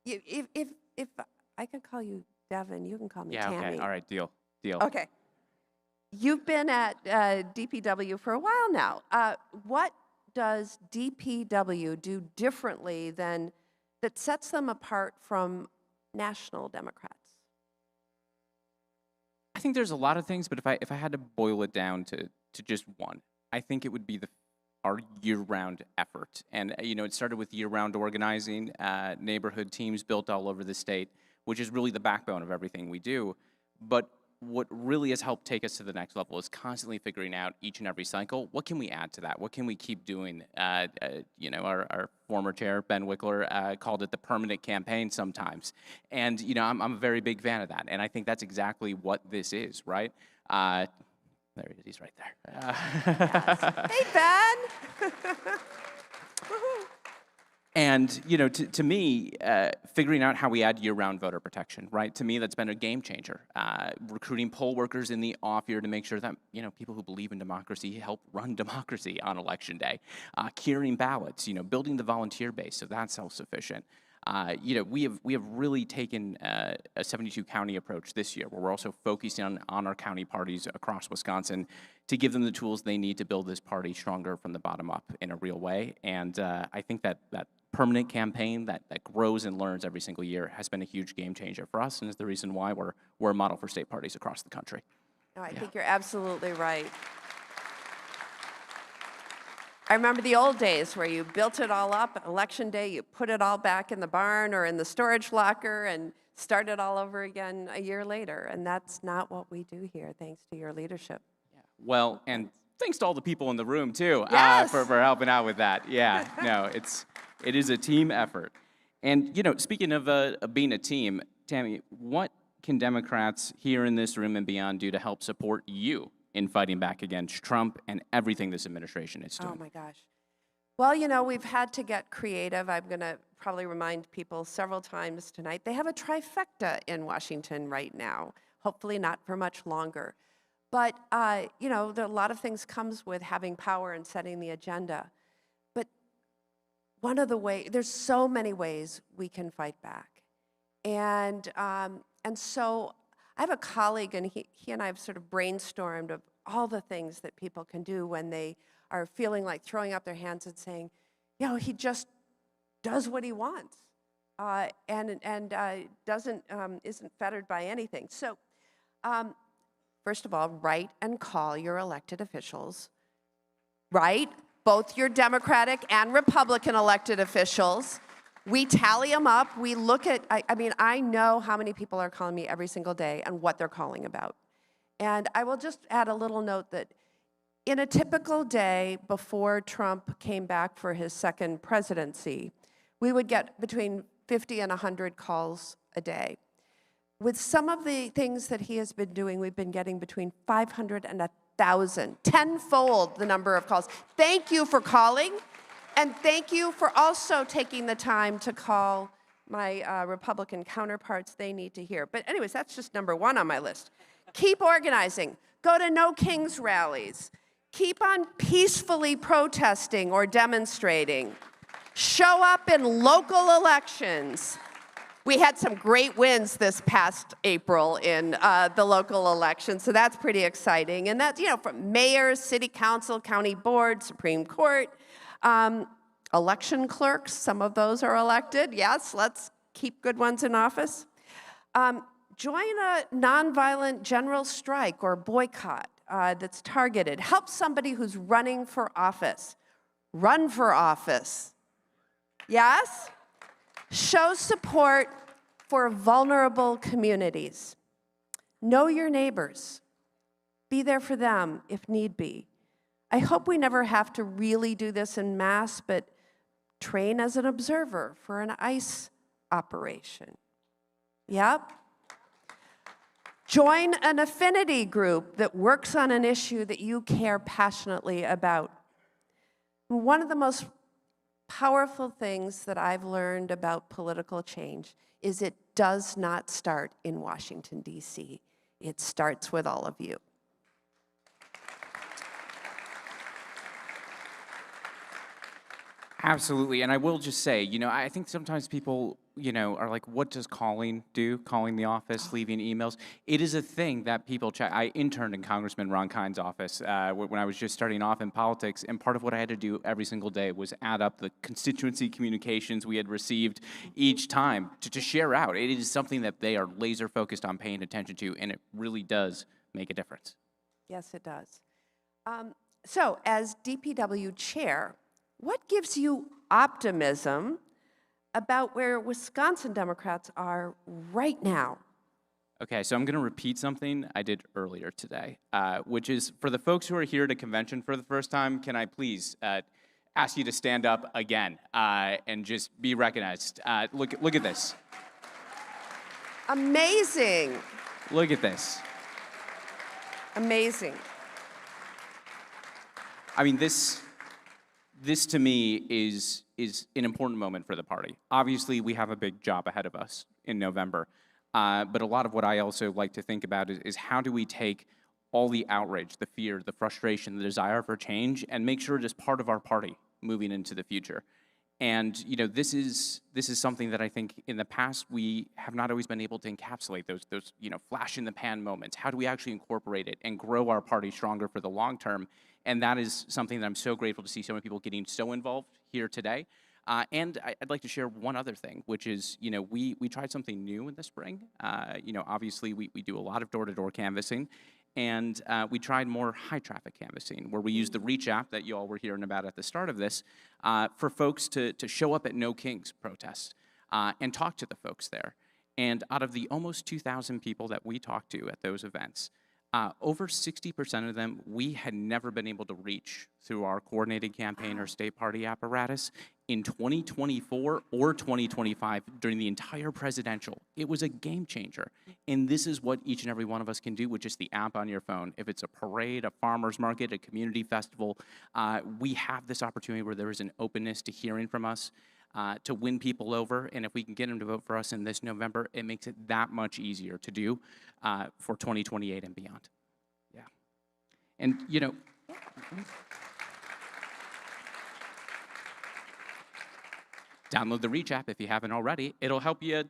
If I can call you Devin, you can call me Tammy. Yeah, okay, all right, deal. Okay. You've been at DPW for a while now. What does DPW do differently than that sets them apart from national Democrats? I think there's a lot of things, but if I had to boil it down to just one, I think it would be our year-round effort. And, you know, it started with year-round organizing, neighborhood teams built all over the state, which is really the backbone of everything we do. But what really has helped take us to the next level is constantly figuring out each and every cycle, what can we add to that? What can we keep doing? You know, our former chair, Ben Wickler, called it the permanent campaign sometimes. And, you know, I'm a very big fan of that. And I think that's exactly what this is, right? There he is, he's right there. Yes. Hey, Ben. And, you know, to me, figuring out how we add year-round voter protection, right? To me, that's been a game changer. Recruiting poll workers in the off year to make sure that, you know, people who believe in democracy help run democracy on election day. Curing ballots, you know, building the volunteer base so that's self-sufficient. You know, we have really taken a 72 county approach this year, where we're also focusing on our county parties across Wisconsin to give them the tools they need to build this party stronger from the bottom up in a real way. And I think that permanent campaign that grows and learns every single year has been a huge game changer for us, and is the reason why we're a model for state parties across the country. No, I think you're absolutely right. I remember the old days where you built it all up, election day, you put it all back in the barn or in the storage locker and started all over again a year later. And that's not what we do here, thanks to your leadership. Well, and thanks to all the people in the room, too, Yes! for helping out with that. Yeah, no, it is a team effort. And, you know, speaking of being a team, Tammy, what can Democrats here in this room and beyond do to help support you in fighting back against Trump and everything this administration is doing? Oh, my gosh. Well, you know, we've had to get creative. I'm going to probably remind people several times tonight. They have a trifecta in Washington right now, hopefully not for much longer. But, you know, there are a lot of things comes with having power and setting the agenda. But one of the ways, there's so many ways we can fight back. And so I have a colleague, and he and I have sort of brainstormed of all the things that people can do when they are feeling like throwing up their hands and saying, you know, he just does what he wants and isn't fettered by anything. So, first of all, write and call your elected officials. Right? Both your Democratic and Republican elected officials. We tally them up. We look at, I mean, I know how many people are calling me every single day and what they're calling about. And I will just add a little note that in a typical day before Trump came back for his second presidency, we would get between 50 and 100 calls a day. With some of the things that he has been doing, we've been getting between 500 and 1,000, tenfold the number of calls. Thank you for calling. And thank you for also taking the time to call my Republican counterparts. They need to hear. But anyways, that's just number one on my list. Keep organizing. Go to No Kings rallies. Keep on peacefully protesting or demonstrating. Show up in local elections. We had some great wins this past April in the local elections, so that's pretty exciting. And that's, you know, from mayors, city council, county board, Supreme Court, election clerks, some of those are elected. Yes, let's keep good ones in office. Join a nonviolent general strike or boycott that's targeted. Help somebody who's running for office. Run for office. Yes? Show support for vulnerable communities. Know your neighbors. Be there for them if need be. I hope we never have to really do this en masse, but train as an observer for an ICE operation. Yep. Join an affinity group that works on an issue that you care passionately about. One of the most powerful things that I've learned about political change is it does not start in Washington, D.C. It starts with all of you. Absolutely, and I will just say, you know, I think sometimes people, you know, are like, what does calling do? Calling the office, leaving emails. It is a thing that people check. I interned in Congressman Ron Kind's office when I was just starting off in politics, and part of what I had to do every single day was add up the constituency communications we had received each time to share out. It is something that they are laser focused on paying attention to, and it really does make a difference. Yes, it does. So, as DPW chair, what gives you optimism about where Wisconsin Democrats are right now? Okay, so I'm going to repeat something I did earlier today, which is for the folks who are here at a convention for the first time, can I please ask you to stand up again and just be recognized? Look at this. Amazing. Look at this. Amazing. I mean, this This to me is an important moment for the party. Obviously, we have a big job ahead of us in November, but a lot of what I also like to think about is how do we take all the outrage, the fear, the frustration, the desire for change, and make sure it is part of our party moving into the future. And this is something that I think in the past we have not always been able to encapsulate those flash in the pan moments. How do we actually incorporate it and grow our party stronger for the long term? And that is something that I'm so grateful to see so many people getting so involved here today. And I'd like to share one other thing, which is we tried something new in the spring. Obviously we do a lot of door-to-door canvassing. And we tried more high-traffic canvassing, where we used the Reach app that you all were hearing about at the start of this, for folks to show up at No Kings protests and talk to the folks there. And out of the almost 2,000 people that we talked to at those events, over 60% of them we had never been able to reach through our coordinated campaign or state party apparatus in 2024 or 2025 during the entire presidential. It was a game changer. And this is what each and every one of us can do with just the app on your phone. If it's a parade, a farmer's market, a community festival, we have this opportunity where there is an openness to hearing from us, to win people over. And if we can get them to vote for us in this November, it makes it that much easier to do for 2028 and beyond. Yeah. And download the Reach app if you haven't already. It'll help you,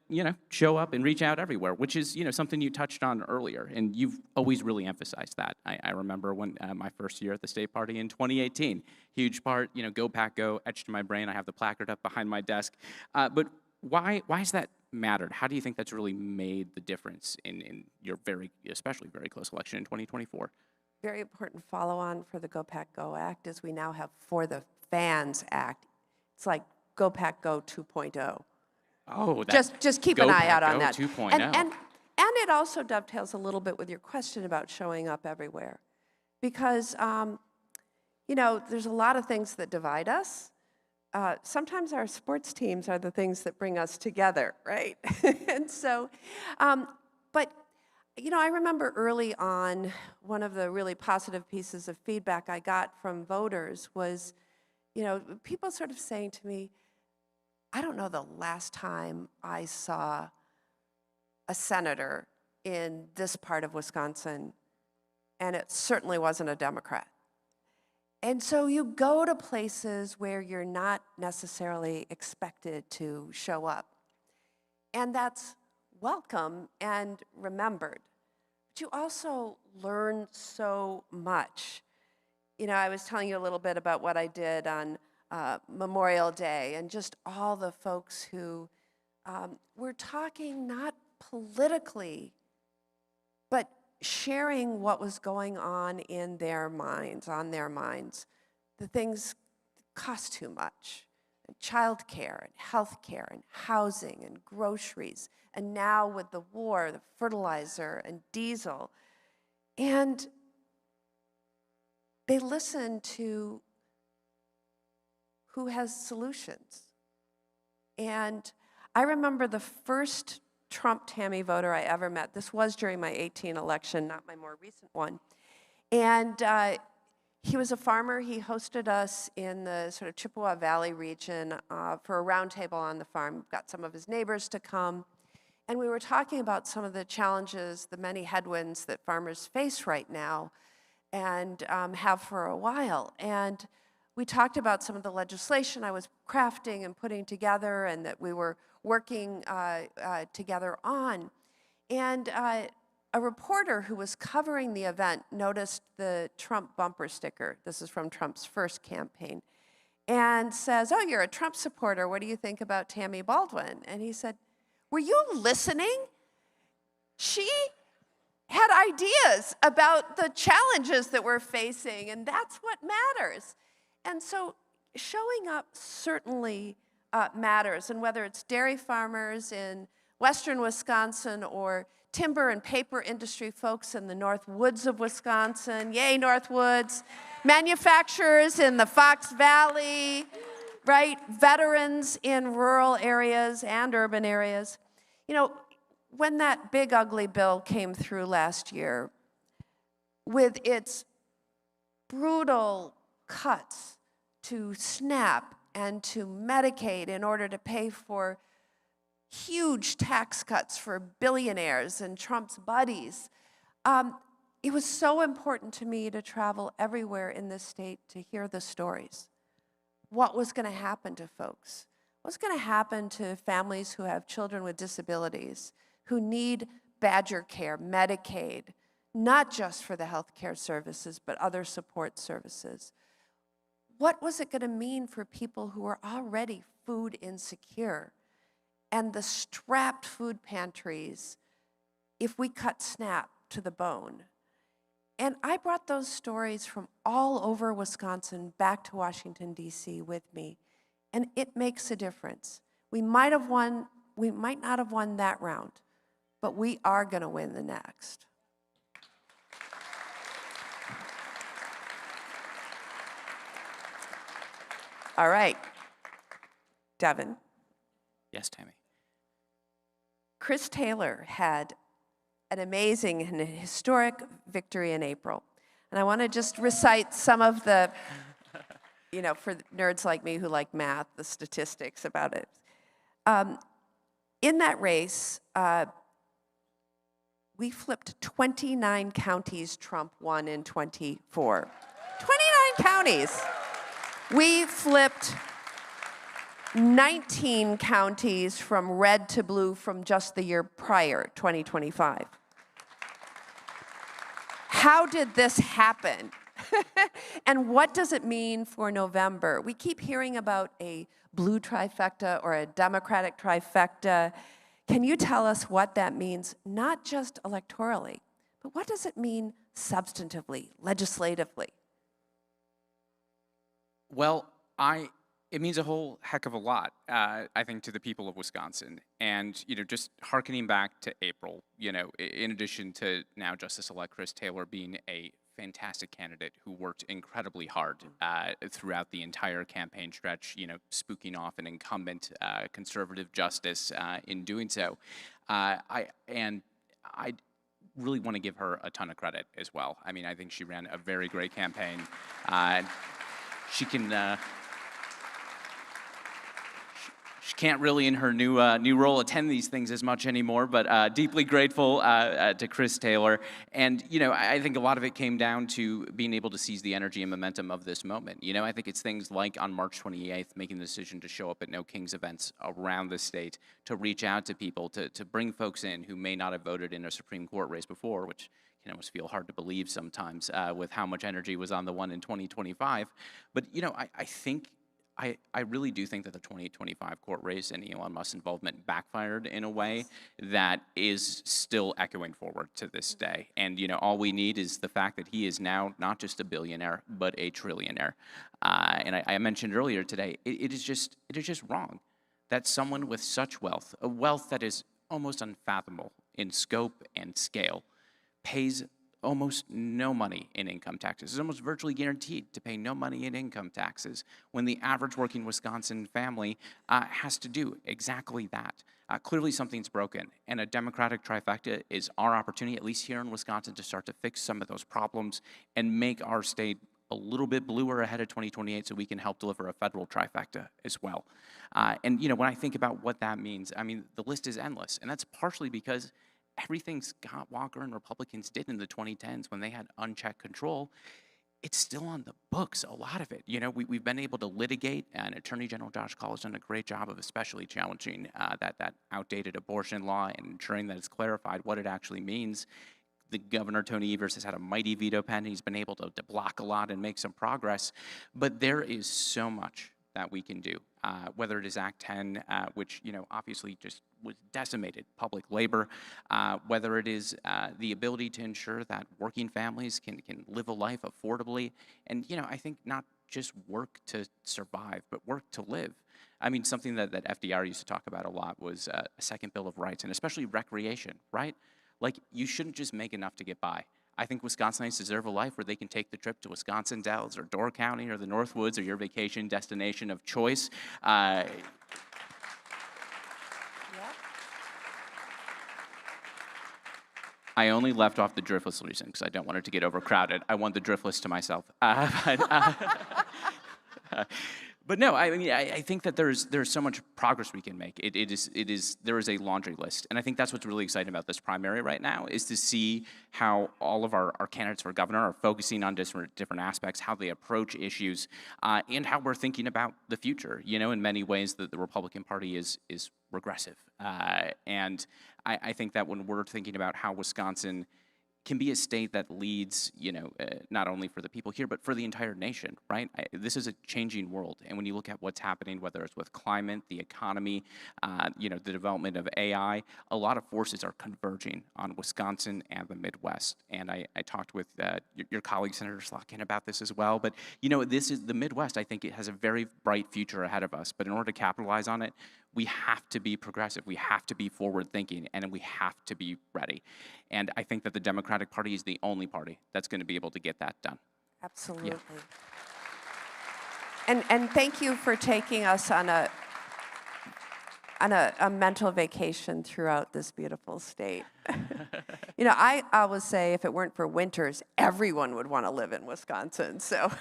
show up and reach out everywhere, which is, something you touched on earlier, and you've always really emphasized that. I remember when my first year at the state party in 2018, huge part, Go Pack Go, etched in my brain. I have the placard up behind my desk. But why has that mattered? How do you think that's really made the difference in your especially very close election in 2024? Very important follow-on for the Go Pack Go Act is we now have For the Fans Act. It's like Go Pack Go 2.0. Oh, just keep an eye out on that. 2.0. And it also dovetails a little bit with your question about showing up everywhere, because there's a lot of things that divide us. Sometimes our sports teams are the things that bring us together, right? And so, but I remember early on, one of the really positive pieces of feedback I got from voters was, people sort of saying to me, I don't know the last time I saw a senator in this part of Wisconsin, and it certainly wasn't a Democrat. And so you go to places where you're not necessarily expected to show up. And that's welcome and remembered. But you also learn so much. I was telling you a little bit about what I did on Memorial Day, and just all the folks who were talking not politically, but sharing what was going on in their minds, The things cost too much, and childcare and healthcare and housing and groceries, and now with the war, the fertilizer and diesel. And they listen to who has solutions. And I remember the first Trump Tammy voter I ever met. This was during my 2018 election, not my more recent one. And he was a farmer. He hosted us in the sort of Chippewa Valley region for a roundtable on the farm. Got some of his neighbors to come. And we were talking about some of the challenges, the many headwinds that farmers face right now and have for a while. And we talked about some of the legislation I was crafting and putting together and that we were working together on. And a reporter who was covering the event noticed the Trump bumper sticker. This is from Trump's first campaign. And says, "Oh, you're a Trump supporter. What do you think about Tammy Baldwin?" And he said, "Were you listening? She had ideas about the challenges that we're facing, and that's what matters." And so showing up certainly matters, and whether it's dairy farmers in western Wisconsin or timber and paper industry folks in the North Woods of Wisconsin, yay North Woods, manufacturers in the Fox Valley, right, veterans in rural areas and urban areas. When that big ugly bill came through last year, with its brutal cuts to SNAP and to Medicaid in order to pay for huge tax cuts for billionaires and Trump's buddies. It was so important to me to travel everywhere in this state to hear the stories. What was going to happen to folks? What's going to happen to families who have children with disabilities, who need Badger Care, Medicaid, not just for the health care services, but other support services? What was it going to mean for people who are already food insecure? And the strapped food pantries, if we cut SNAP to the bone. And I brought those stories from all over Wisconsin back to Washington, D.C. with me, and it makes a difference. We might not have won that round, but we are going to win the next. All right, Devin. Yes, Tammy. Chris Taylor had an amazing and historic victory in April. And I want to just recite some of the, for nerds like me who like math, the statistics about it. In that race, we flipped 29 counties Trump won in 24. 29 counties. We flipped 19 counties from red to blue from just the year prior, 2025. How did this happen? And what does it mean for November? We keep hearing about a blue trifecta or a Democratic trifecta. Can you tell us what that means, not just electorally, but what does it mean substantively, legislatively? Well, it means a whole heck of a lot, I think, to the people of Wisconsin. And, just hearkening back to April, in addition to now Justice-elect Chris Taylor being a fantastic candidate who worked incredibly hard throughout the entire campaign stretch, spooking off an incumbent conservative justice in doing so. I really want to give her a ton of credit as well. I mean, I think she ran a very great campaign. She can... She can't really, in her new role, attend these things as much anymore, but deeply grateful to Chris Taylor. And, I think a lot of it came down to being able to seize the energy and momentum of this moment. I think it's things like on March 28th, making the decision to show up at No Kings events around the state, to reach out to people, to bring folks in who may not have voted in a Supreme Court race before, which can almost feel hard to believe sometimes with how much energy was on the one in 2025. But, I really do think that the 2025 court race and Elon Musk's involvement backfired in a way that is still echoing forward to this day. And, all we need is the fact that he is now not just a billionaire, but a trillionaire. And I mentioned earlier today, it is just wrong that someone with such wealth, a wealth that is almost unfathomable in scope and scale, pays almost no money in income taxes. It's almost virtually guaranteed to pay no money in income taxes when the average working Wisconsin family has to do exactly that. Clearly something's broken, and a Democratic trifecta is our opportunity, at least here in Wisconsin, to start to fix some of those problems and make our state a little bit bluer ahead of 2028 so we can help deliver a federal trifecta as well. And when I think about what that means, I mean, the list is endless, and that's partially because everything Scott Walker and Republicans did in the 2010s when they had unchecked control, it's still on the books, a lot of it. We've been able to litigate, and Attorney General Josh Call has done a great job of especially challenging that outdated abortion law and ensuring that it's clarified what it actually means. The Governor, Tony Evers, has had a mighty veto pen. He's been able to block a lot and make some progress. But there is so much that we can do, whether it is Act 10, which obviously just was decimated public labor, whether it is the ability to ensure that working families can live a life affordably, and I think not just work to survive, but work to live. I mean, something that FDR used to talk about a lot was a second Bill of Rights, and especially recreation, right? Like, you shouldn't just make enough to get by. I think Wisconsinites deserve a life where they can take the trip to Wisconsin Dells or Door County or the Northwoods or your vacation destination of choice. I only left off the driftless reason because I don't want it to get overcrowded. I want the driftless to myself. But no, I mean, I think that there's so much progress we can make. There is a laundry list. And I think that's what's really exciting about this primary right now, is to see how all of our candidates for governor are focusing on different aspects, how they approach issues, and how we're thinking about the future. You know, in many ways, the Republican Party is regressive. And I think that when we're thinking about how Wisconsin can be a state that leads, you know, not only for the people here, but for the entire nation, right? This is a changing world. And when you look at what's happening, whether it's with climate, the economy, you know, the development of AI, a lot of forces are converging on Wisconsin and the Midwest. And I talked with your colleague, Senator Slotkin, about this as well. But, you know, this is the Midwest. I think it has a very bright future ahead of us. But in order to capitalize on it, we have to be progressive, we have to be forward-thinking, and we have to be ready. And I think that the Democratic Party is the only party that's going to be able to get that done. Absolutely. Yeah. And thank you for taking us on a mental vacation throughout this beautiful state. You know, I always say if it weren't for winters, everyone would want to live in Wisconsin, so.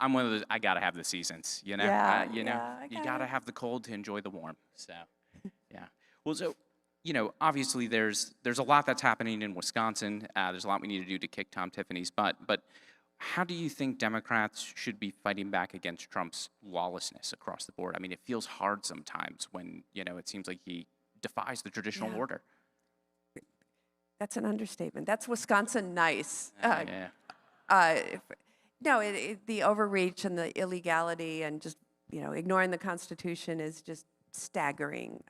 I'm one of those, I gotta have the seasons, you know? Yeah, you know, you gotta have the cold to enjoy the warm, so, yeah. Well, so, you know, obviously there's a lot that's happening in Wisconsin. There's a lot we need to do to kick Tom Tiffany's butt, but how do you think Democrats should be fighting back against Trump's lawlessness across the board? I mean, it feels hard sometimes when, you know, it seems like he defies the traditional order. That's an understatement. That's Wisconsin nice. No, the overreach and the illegality and just, you know, ignoring the Constitution is just staggering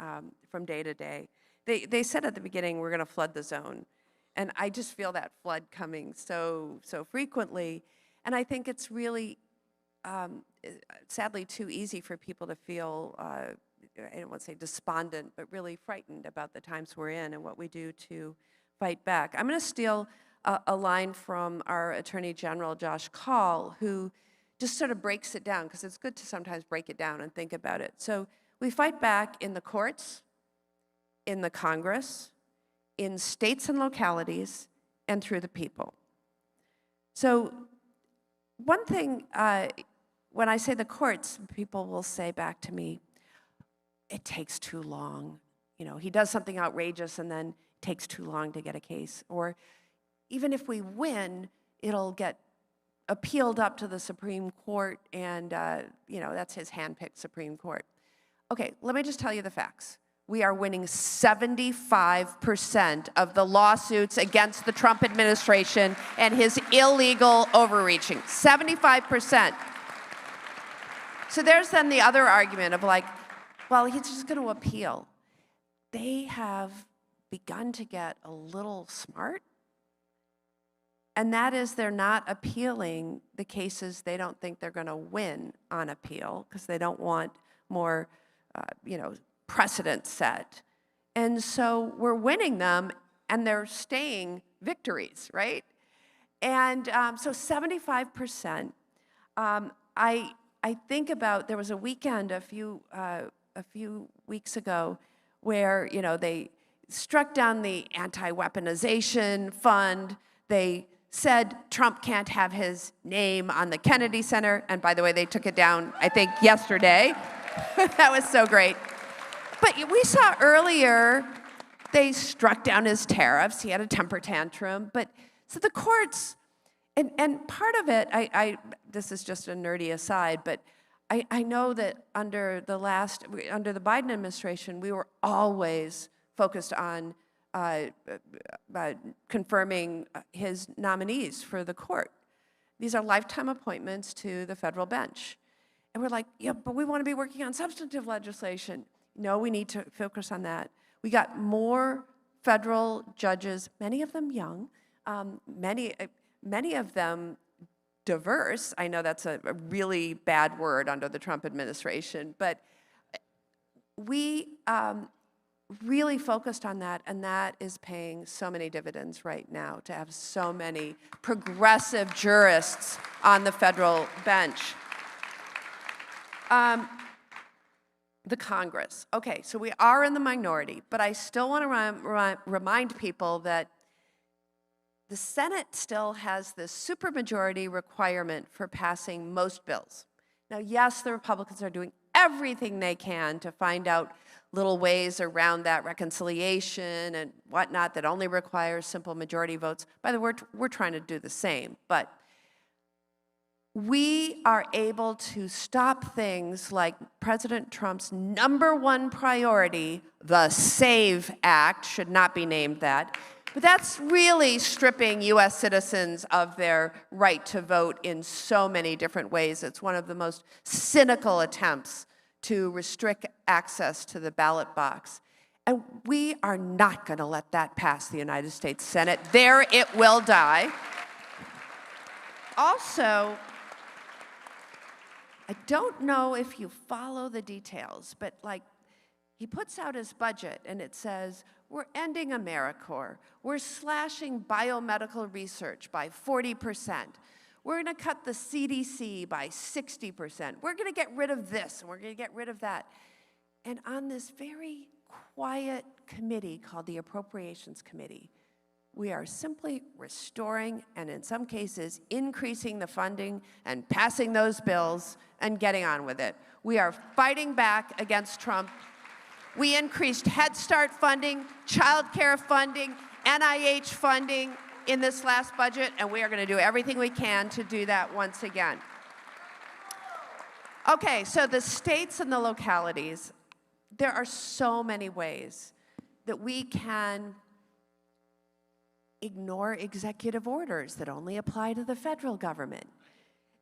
from day to day. They said at the beginning, we're going to flood the zone. And I just feel that flood coming so frequently. And I think it's really, sadly, too easy for people to feel, I don't want to say despondent, but really frightened about the times we're in and what we do to fight back. I'm going to steal a line from our Attorney General, Josh Kaul, who just sort of breaks it down, because it's good to sometimes break it down and think about it. So we fight back in the courts, in the Congress, in states and localities, and through the people. So one thing, when I say the courts, people will say back to me, it takes too long. You know, he does something outrageous and then it takes too long to get a case. Or even if we win, it'll get appealed up to the Supreme Court, and you know, that's his hand-picked Supreme Court. Okay, let me just tell you the facts. We are winning 75% of the lawsuits against the Trump administration and his illegal overreaching. 75%. So there's then the other argument of like, well, he's just going to appeal. They have begun to get a little smart. And that is, they're not appealing the cases they don't think they're going to win on appeal, because they don't want more, you know, precedent set. And so we're winning them, and they're staying victories, right? And so 75%. I think about, there was a weekend a few weeks ago where, you know, they struck down the anti-weaponization fund. They said Trump can't have his name on the Kennedy Center. And by the way, they took it down, I think, yesterday. That was so great. But we saw earlier, they struck down his tariffs. He had a temper tantrum. But so the courts, and part of it, this is just a nerdy aside, but I know that under the Biden administration, we were always focused on confirming his nominees for the court. These are lifetime appointments to the federal bench. And we're like, yeah, but we want to be working on substantive legislation. No, we need to focus on that. We got more federal judges, many of them young, many of them diverse. I know that's a really bad word under the Trump administration, but we really focused on that, and that is paying so many dividends right now, to have so many progressive jurists on the federal bench. The Congress. Okay, so we are in the minority, but I still want to remind people that the Senate still has this supermajority requirement for passing most bills. Now, yes, the Republicans are doing everything they can to find out little ways around that reconciliation and whatnot that only requires simple majority votes. By the way, we're trying to do the same, but we are able to stop things like President Trump's #1 priority, the SAVE Act, should not be named that, but that's really stripping US citizens of their right to vote in so many different ways. It's one of the most cynical attempts to restrict access to the ballot box. And we are not going to let that pass the United States Senate. There it will die. Also, I don't know if you follow the details, but like, he puts out his budget and it says, we're ending AmeriCorps. We're slashing biomedical research by 40%. We're going to cut the CDC by 60%. We're going to get rid of this and we're going to get rid of that. And on this very quiet committee called the Appropriations Committee, we are simply restoring and in some cases increasing the funding and passing those bills and getting on with it. We are fighting back against Trump. We increased Head Start funding, child care funding, NIH funding in this last budget, and we are going to do everything we can to do that once again. Okay, so the states and the localities, there are so many ways that we can ignore executive orders that only apply to the federal government.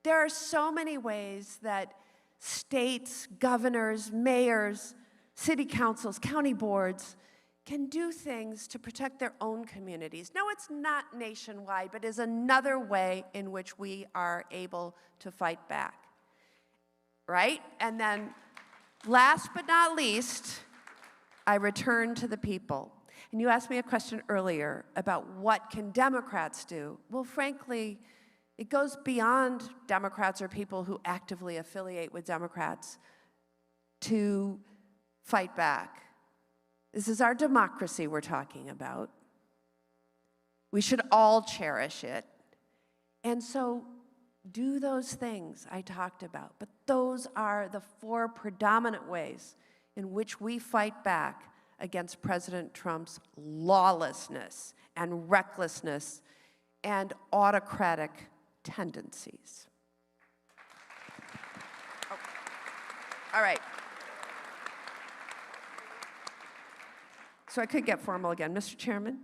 There are so many ways that states, governors, mayors, city councils, county boards can do things to protect their own communities. No, it's not nationwide, but is another way in which we are able to fight back, right? And then last but not least, I return to the people. And you asked me a question earlier about what can Democrats do. Well, frankly, it goes beyond Democrats or people who actively affiliate with Democrats to fight back. This is our democracy we're talking about. We should all cherish it. And so do those things I talked about. But those are the 4 predominant ways in which we fight back against President Trump's lawlessness and recklessness and autocratic tendencies. Oh. All right. So I could get formal again. Mr. Chairman,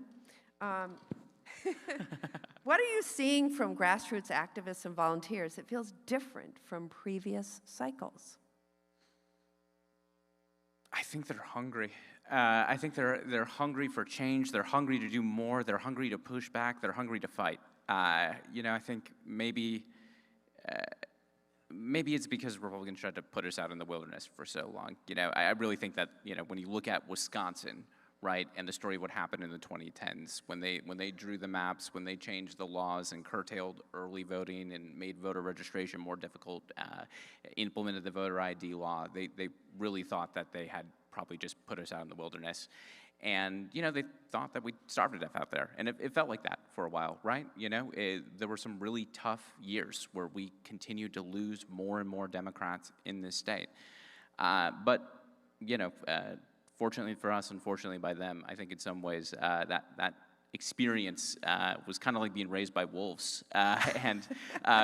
what are you seeing from grassroots activists and volunteers that feels different from previous cycles? I think they're hungry. I think they're hungry for change. They're hungry to do more. They're hungry to push back. They're hungry to fight. You know, I think maybe it's because Republicans tried to put us out in the wilderness for so long. You know, I really think that, you know, when you look at Wisconsin, right, and the story of what happened in the 2010s, when they drew the maps, when they changed the laws and curtailed early voting and made voter registration more difficult, implemented the voter ID law, they really thought that they had probably just put us out in the wilderness. And, you know, they thought that we'd starve to death out there. And it felt like that for a while, right? You know, there were some really tough years where we continued to lose more and more Democrats in this state. But, you know, fortunately for us, unfortunately by them, I think in some ways that experience was kind of like being raised by wolves. And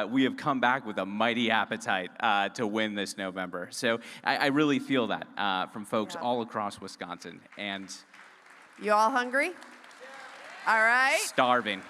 we have come back with a mighty appetite to win this November. So I really feel that from folks all across Wisconsin. And you all hungry? All right. Starving.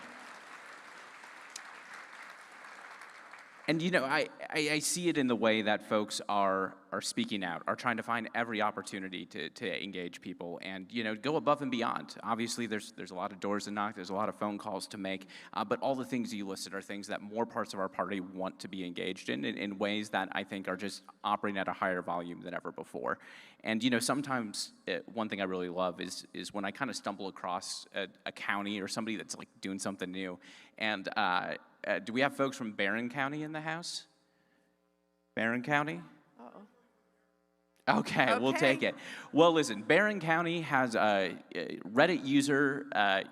And, you know, I see it in the way that folks are speaking out, are trying to find every opportunity to engage people and, you know, go above and beyond. Obviously, there's a lot of doors to knock, there's a lot of phone calls to make, but all the things you listed are things that more parts of our party want to be engaged in ways that I think are just operating at a higher volume than ever before. And, you know, sometimes one thing I really love is when I kind of stumble across a county or somebody that's like doing something new. And do we have folks from Barron County in the house? Barron County? Okay, we'll take it. Well, listen, Barron County has a Reddit user,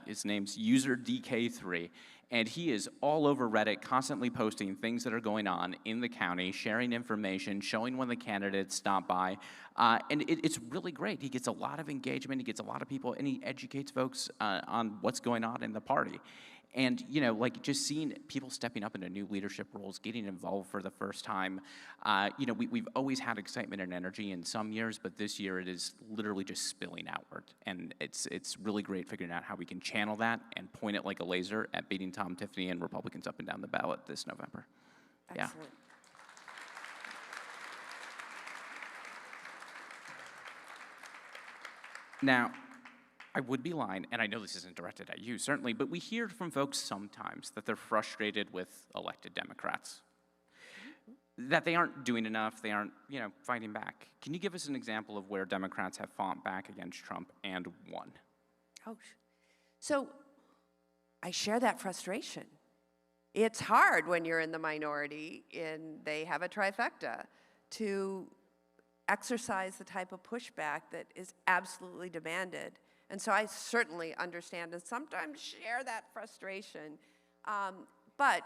his name's userdk3, and he is all over Reddit, constantly posting things that are going on in the county, sharing information, showing when the candidates stop by, and it's really great. He gets a lot of engagement, he gets a lot of people, and he educates folks on what's going on in the party. And, you know, like just seeing people stepping up into new leadership roles, getting involved for the first time. You know, we've always had excitement and energy in some years, but this year it is literally just spilling outward. And it's really great figuring out how we can channel that and point it like a laser at beating Tom Tiffany and Republicans up and down the ballot this November. Excellent. Yeah. Now, I would be lying, and I know this isn't directed at you, certainly, but we hear from folks sometimes that they're frustrated with elected Democrats, that they aren't doing enough, they aren't, you know, fighting back. Can you give us an example of where Democrats have fought back against Trump and won? Oh, so I share that frustration. It's hard when you're in the minority and they have a trifecta to exercise the type of pushback that is absolutely demanded. And so I certainly understand and sometimes share that frustration. But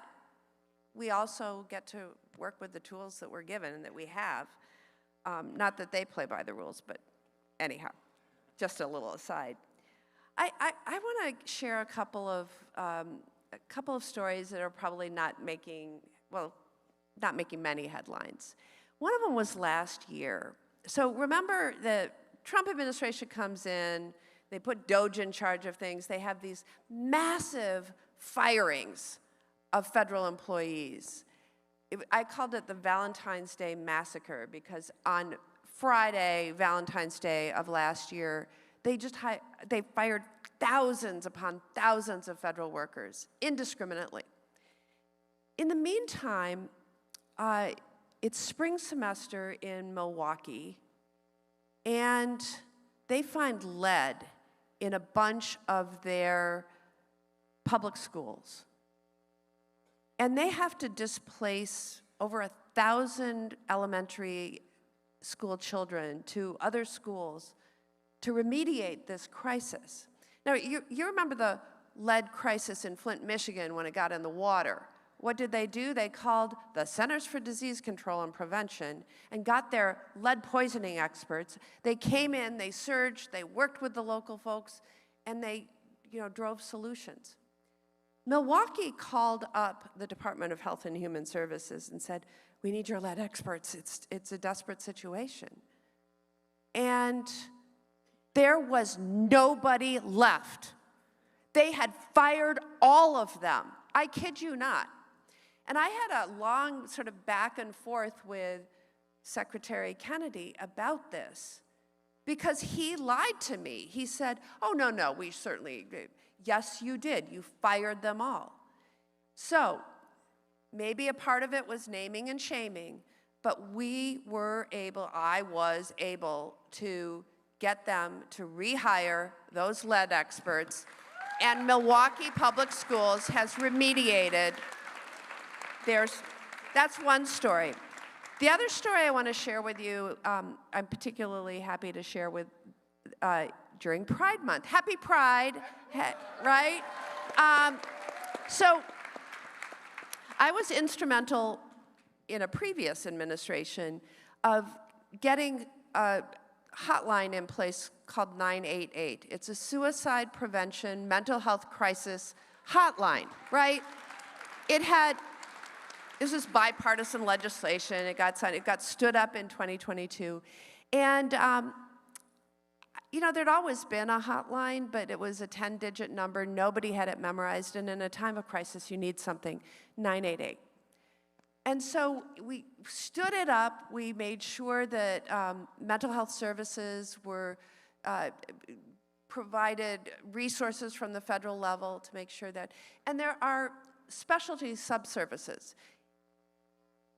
we also get to work with the tools that we're given and that we have. Not that they play by the rules, but anyhow, just a little aside. I want to share a couple of stories that are probably not making many headlines. One of them was last year. So remember, the Trump administration comes in, they put DOJ in charge of things, they have these massive firings of federal employees. I called it the Valentine's Day Massacre because on Friday, Valentine's Day of last year, they fired thousands upon thousands of federal workers indiscriminately. In the meantime, it's spring semester in Milwaukee, and they find lead in a bunch of their public schools. And they have to displace over 1,000 elementary school children to other schools to remediate this crisis. Now, you remember the lead crisis in Flint, Michigan when it got in the water. What did they do? They called the Centers for Disease Control and Prevention and got their lead poisoning experts. They came in, they surged, they worked with the local folks, and they, drove solutions. Milwaukee called up the Department of Health and Human Services and said, "We need your lead experts. It's a desperate situation." And there was nobody left. They had fired all of them. I kid you not. And I had a long sort of back and forth with Secretary Kennedy about this because he lied to me. He said, "Oh, no, we certainly, yes, you did. You fired them all." So maybe a part of it was naming and shaming, but I was able to get them to rehire those lead experts, and Milwaukee Public Schools has remediated. That's one story. The other story I want to share with you, I'm particularly happy to share with during Pride Month. Happy Pride, right? So I was instrumental in a previous administration of getting a hotline in place called 988. It's a suicide prevention mental health crisis hotline, right? This was bipartisan legislation. It got signed. It got stood up in 2022. And, there'd always been a hotline, but it was a 10-digit number. Nobody had it memorized. And in a time of crisis, you need something, 988. And so we stood it up. We made sure that mental health services were provided resources from the federal level to make sure that, and there are specialty subservices.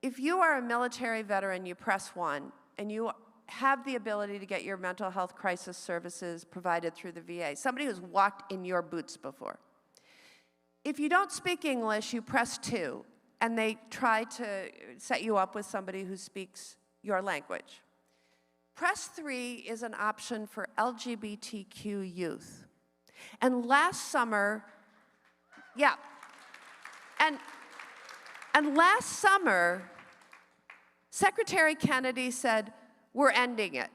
If you are a military veteran, you press 1, and you have the ability to get your mental health crisis services provided through the VA, somebody who's walked in your boots before. If you don't speak English, you press 2, and they try to set you up with somebody who speaks your language. Press 3 is an option for LGBTQ youth. And last summer, yeah, and last summer, Secretary Kennedy said, we're ending it.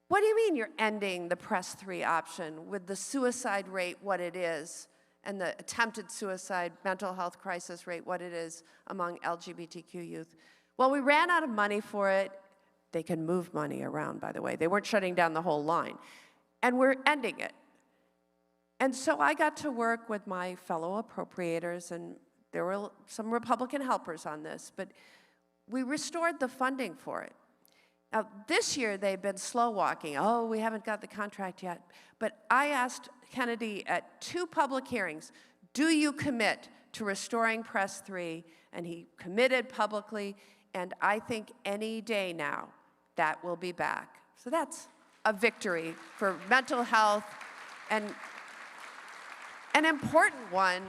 What do you mean you're ending the Press 3 option with the suicide rate what it is and the attempted suicide mental health crisis rate what it is among LGBTQ youth? Well, we ran out of money for it. They can move money around, by the way. They weren't shutting down the whole line. And we're ending it. And so I got to work with my fellow appropriators, and there were some Republican helpers on this, but we restored the funding for it. Now, this year they've been slow walking. Oh, we haven't got the contract yet. But I asked Kennedy at 2 public hearings, do you commit to restoring Press 3? And he committed publicly, and I think any day now that will be back. So that's a victory for mental health, and an important one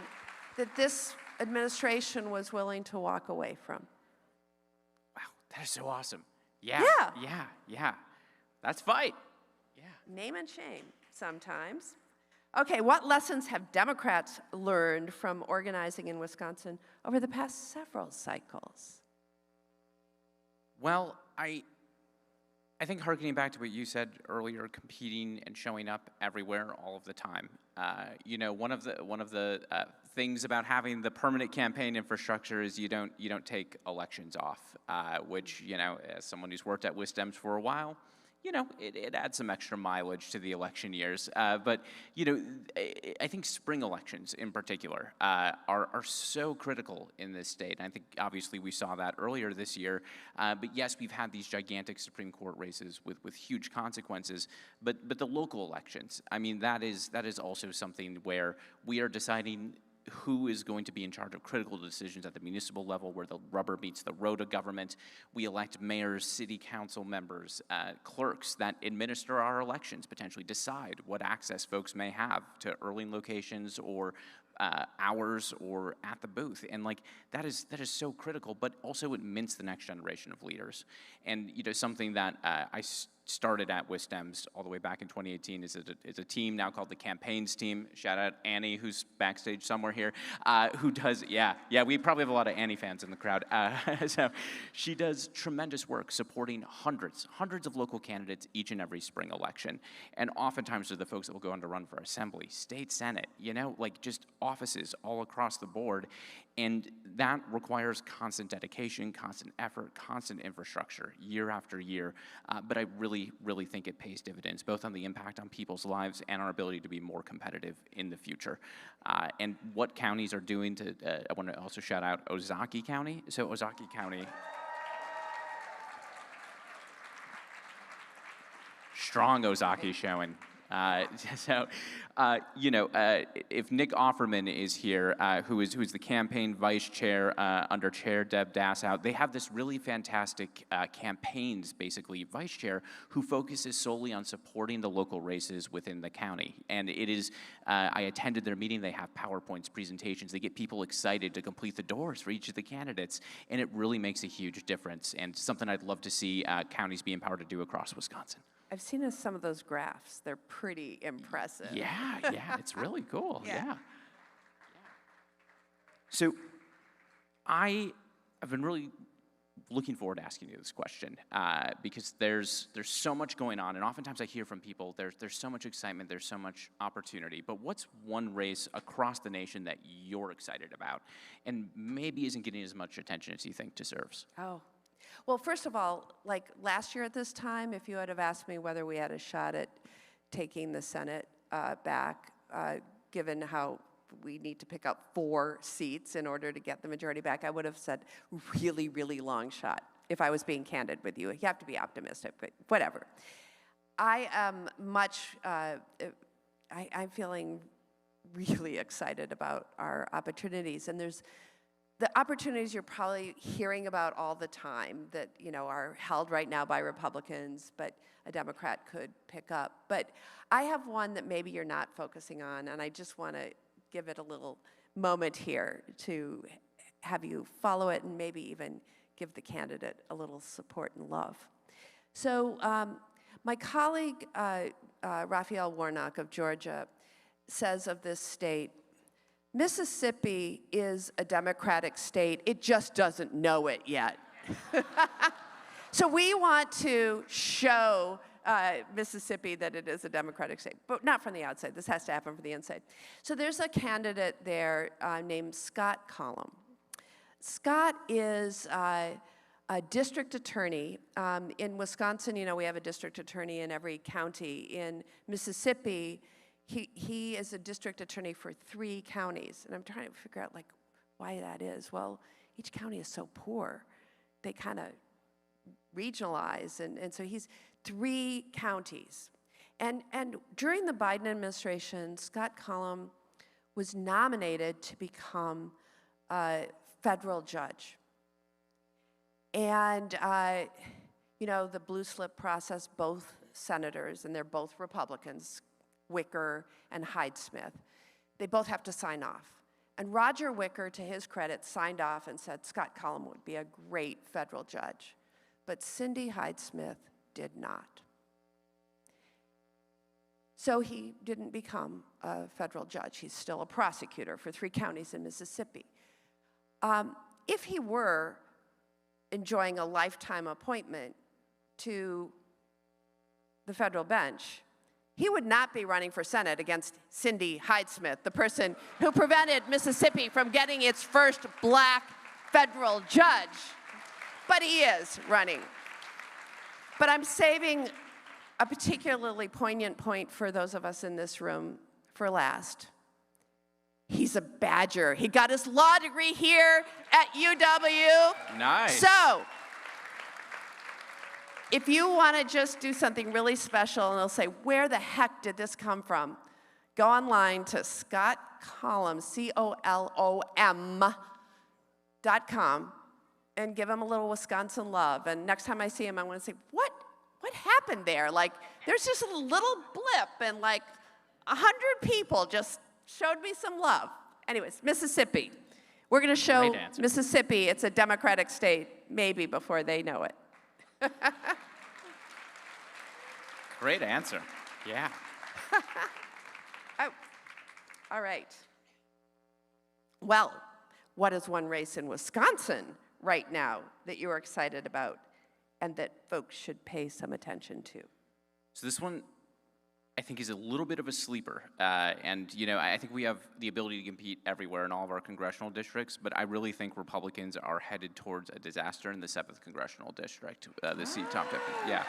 that this administration was willing to walk away from. That is so awesome. Yeah. That's fight. Name and shame sometimes. Okay, what lessons have Democrats learned from organizing in Wisconsin over the past several cycles? Well, I think harkening back to what you said earlier, competing and showing up everywhere all of the time. You know, one of the things about having the permanent campaign infrastructure is you don't take elections off, which, you know, as someone who's worked at WisDems for a while, you know, it adds some extra mileage to the election years. But, you know, I think spring elections in particular are so critical in this state. And I think obviously we saw that earlier this year. But yes, we've had these gigantic Supreme Court races with huge consequences. But the local elections, I mean, that is also something where we are deciding who is going to be in charge of critical decisions at the municipal level where the rubber meets the road of government. We elect mayors, city council members, clerks that administer our elections, potentially decide what access folks may have to early locations or hours or at the booth. And like that is so critical, but also it mints the next generation of leaders. And you know, something that I started at WisDems all the way back in 2018 is a team now called the Campaigns Team. Shout out Annie, who's backstage somewhere here, who does, we probably have a lot of Annie fans in the crowd. So she does tremendous work supporting hundreds of local candidates each and every spring election. And oftentimes they're the folks that will go on to run for assembly, state senate, you know, like just offices all across the board. And that requires constant dedication, constant effort, constant infrastructure year after year. But I really think it pays dividends, both on the impact on people's lives and our ability to be more competitive in the future. And what counties are doing to, I want to also shout out Ozaukee County. So Ozaukee County, strong Ozaukee showing. You know, if Nick Offerman is here, who's the campaign vice chair under Chair Deb Dassow, they have this really fantastic campaigns, basically, vice chair, who focuses solely on supporting the local races within the county. And it is, I attended their meeting, they have PowerPoints, presentations, they get people excited to complete the doors for each of the candidates, and it really makes a huge difference, and something I'd love to see counties be empowered to do across Wisconsin. I've seen some of those graphs. They're pretty impressive. Yeah, it's really cool. Yeah. So I have been really looking forward to asking you this question because there's so much going on, and oftentimes I hear from people there's so much excitement, there's so much opportunity. But what's one race across the nation that you're excited about, and maybe isn't getting as much attention as you think deserves? Oh. Well, first of all, like last year at this time, if you had have asked me whether we had a shot at taking the Senate back, given how we need to pick up 4 seats in order to get the majority back, I would have said really long shot if I was being candid with you. You have to be optimistic, but whatever. I am I'm feeling really excited about our opportunities, and there's the opportunities you're probably hearing about all the time that, you know, are held right now by Republicans, but a Democrat could pick up. But I have one that maybe you're not focusing on, and I just want to give it a little moment here to have you follow it and maybe even give the candidate a little support and love. So my colleague, Raphael Warnock of Georgia, says of this state, Mississippi is a Democratic state. It just doesn't know it yet. So we want to show Mississippi that it is a Democratic state, but not from the outside. This has to happen from the inside. So there's a candidate there named Scott Collum. Scott is a district attorney. In Wisconsin, you know, we have a district attorney in every county. In Mississippi, he is a district attorney for 3 counties. And I'm trying to figure out, like, why that is. Well, each county is so poor. They kind of regionalize, and so he's 3 counties. And during the Biden administration, Scott Collum was nominated to become a federal judge. And, you know, the blue slip process, both senators, and they're both Republicans, Wicker and Hyde-Smith, they both have to sign off. And Roger Wicker, to his credit, signed off and said Scott Collum would be a great federal judge. But Cindy Hyde-Smith did not. So he didn't become a federal judge. He's still a prosecutor for 3 counties in Mississippi. If he were enjoying a lifetime appointment to the federal bench, he would not be running for Senate against Cindy Hyde-Smith, the person who prevented Mississippi from getting its first black federal judge. But he is running. But I'm saving a particularly poignant point for those of us in this room for last. He's a Badger. He got his law degree here at UW. Nice. So, if you want to just do something really special and they'll say, where the heck did this come from? Go online to Scott Collum, COLOM.com, and give him a little Wisconsin love. And next time I see him, I want to say, what happened there? Like, there's just a little blip, and like 100 people just showed me some love. Anyways, Mississippi. We're going to show Mississippi it's a Democratic state, maybe before they know it. Great answer. Yeah. Oh, all right. Well, what is one race in Wisconsin right now that you're excited about and that folks should pay some attention to? So this one, I think, is a little bit of a sleeper. And, you know, I think we have the ability to compete everywhere in all of our congressional districts, but I really think Republicans are headed towards a disaster in the 7th congressional district, the seat top 50. Yeah.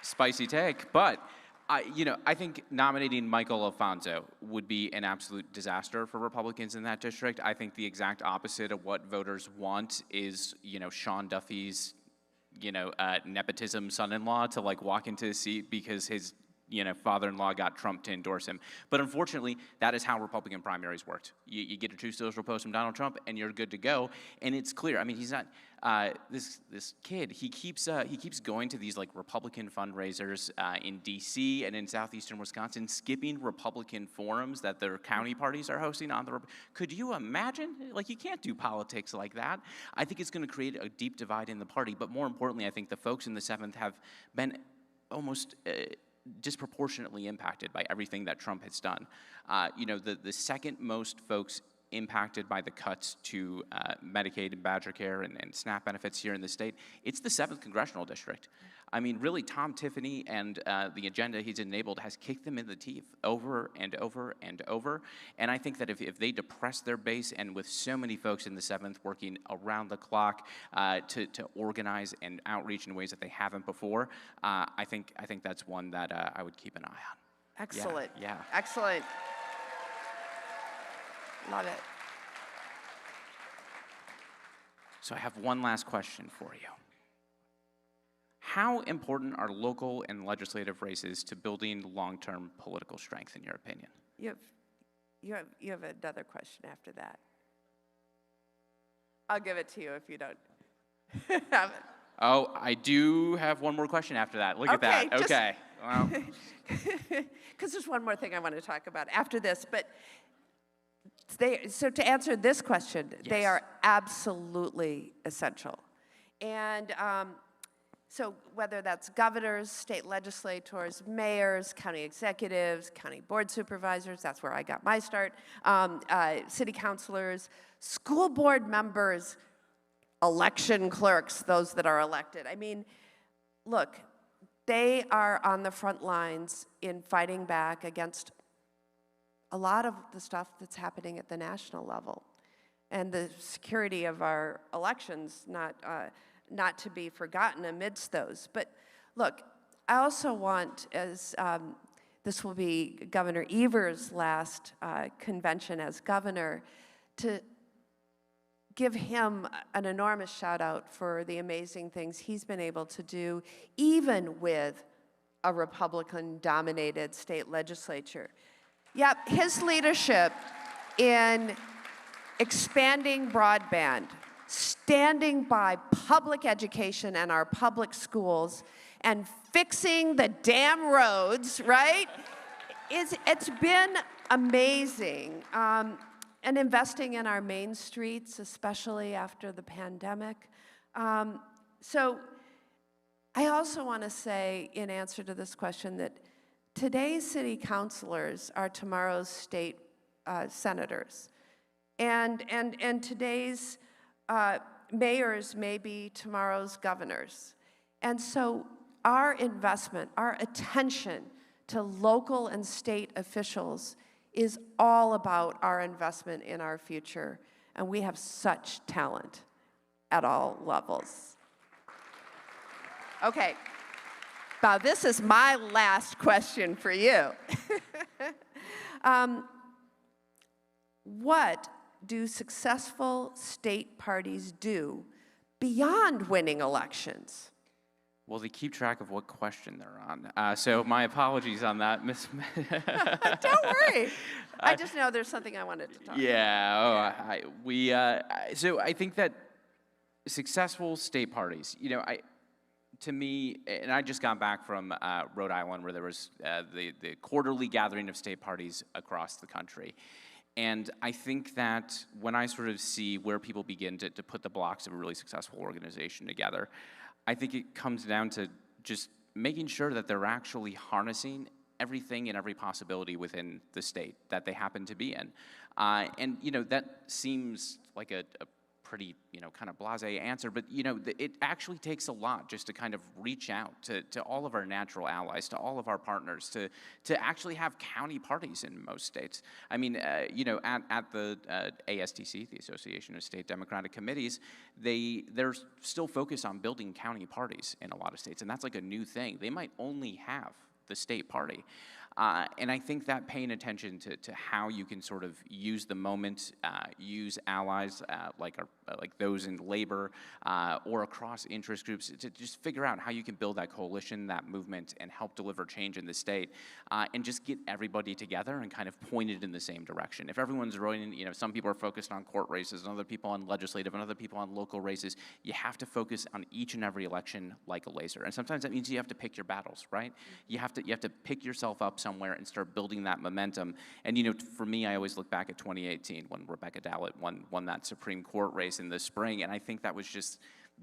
Spicy take, but I think nominating Michael Alfonso would be an absolute disaster for Republicans in that district. I think the exact opposite of what voters want is, Sean Duffy's, nepotism son-in-law to like walk into his seat because his, father-in-law got Trump to endorse him. But unfortunately, that is how Republican primaries worked. You get a True Social post from Donald Trump, and you're good to go. And it's clear. I mean, he's not this kid. He keeps going to these like Republican fundraisers in D.C. and in southeastern Wisconsin, skipping Republican forums that their county parties are hosting on the. Could you imagine? Like, you can't do politics like that. I think it's going to create a deep divide in the party. But more importantly, I think the folks in the 7th have been almost disproportionately impacted by everything that Trump has done. The second most folks impacted by the cuts to Medicaid and Badger Care and SNAP benefits here in the state, it's the 7th congressional district. I mean, really, Tom Tiffany and the agenda he's enabled has kicked them in the teeth over and over and over. And I think that if they depress their base, and with so many folks in the 7th working around the clock to organize and outreach in ways that they haven't before, I think that's one that I would keep an eye on. Excellent. Yeah. Excellent. Love it. So I have one last question for you. How important are local and legislative races to building long-term political strength, in your opinion? You have another question after that. I'll give it to you if you don't have it. Oh, I do have one more question after that. Look at that. Okay. Wow. Because there's one more thing I want to talk about after this, but so to answer this question, they are absolutely essential. And so whether that's governors, state legislators, mayors, county executives, county board supervisors, that's where I got my start, city councilors, school board members, election clerks, those that are elected. I mean, look, they are on the front lines in fighting back against a lot of the stuff that's happening at the national level. And the security of our elections, not to be forgotten amidst those. But look, I also want, as this will be Governor Evers' last convention as governor, to give him an enormous shout out for the amazing things he's been able to do, even with a Republican-dominated state legislature. Yep, his leadership in expanding broadband, standing by public education and our public schools, and fixing the damn roads, right? It's been amazing. And investing in our main streets, especially after the pandemic. So I also want to say, in answer to this question, that today's city councilors are tomorrow's state senators. And today's mayors may be tomorrow's governors. And so our investment, our attention to local and state officials is all about our investment in our future. And we have such talent at all levels. Okay, now this is my last question for you. What do successful state parties do beyond winning elections? Well, they keep track of what question they're on. So my apologies on that, Miss. Don't worry. I just know there's something I wanted to talk about. Yeah, so I think that successful state parties, to me, and I just got back from Rhode Island where there was the quarterly gathering of state parties across the country. And I think that when I sort of see where people begin to put the blocks of a really successful organization together, I think it comes down to just making sure that they're actually harnessing everything and every possibility within the state that they happen to be in. And, that seems like a pretty, kind of blasé answer, but, it actually takes a lot just to kind of reach out to all of our natural allies, to all of our partners, to actually have county parties in most states. I mean, at the ASTC, the Association of State Democratic Committees, they're still focused on building county parties in a lot of states, and that's like a new thing. They might only have the state party. And I think that paying attention to how you can sort of use the moment, use allies like those in labor or across interest groups to just figure out how you can build that coalition, that movement, and help deliver change in the state, and just get everybody together and kind of pointed in the same direction. If everyone's running, some people are focused on court races, and other people on legislative, and other people on local races, you have to focus on each and every election like a laser. And sometimes that means you have to pick your battles, right? You have to pick yourself up somewhere and start building that momentum. And for me, I always look back at 2018 when Rebecca Dallett won that Supreme Court race in the spring, and I think that was just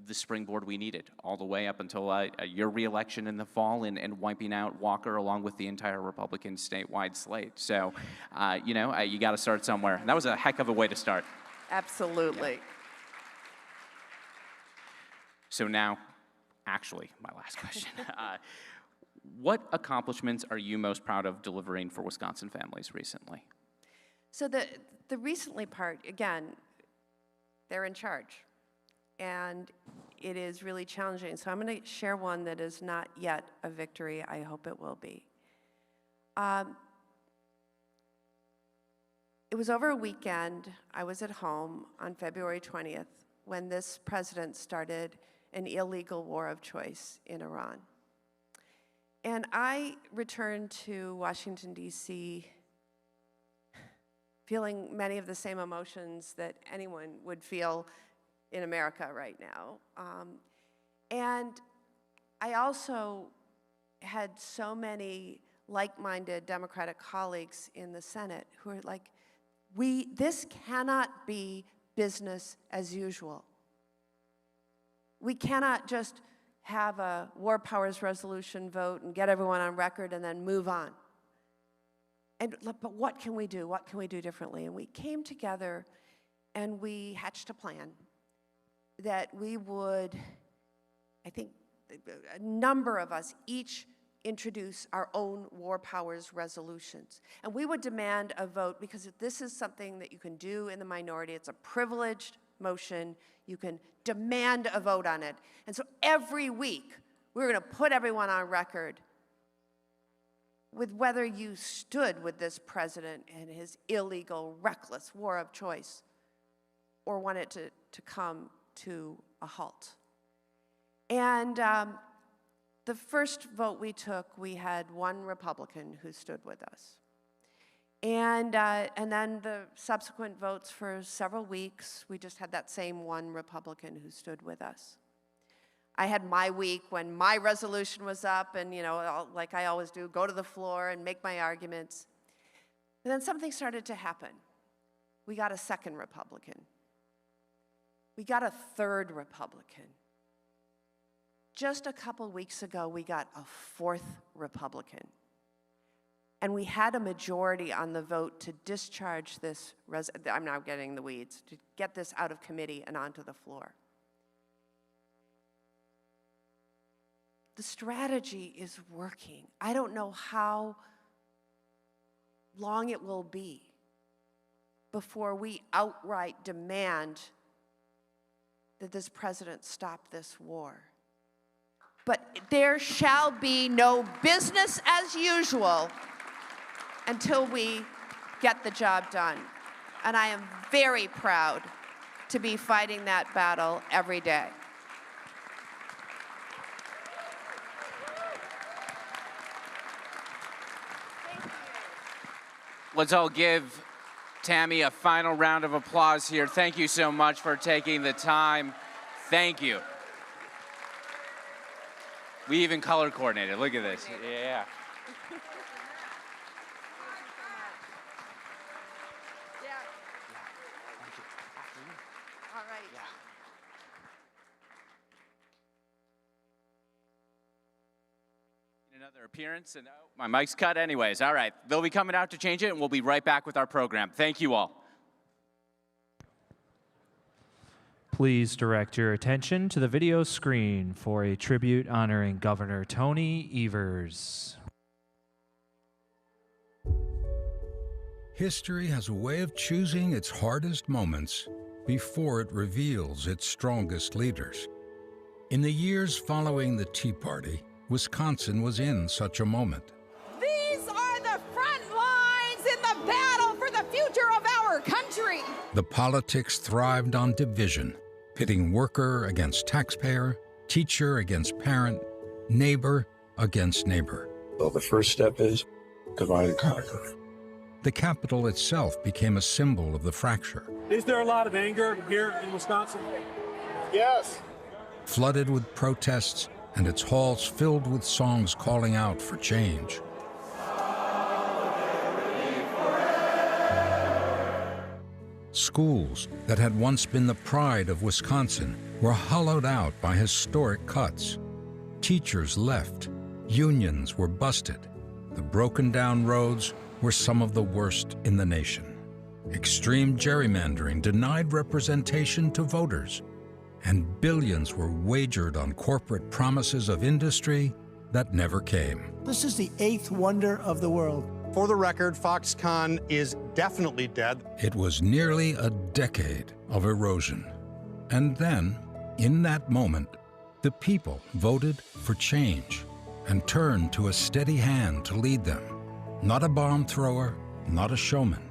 the springboard we needed all the way up until your re-election in the fall and wiping out Walker along with the entire Republican statewide slate. So, you got to start somewhere. And that was a heck of a way to start. Absolutely. Yeah. So now, actually, my last question. What accomplishments are you most proud of delivering for Wisconsin families recently? So the recently part, again, they're in charge. And it is really challenging. So I'm going to share one that is not yet a victory. I hope it will be. It was over a weekend. I was at home on February 20th when this president started an illegal war of choice in Iran. And I returned to Washington, D.C., feeling many of the same emotions that anyone would feel in America right now. And I also had so many like-minded Democratic colleagues in the Senate who are like, this cannot be business as usual. We cannot just have a war powers resolution vote and get everyone on record and then move on. But what can we do? What can we do differently? And we came together and we hatched a plan that we would, I think a number of us each introduce our own war powers resolutions. And we would demand a vote because this is something that you can do in the minority. It's a privileged motion. You can demand a vote on it. And so every week, we're going to put everyone on record with whether you stood with this president and his illegal, reckless war of choice or want it to come to a halt. And the first vote we took, we had one Republican who stood with us. And then the subsequent votes for several weeks, we just had that same one Republican who stood with us. I had my week when my resolution was up and, like I always do, go to the floor and make my arguments. And then something started to happen. We got a second Republican. We got a third Republican. Just a couple weeks ago, we got a fourth Republican. And we had a majority on the vote to discharge this, I'm now getting the weeds, to get this out of committee and onto the floor. The strategy is working. I don't know how long it will be before we outright demand that this president stop this war. But there shall be no business as usual until we get the job done. And I am very proud to be fighting that battle every day. Let's all give Tammy a final round of applause here. Thank you so much for taking the time. Thank you. We even color coordinated. Look at this. Yeah. All right. Another appearance, and my mic's cut anyways. All right, they'll be coming out to change it, and we'll be right back with our program. Thank you all. Please direct your attention to the video screen for a tribute honoring Governor Tony Evers. History has a way of choosing its hardest moments before it reveals its strongest leaders. In the years following the Tea Party, Wisconsin was in such a moment. These are the front lines in the battle for the future of our country. The politics thrived on division, pitting worker against taxpayer, teacher against parent, neighbor against neighbor. Well, the first step is divide and conquer. The Capitol itself became a symbol of the fracture. Is there a lot of anger here in Wisconsin? Yes. Flooded with protests and its halls filled with songs calling out for change. Schools that had once been the pride of Wisconsin were hollowed out by historic cuts. Teachers left. Unions were busted. The broken down roads were some of the worst in the nation. Extreme gerrymandering denied representation to voters, and billions were wagered on corporate promises of industry that never came. This is the 8th wonder of the world. For the record, Foxconn is definitely dead. It was nearly a decade of erosion. And then, in that moment, the people voted for change and turned to a steady hand to lead them. Not a bomb thrower, not a showman,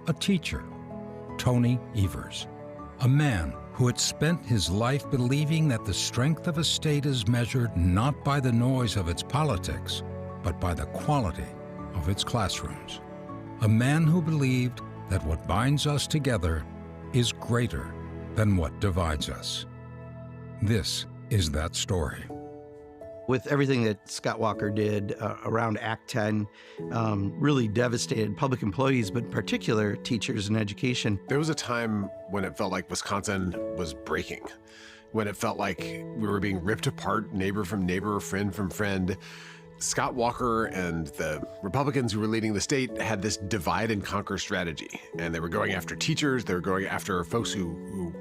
a teacher, Tony Evers, a man who had spent his life believing that the strength of a state is measured not by the noise of its politics, but by the quality of its classrooms. A man who believed that what binds us together is greater than what divides us. This is that story. With everything that Scott Walker did around Act 10, really devastated public employees, but in particular teachers and education. There was a time when it felt like Wisconsin was breaking, when it felt like we were being ripped apart, neighbor from neighbor, friend from friend. Scott Walker and the Republicans who were leading the state had this divide and conquer strategy, and they were going after teachers, they were going after folks who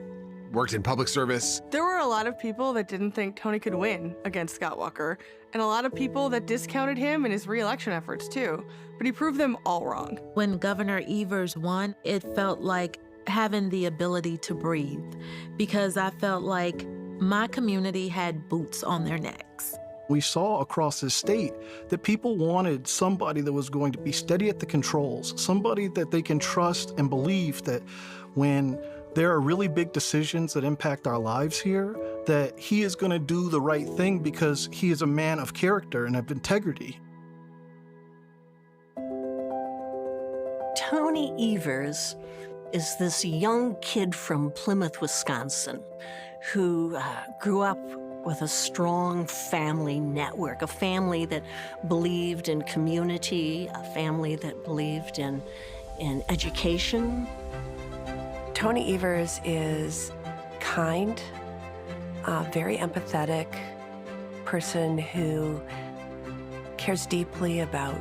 worked in public service. There were a lot of people that didn't think Tony could win against Scott Walker, and a lot of people that discounted him and his re-election efforts too, but he proved them all wrong. When Governor Evers won, it felt like having the ability to breathe, because I felt like my community had boots on their necks. We saw across the state that people wanted somebody that was going to be steady at the controls, somebody that they can trust and believe that when there are really big decisions that impact our lives here, that he is going to do the right thing because he is a man of character and of integrity. Tony Evers is this young kid from Plymouth, Wisconsin, who grew up with a strong family network, a family that believed in community, a family that believed in education. Tony Evers is kind, very empathetic person who cares deeply about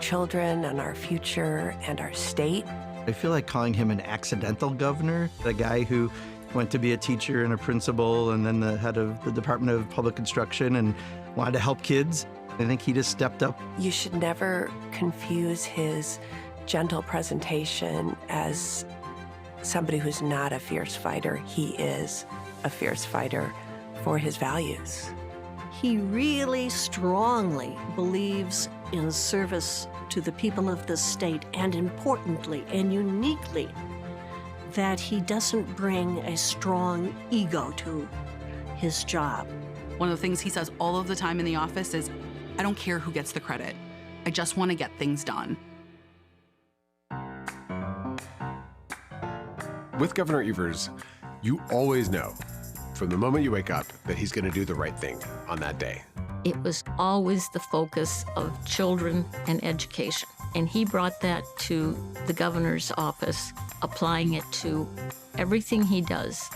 children and our future and our state. I feel like calling him an accidental governor, the guy who went to be a teacher and a principal and then the head of the Department of Public Instruction and wanted to help kids. I think he just stepped up. You should never confuse his gentle presentation as somebody who's not a fierce fighter. He is a fierce fighter for his values. He really strongly believes in service to the people of this state, and importantly and uniquely, that he doesn't bring a strong ego to his job. One of the things he says all of the time in the office is, I don't care who gets the credit. I just want to get things done. With Governor Evers, you always know from the moment you wake up that he's going to do the right thing on that day. It was always the focus of children and education. And he brought that to the governor's office, applying it to everything he does.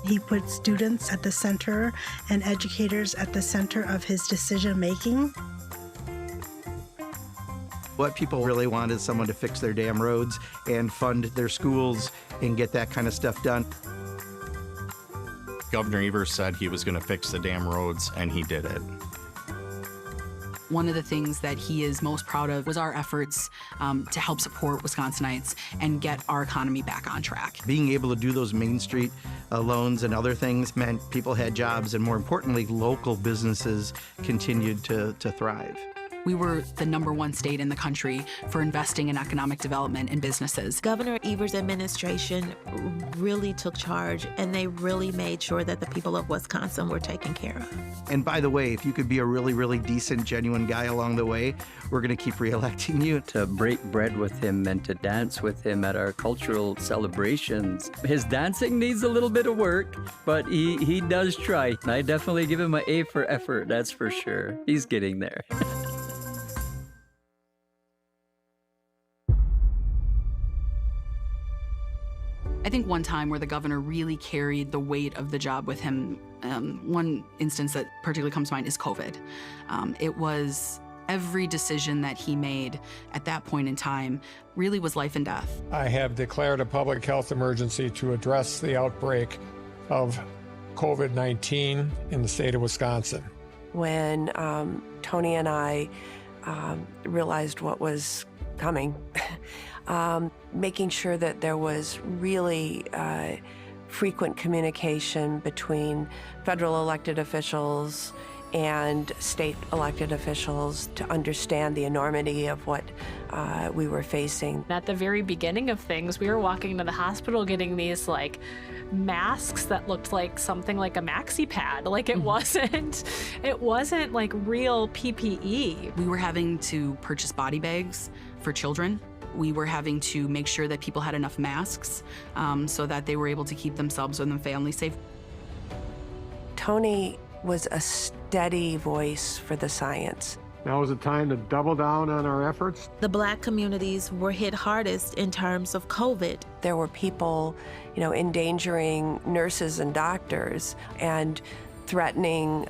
He put students at the center and educators at the center of his decision-making. What people really want is someone to fix their damn roads and fund their schools and get that kind of stuff done. Governor Evers said he was going to fix the damn roads, and he did it. One of the things that he is most proud of was our efforts to help support Wisconsinites and get our economy back on track. Being able to do those Main Street loans and other things meant people had jobs, and more importantly, local businesses continued to thrive. We were the #1 state in the country for investing in economic development and businesses. Governor Evers' administration really took charge, and they really made sure that the people of Wisconsin were taken care of. And by the way, if you could be a really, really decent, genuine guy along the way, we're going to keep re-electing you. To break bread with him and to dance with him at our cultural celebrations. His dancing needs a little bit of work, but he does try. I definitely give him an A for effort, that's for sure. He's getting there. I think one time where the governor really carried the weight of the job with him, one instance that particularly comes to mind is COVID. It was every decision that he made at that point in time really was life and death. I have declared a public health emergency to address the outbreak of COVID-19 in the state of Wisconsin. When Tony and I realized what was coming, making sure that there was really frequent communication between federal elected officials and state elected officials to understand the enormity of what we were facing. At the very beginning of things, we were walking to the hospital getting these like masks that looked like something like a maxi pad. Like it wasn't like real PPE. We were having to purchase body bags for children. We were having to make sure that people had enough masks so that they were able to keep themselves and their families safe. Tony was a steady voice for the science. Now is the time to double down on our efforts. The Black communities were hit hardest in terms of COVID. There were people, endangering nurses and doctors and threatening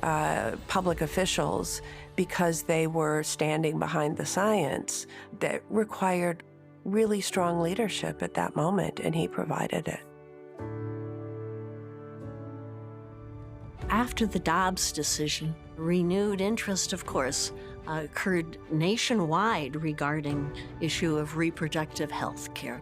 public officials because they were standing behind the science that required really strong leadership at that moment, and he provided it. After the Dobbs decision, renewed interest, of course, occurred nationwide regarding issue of reproductive health care.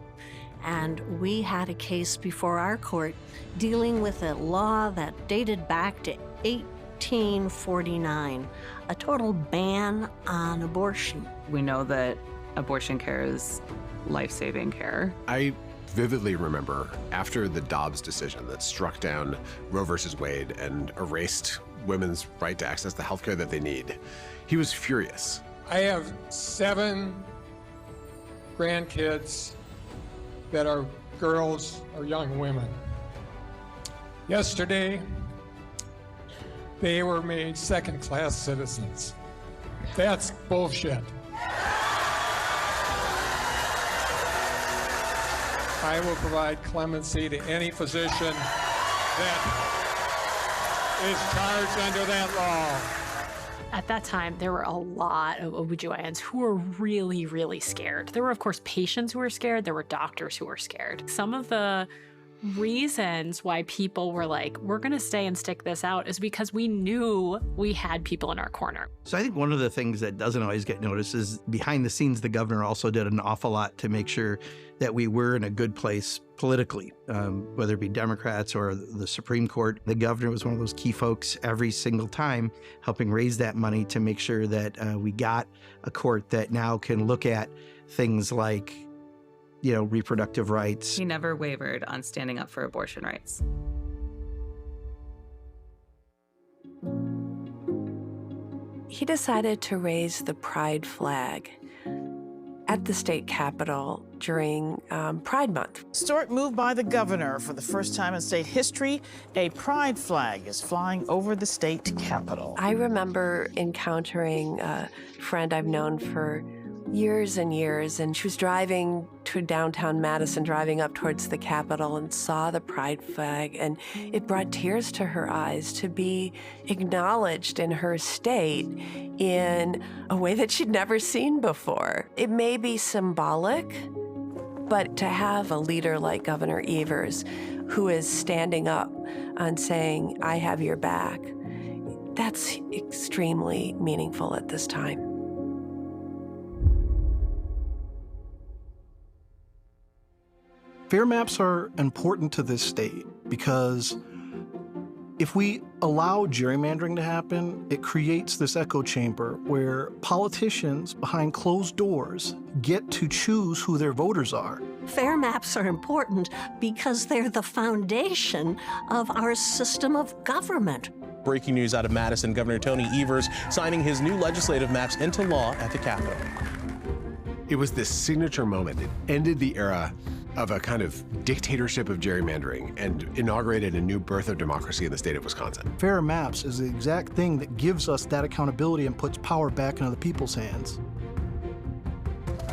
And we had a case before our court dealing with a law that dated back to 1849, a total ban on abortion. We know that abortion care is life-saving care. I vividly remember after the Dobbs decision that struck down Roe versus Wade and erased women's right to access the healthcare that they need, he was furious. I have 7 grandkids that are girls or young women. Yesterday, they were made second-class citizens. That's bullshit. I will provide clemency to any physician that is charged under that law. At that time, there were a lot of OBGYNs who were really, really scared. There were, of course, patients who were scared. There were doctors who were scared. Some of the reasons why people were like, we're going to stay and stick this out is because we knew we had people in our corner. So I think one of the things that doesn't always get noticed is behind the scenes, the governor also did an awful lot to make sure that we were in a good place politically, whether it be Democrats or the Supreme Court. The governor was one of those key folks every single time, helping raise that money to make sure that we got a court that now can look at things like, reproductive rights. He never wavered on standing up for abortion rights. He decided to raise the pride flag at the state capitol during Pride Month. Historic move by the governor. For the first time in state history, a pride flag is flying over the state capitol. I remember encountering a friend I've known for years and years, and she was driving to downtown Madison, driving up towards the Capitol, and saw the pride flag, and it brought tears to her eyes to be acknowledged in her state in a way that she'd never seen before. It may be symbolic, but to have a leader like Governor Evers, who is standing up and saying, I have your back, that's extremely meaningful at this time. Fair maps are important to this state because if we allow gerrymandering to happen, it creates this echo chamber where politicians behind closed doors get to choose who their voters are. Fair maps are important because they're the foundation of our system of government. Breaking news out of Madison, Governor Tony Evers signing his new legislative maps into law at the Capitol. It was this signature moment. It ended the era of a kind of dictatorship of gerrymandering and inaugurated a new birth of democracy in the state of Wisconsin. Fair maps is the exact thing that gives us that accountability and puts power back into the people's hands.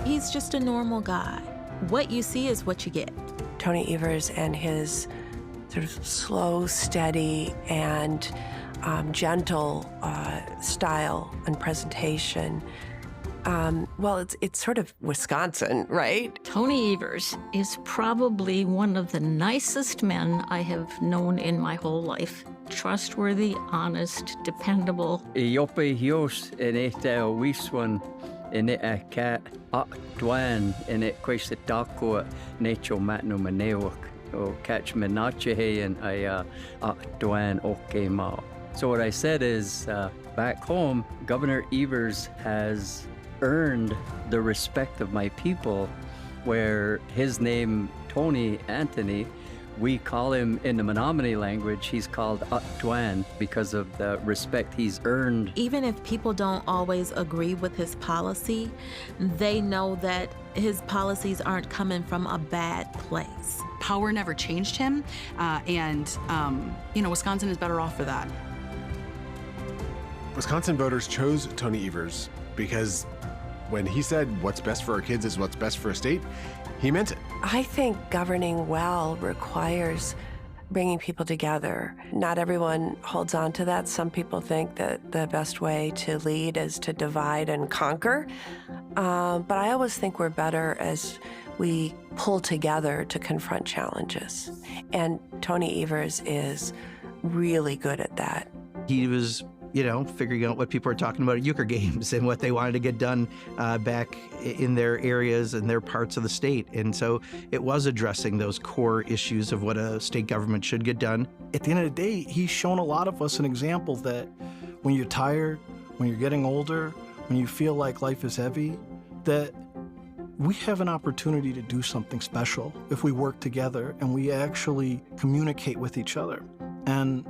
He's just a normal guy. What you see is what you get. Tony Evers and his sort of slow, steady, and gentle style and presentation. Well, it's sort of Wisconsin, right? Tony Evers is probably one of the nicest men I have known in my whole life. Trustworthy, honest, dependable. Iope hios in it wiswan in it a cat dwan in it quest taco nacho matno maneok o catch menache and I dwan okay ma. So what I said is back home, Governor Evers has earned the respect of my people, where his name, Tony Anthony, we call him in the Menominee language, he's called Atwan because of the respect he's earned. Even if people don't always agree with his policy, they know that his policies aren't coming from a bad place. Power never changed him, and Wisconsin is better off for that. Wisconsin voters chose Tony Evers because when he said what's best for our kids is what's best for a state, he meant it. I think governing well requires bringing people together. Not everyone holds on to that. Some people think that the best way to lead is to divide and conquer. But I always think we're better as we pull together to confront challenges. And Tony Evers is really good at that. He was, figuring out what people are talking about at Euchre Games and what they wanted to get done back in their areas and their parts of the state. And so it was addressing those core issues of what a state government should get done. At the end of the day, he's shown a lot of us an example that when you're tired, when you're getting older, when you feel like life is heavy, that we have an opportunity to do something special if we work together and we actually communicate with each other. And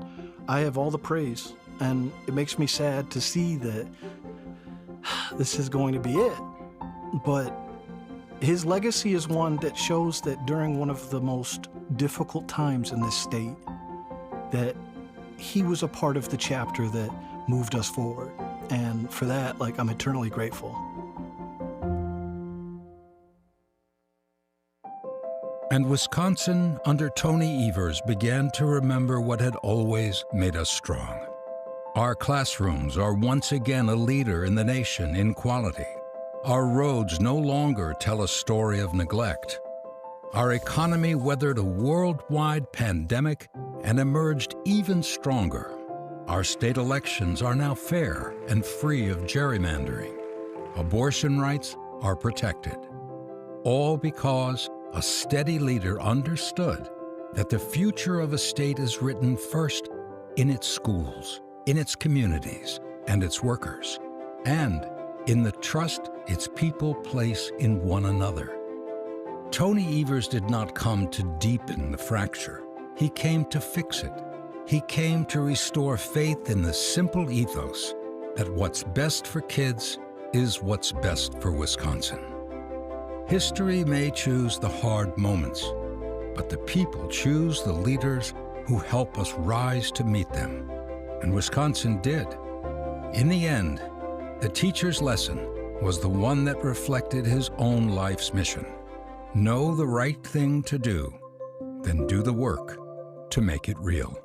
I have all the praise. And it makes me sad to see that this is going to be it. But his legacy is one that shows that during one of the most difficult times in this state, that he was a part of the chapter that moved us forward. And for that, I'm eternally grateful. And Wisconsin, under Tony Evers, began to remember what had always made us strong. Our classrooms are once again a leader in the nation in quality. Our roads no longer tell a story of neglect. Our economy weathered a worldwide pandemic and emerged even stronger. Our state elections are now fair and free of gerrymandering. Abortion rights are protected. All because a steady leader understood that the future of a state is written first in its schools, in its communities and its workers, and in the trust its people place in one another. Tony Evers did not come to deepen the fracture. He came to fix it. He came to restore faith in the simple ethos that what's best for kids is what's best for Wisconsin. History may choose the hard moments, but the people choose the leaders who help us rise to meet them. And Wisconsin did. In the end, the teacher's lesson was the one that reflected his own life's mission. Know the right thing to do, then do the work to make it real.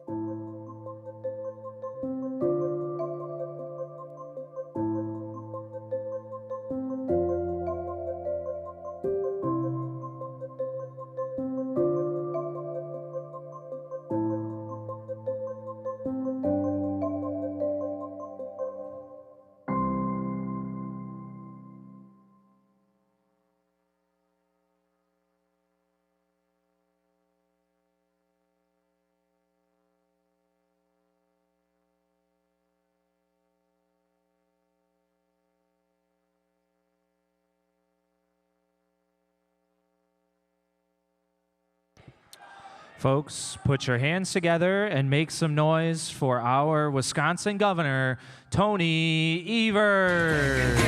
Folks, put your hands together and make some noise for our Wisconsin Governor, Tony Evers.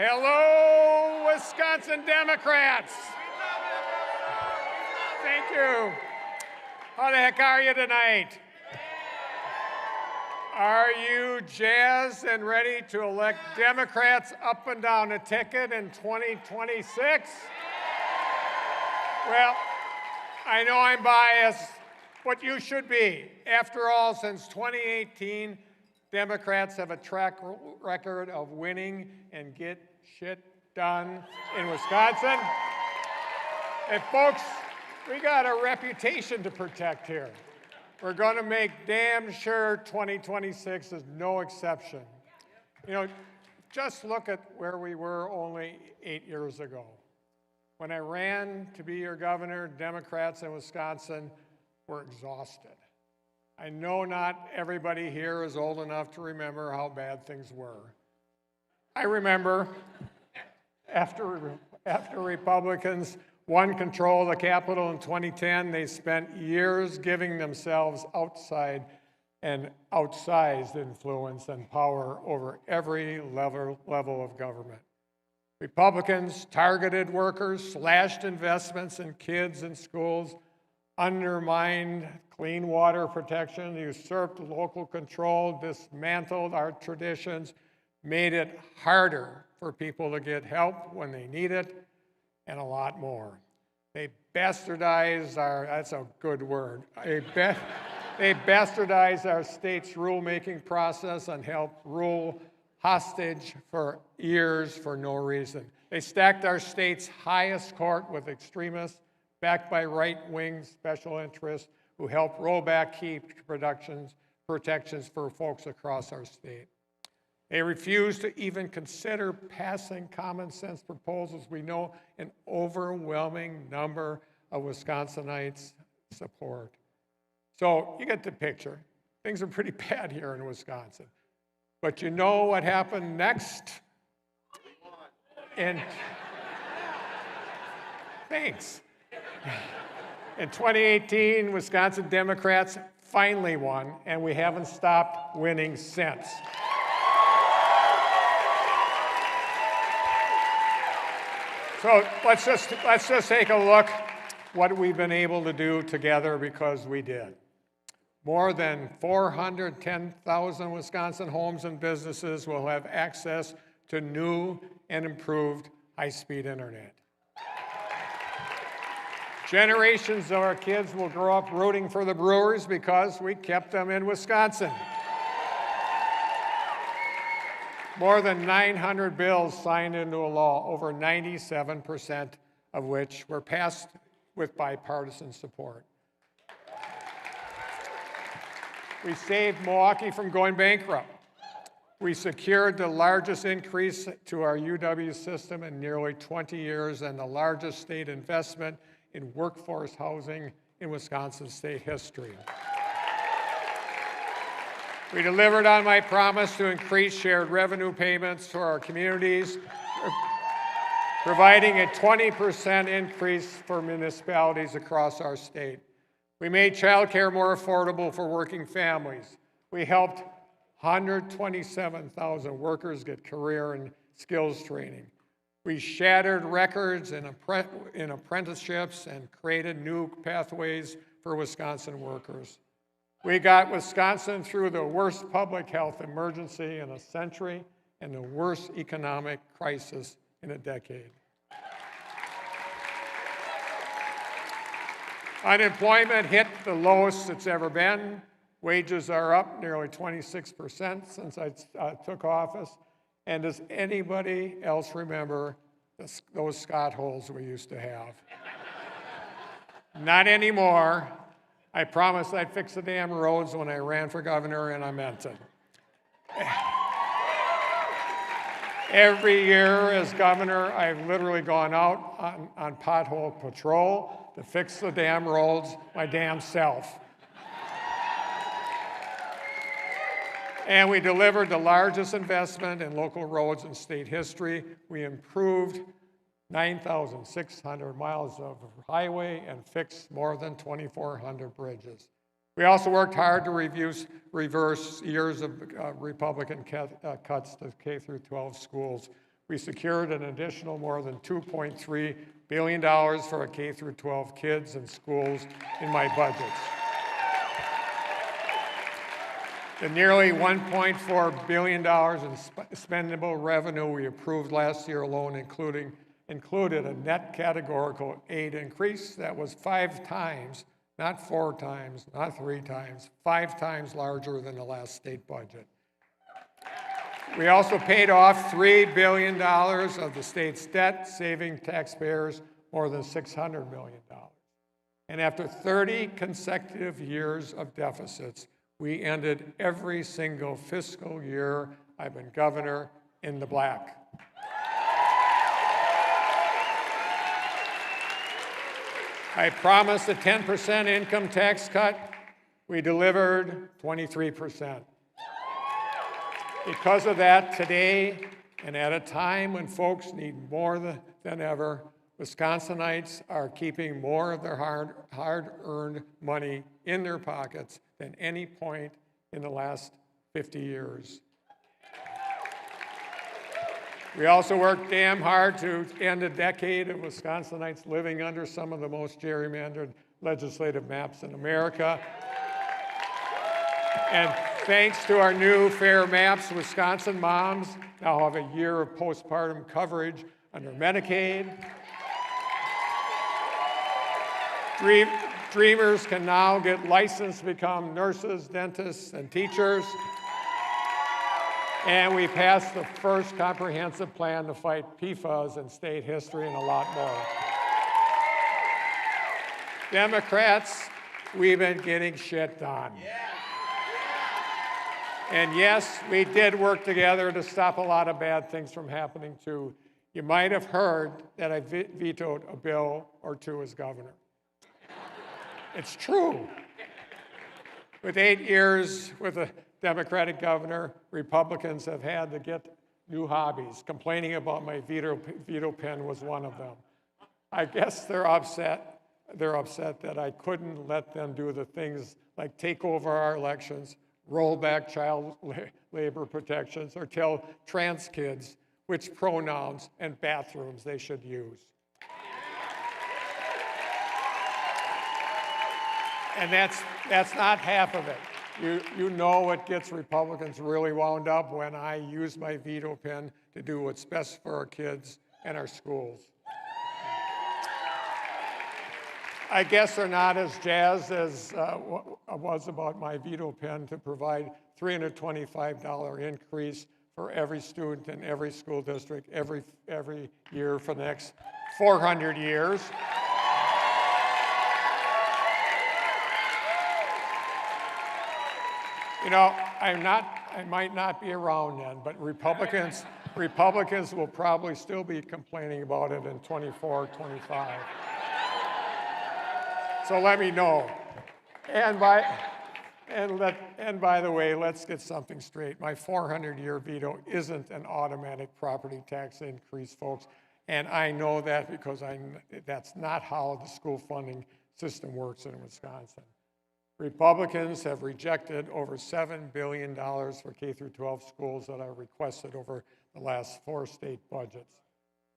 Hello, Wisconsin Democrats. Thank you. How the heck are you tonight? Are you jazzed and ready to elect Democrats up and down the ticket in 2026? Well, I know I'm biased, but you should be. After all, since 2018, Democrats have a track record of winning and get shit done in Wisconsin. And folks, we got a reputation to protect here. We're going to make damn sure 2026 is no exception. You know, just look at where we were only 8 years ago. When I ran to be your governor, Democrats in Wisconsin were exhausted. I know not everybody here is old enough to remember how bad things were. I remember after Republicans won control of the Capitol in 2010, they spent years giving themselves outsized influence and power over every level of government. Republicans targeted workers, slashed investments in kids and schools, undermined clean water protection, usurped local control, dismantled our traditions, made it harder for people to get help when they need it, and a lot more. They bastardized that's a good word, they bastardized our state's rulemaking process and helped rule hostage for years for no reason. They stacked our state's highest court with extremists backed by right-wing special interests who helped roll back key protections for folks across our state. They refused to even consider passing common sense proposals we know an overwhelming number of Wisconsinites support. So you get the picture. Things are pretty bad here in Wisconsin. But you know what happened next? Thanks. In 2018, Wisconsin Democrats finally won, and we haven't stopped winning since. So let's just take a look what we've been able to do together, because we did. More than 410,000 Wisconsin homes and businesses will have access to new and improved high-speed internet. Generations of our kids will grow up rooting for the Brewers because we kept them in Wisconsin. More than 900 bills signed into a law, over 97% of which were passed with bipartisan support. We saved Milwaukee from going bankrupt. We secured the largest increase to our UW system in nearly 20 years and the largest state investment in workforce housing in Wisconsin state history. We delivered on my promise to increase shared revenue payments to our communities, providing a 20% increase for municipalities across our state. We made childcare more affordable for working families. We helped 127,000 workers get career and skills training. We shattered records in apprenticeships and created new pathways for Wisconsin workers. We got Wisconsin through the worst public health emergency in a century and the worst economic crisis in a decade. Unemployment hit the lowest it's ever been. Wages are up nearly 26% since I took office. And does anybody else remember those Scott holes we used to have? Not anymore. I promised I'd fix the damn roads when I ran for governor, and I meant it. Every year as governor, I've literally gone out on pothole patrol to fix the damn roads my damn self. And we delivered the largest investment in local roads in state history. We improved 9,600 miles of highway and fixed more than 2,400 bridges. We also worked hard to reverse years of Republican cuts to K through 12 schools. We secured an additional more than $2.3 billion for our K through 12 kids and schools in my budgets. The nearly $1.4 billion in spendable revenue we approved last year alone included a net categorical aid increase that was 5 times, not 4 times, not 3 times, 5 times larger than the last state budget. We also paid off $3 billion of the state's debt, saving taxpayers more than $600 million. And after 30 consecutive years of deficits, we ended every single fiscal year I've been governor in the black. I promised a 10% income tax cut. We delivered 23%. Because of that, today, and at a time when folks need more than ever, Wisconsinites are keeping more of their hard-earned money in their pockets than any point in the last 50 years. We also worked damn hard to end a decade of Wisconsinites living under some of the most gerrymandered legislative maps in America. And thanks to our new fair maps, Wisconsin moms now have a year of postpartum coverage under Medicaid. Dreamers can now get licensed to become nurses, dentists, and teachers. And we passed the first comprehensive plan to fight PFAS in state history and a lot more. Democrats, we've been getting shit done. And yes, we did work together to stop a lot of bad things from happening too. You might have heard that I vetoed a bill or two as governor. It's true. With 8 years with a Democratic governor, Republicans have had to get new hobbies. Complaining about my veto pen was one of them. I guess they're upset that I couldn't let them do the things like take over our elections, roll back child labor protections, or tell trans kids which pronouns and bathrooms they should use. And that's not half of it. You know what gets Republicans really wound up when I use my veto pen to do what's best for our kids and our schools. I guess they're not as jazzed as I was about my veto pen to provide $325 increase for every student in every school district every year for the next 400 years. You know, I might not be around then, but Republicans will probably still be complaining about it in 24, 25. So let me know. And by the way, let's get something straight. My 400-year veto isn't an automatic property tax increase, folks. And I know that because that's not how the school funding system works in Wisconsin. Republicans have rejected over $7 billion for K-12 schools that are requested over the last 4 state budgets.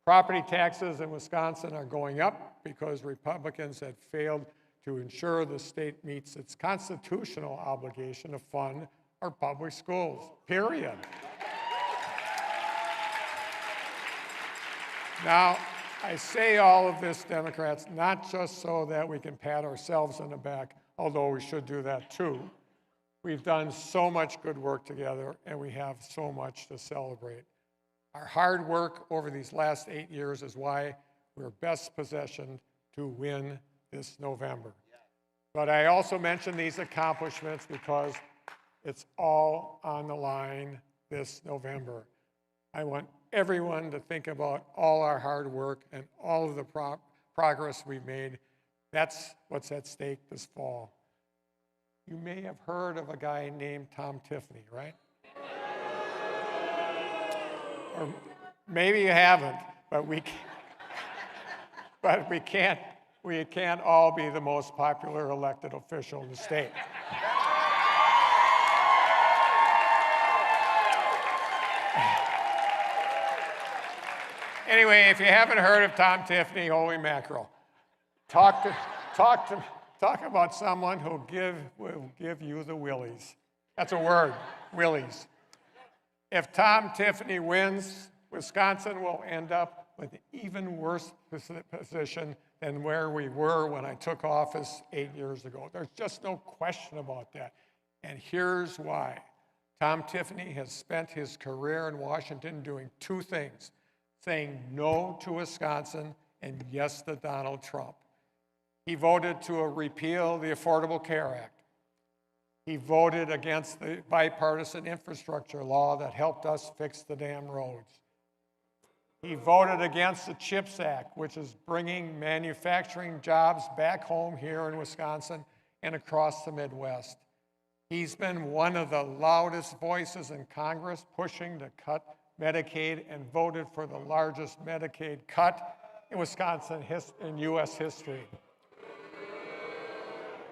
Property taxes in Wisconsin are going up because Republicans have failed to ensure the state meets its constitutional obligation to fund our public schools, period. Now, I say all of this, Democrats, not just so that we can pat ourselves on the back, although we should do that too. We've done so much good work together, and we have so much to celebrate. Our hard work over these last 8 years is why we're best positioned to win this November. But I also mention these accomplishments because it's all on the line this November. I want everyone to think about all our hard work and all of the progress we've made. That's what's at stake this fall. You may have heard of a guy named Tom Tiffany, right? Or maybe you haven't, but we can't all be the most popular elected official in the state. Anyway, if you haven't heard of Tom Tiffany, holy mackerel. Talk about someone who will give you the willies. That's a word, willies. If Tom Tiffany wins, Wisconsin will end up with an even worse position than where we were when I took office 8 years ago. There's just no question about that. And here's why. Tom Tiffany has spent his career in Washington doing 2 things: saying no to Wisconsin and yes to Donald Trump. He voted to repeal the Affordable Care Act. He voted against the bipartisan infrastructure law that helped us fix the damn roads. He voted against the CHIPS Act, which is bringing manufacturing jobs back home here in Wisconsin. and across the Midwest. He's been one of the loudest voices in Congress pushing to cut Medicaid and voted for the largest Medicaid cut in Wisconsin in U.S. history.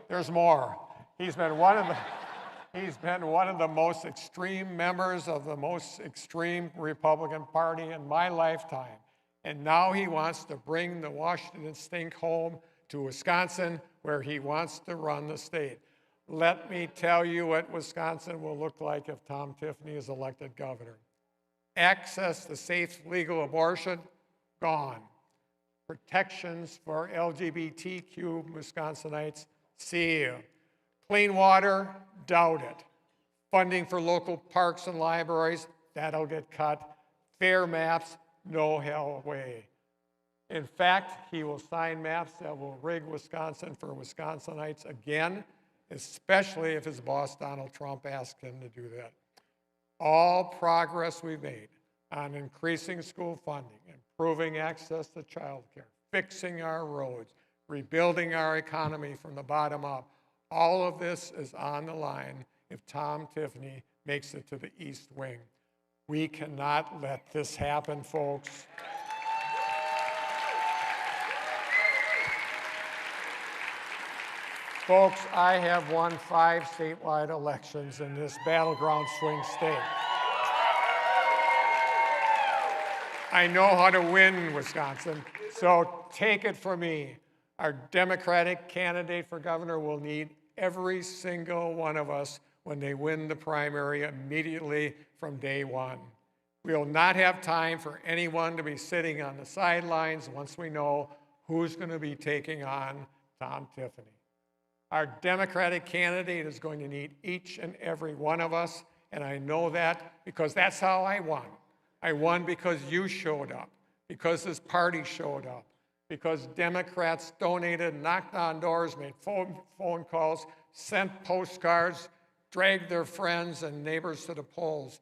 There's more. He's been one of the most extreme members of the most extreme Republican Party in my lifetime. And now he wants to bring the Washington stink home to Wisconsin, where he wants to run the state. Let me tell you what Wisconsin will look like if Tom Tiffany is elected governor. Access to safe legal abortion, gone. Protections for LGBTQ Wisconsinites, see you. Clean water, doubt it. Funding for local parks and libraries, that'll get cut. Fair maps, no hell way. In fact, he will sign maps that will rig Wisconsin for Wisconsinites again, especially if his boss Donald Trump asks him to do that. All progress we've made on increasing school funding, improving access to childcare, fixing our roads, rebuilding our economy from the bottom up, all of this is on the line if Tom Tiffany makes it to the East Wing. We cannot let this happen, folks. Folks, I have won 5 statewide elections in this battleground swing state. I know how to win Wisconsin, so take it from me. Our Democratic candidate for governor will need every single one of us when they win the primary immediately from day one. We will not have time for anyone to be sitting on the sidelines once we know who's going to be taking on Tom Tiffany. Our Democratic candidate is going to need each and every one of us, and I know that because that's how I won. I won because you showed up, because this party showed up, because Democrats donated, knocked on doors, made phone calls, sent postcards, dragged their friends and neighbors to the polls.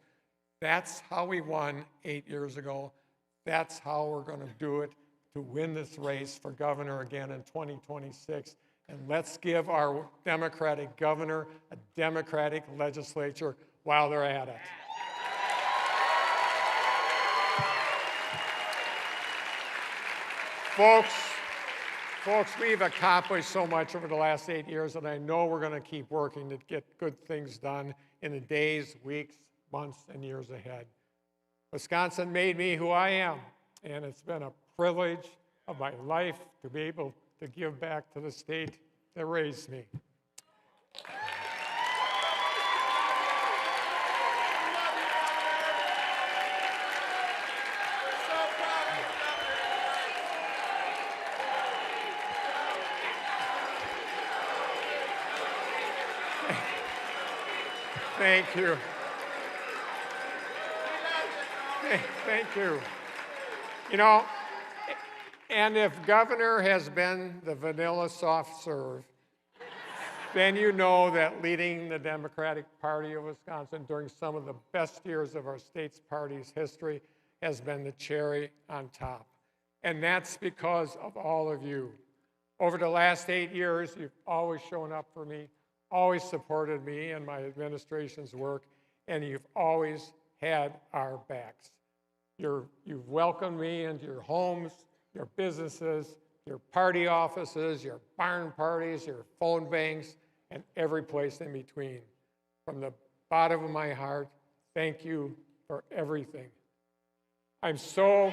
That's how we won 8 years ago. That's how we're going to do it to win this race for governor again in 2026. And let's give our Democratic governor a Democratic legislature while they're at it. Folks, we've accomplished so much over the last 8 years, and I know we're going to keep working to get good things done in the days, weeks, months, and years ahead. Wisconsin made me who I am, and it's been a privilege of my life to be able to give back to the state that raised me. Thank you. Thank you. You know, and if governor has been the vanilla soft serve, then you know that leading the Democratic Party of Wisconsin during some of the best years of our state's party's history has been the cherry on top. And that's because of all of you. Over the last 8 years, you've always shown up for me, always supported me and my administration's work, and you've always had our backs. You've welcomed me into your homes, your businesses, your party offices, your barn parties, your phone banks, and every place in between. From the bottom of my heart, thank you for everything. I'm so...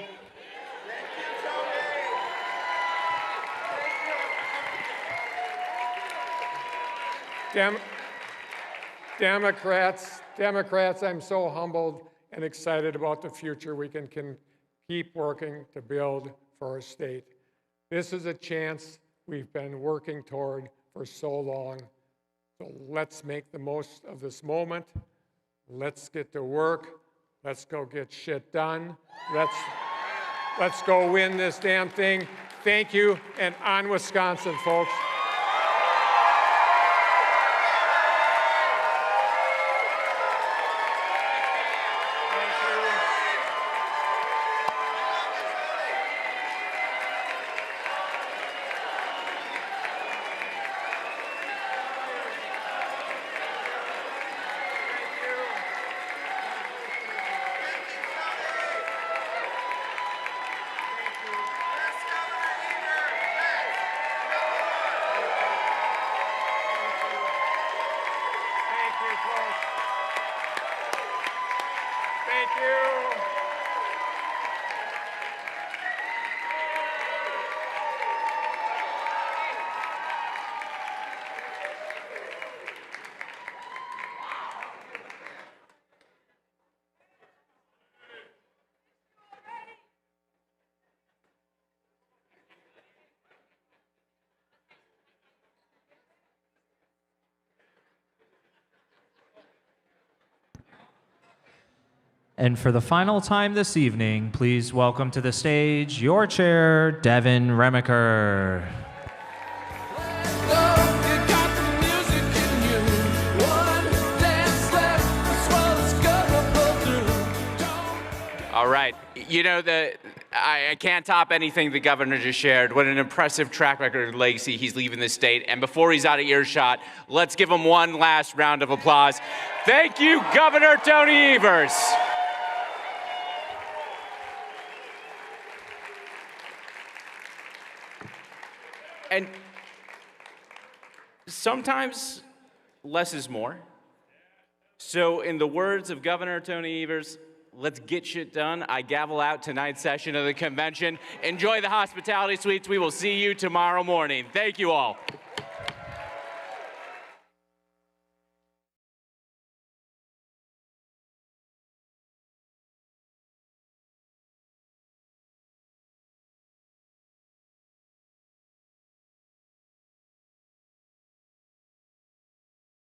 Democrats, I'm so humbled and excited about the future we can keep working to build for our state. This is a chance we've been working toward for so long. So let's make the most of this moment. Let's get to work. Let's go get shit done. Let's go win this damn thing. Thank you, and on Wisconsin, folks. Thank you. And for the final time this evening, please welcome to the stage your chair, Devin Remaker. All right. You know, I can't top anything the governor just shared. What an impressive track record and legacy he's leaving the state. And before he's out of earshot, let's give him one last round of applause. Thank you, Governor Tony Evers. And sometimes less is more. So in the words of Governor Tony Evers, let's get shit done. I gavel out tonight's session of the convention. Enjoy the hospitality suites. We will see you tomorrow morning. Thank you all.